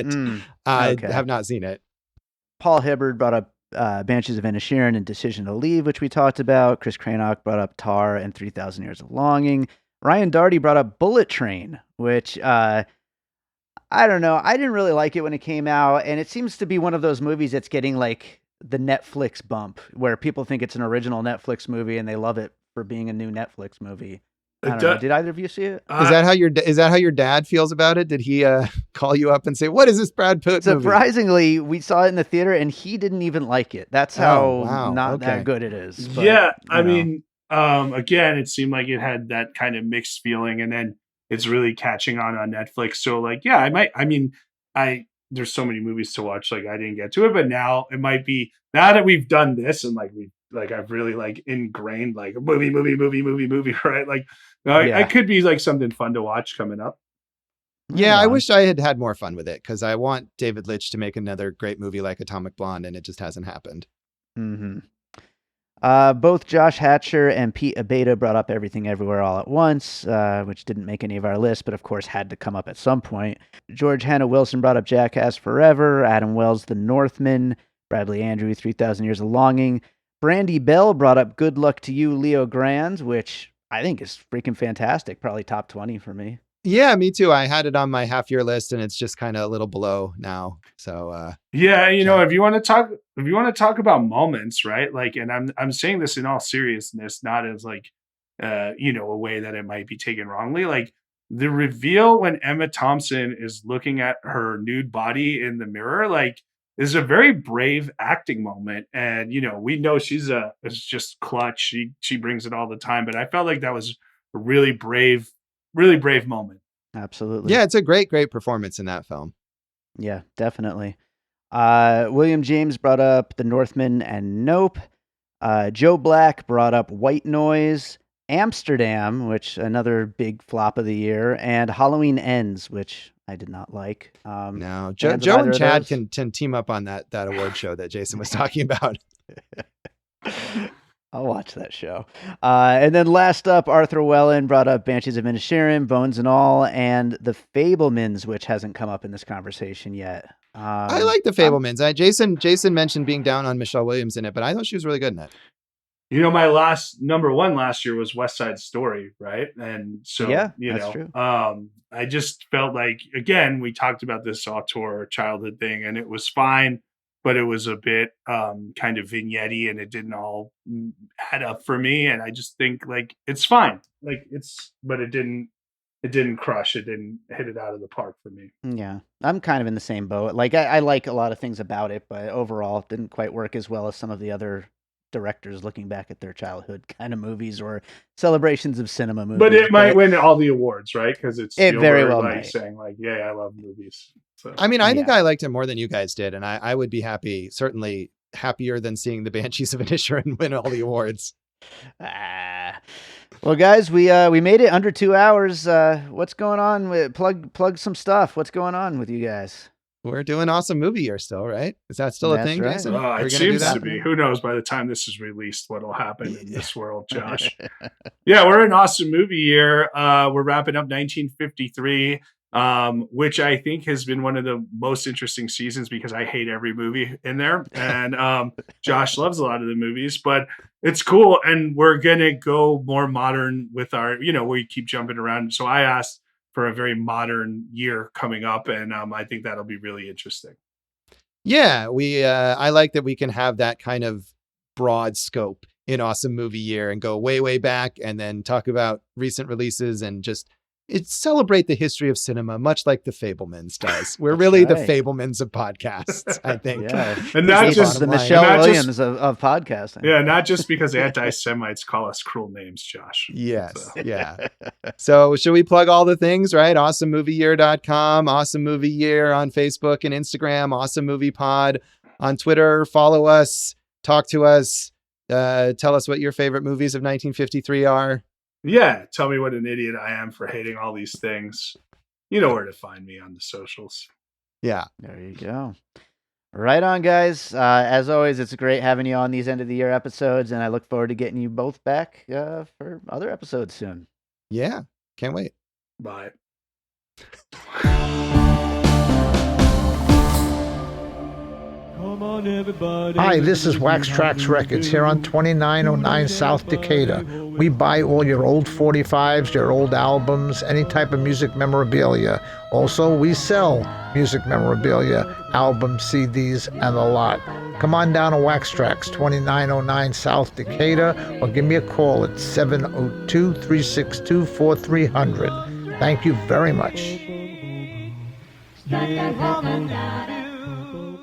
I okay. have not seen it. Paul Hibbard brought up Banshees of Inisherin and Decision to Leave, which we talked about. Chris Cranach brought up Tar and 3,000 Years of Longing. Ryan Darty brought up Bullet Train, which I don't know. I didn't really like it when it came out, and it seems to be one of those movies that's getting like the Netflix bump, where people think it's an original Netflix movie and they love it for being a new Netflix movie. I don't know. Did either of you see it? Is that how your dad feels about it? Did he call you up and say, "What is this Brad Pitt movie?" Surprisingly, we saw it in the theater and he didn't even like it. That's how not that good it is. But, yeah, I mean, again, it seemed like it had that kind of mixed feeling, and then it's really catching on Netflix. So, like, yeah, there's so many movies to watch. Like, I didn't get to it, but now it might be, now that we've done this and I've really like ingrained like movie, right? Like, it could be like something fun to watch coming up. Yeah, Right I on. wish I had had more fun with it because I want David Leitch to make another great movie like Atomic Blonde, and it just hasn't happened. Mm-hmm. Both Josh Hatcher and Pete Abeta brought up Everything Everywhere All at Once, which didn't make any of our lists, but of course had to come up at some point. George Hannah Wilson brought up Jackass Forever, Adam Wells' The Northman, Bradley Andrew, 3,000 Years of Longing. Brandy Bell brought up Good Luck to You, Leo Grand, which I think is freaking fantastic. Probably top 20 for me. Yeah, me too. I had it on my half year list, and it's just kind of a little below now. So Yeah, check. if you want to talk about moments, right? Like, and I'm saying this in all seriousness, not as like a way that it might be taken wrongly. Like the reveal when Emma Thompson is looking at her nude body in the mirror, like is a very brave acting moment. And we know it's just clutch. She brings it all the time, but I felt like that was a really brave moment. Absolutely. Yeah, it's a great performance in that film. Yeah, definitely. William James brought up The Northman and Nope. Joe Black brought up White Noise, Amsterdam, which another big flop of the year, and Halloween Ends, which I did not like. No, fans of Joe either and of Chad those? can team up on that award show that Jason was talking about. I'll watch that show. And then last up, Arthur Wellen brought up Banshees of Inisherin, Bones and All, and The Fablemans, which hasn't come up in this conversation yet. I like The Fablemans. Jason mentioned being down on Michelle Williams in it, but I thought she was really good in it. My last number one last year was West Side Story, right? And so, Yeah, that's true. I just felt like, again, we talked about this auteur childhood thing, and it was fine, but it was a bit kind of vignette-y, and it didn't all add up for me. And I just think like it's fine, but it didn't crush, it didn't hit it out of the park for me. Yeah, I'm kind of in the same boat. Like I like a lot of things about it, but overall, it didn't quite work as well as some of the other directors looking back at their childhood kind of movies or celebrations of cinema movies. But it might win all the awards, right? Because it's It very well like might. saying like, "Yeah, I love movies." So I mean, I think I liked it more than you guys did, and I would be certainly happier than seeing the Banshees of Inisherin win all the awards. Well, guys, we made it under 2 hours. What's going on? Plug some stuff. What's going on with you guys? We're doing Awesome Movie Year still, right? Is that still a That's thing, right. Jason? It seems to be. Who knows by the time this is released what'll happen in this world, Josh. Yeah, we're in Awesome Movie Year. We're wrapping up 1953, which I think has been one of the most interesting seasons because I hate every movie in there. And Josh loves a lot of the movies, but it's cool. And we're going to go more modern with our, we keep jumping around. So I asked for a very modern year coming up, and I think that'll be really interesting. Yeah, I like that we can have that kind of broad scope in Awesome Movie Year and go way, way back and then talk about recent releases and just celebrate the history of cinema, much like The Fablemans does. We're really the Fablemans of podcasts, I think. Yeah, and not just the Michelle Williams of podcasting. Yeah, not just because anti-Semites call us cruel names, Josh. Yes, yeah. So should we plug all the things, right? AwesomeMovieYear.com, Awesome Movie Year on Facebook and Instagram, Awesome Movie Pod on Twitter. Follow us, talk to us, tell us what your favorite movies of 1953 are. Yeah, tell me what an idiot I am for hating all these things. You know where to find me on the socials. Yeah. There you go. Right on, guys. As always, it's great having you on these end of the year episodes, and I look forward to getting you both back for other episodes soon. Yeah, can't wait. Bye. Hi, this is Wax Trax Records here on 2909 South Decatur. We buy all your old 45s, your old albums, any type of music memorabilia. Also, we sell music memorabilia, albums, CDs, and a lot. Come on down to Wax Trax, 2909 South Decatur, or give me a call at 702-362-4300. Thank you very much.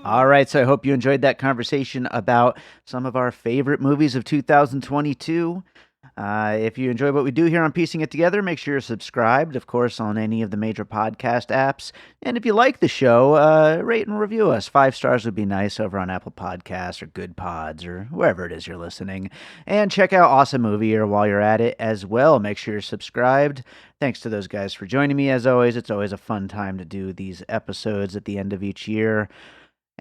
All right, so I hope you enjoyed that conversation about some of our favorite movies of 2022. If you enjoy what we do here on Piecing It Together, make sure you're subscribed, of course, on any of the major podcast apps. And if you like the show, rate and review us. 5 stars would be nice over on Apple Podcasts or Good Pods or wherever it is you're listening. And check out Awesome Movie Year while you're at it as well. Make sure you're subscribed. Thanks to those guys for joining me as always. It's always a fun time to do these episodes at the end of each year.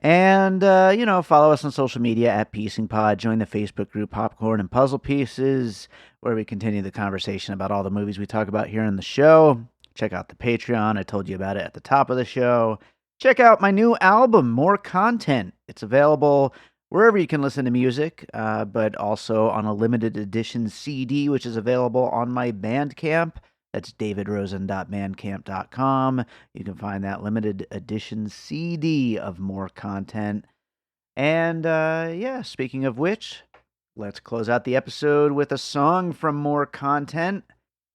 And, follow us on social media at Piecing Pod. Join the Facebook group Popcorn and Puzzle Pieces, where we continue the conversation about all the movies we talk about here in the show. Check out the Patreon. I told you about it at the top of the show. Check out my new album, More Content. It's available wherever you can listen to music, but also on a limited edition CD, which is available on my Bandcamp. That's davidrosen.bandcamp.com. You can find that limited edition CD of More Content. And speaking of which, let's close out the episode with a song from More Content.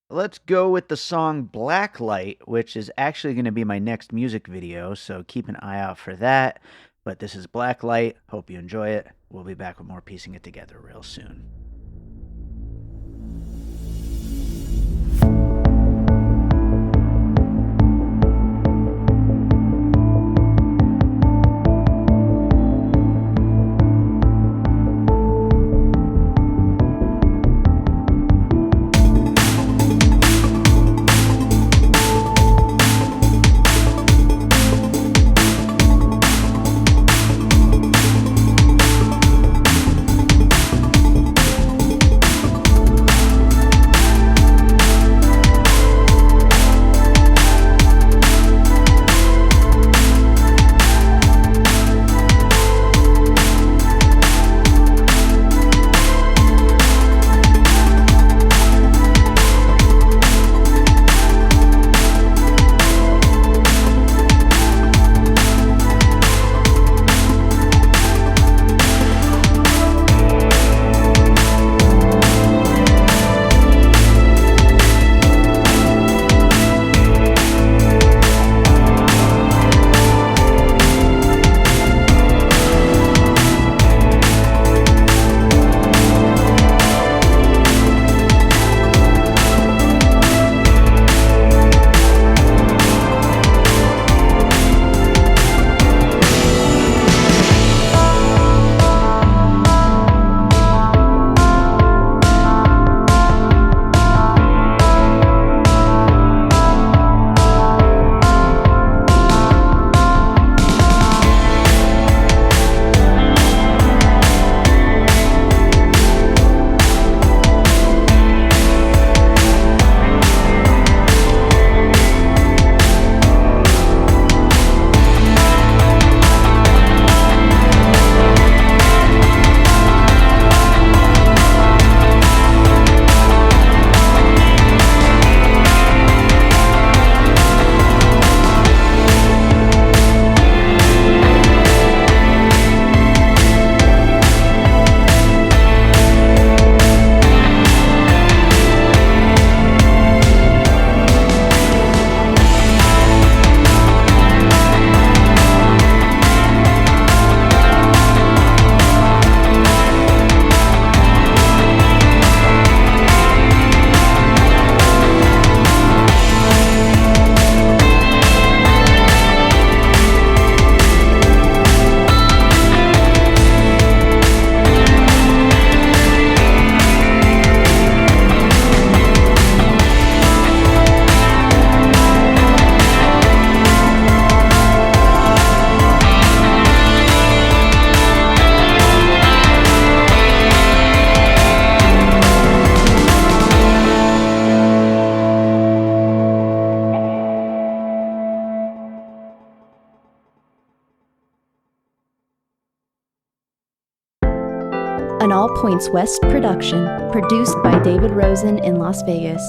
Let's go with the song Blacklight, which is actually going to be my next music video, so keep an eye out for that. But this is Blacklight. Hope you enjoy it. We'll be back with more Piecing It Together real soon. An All Points West production, produced by David Rosen in Las Vegas.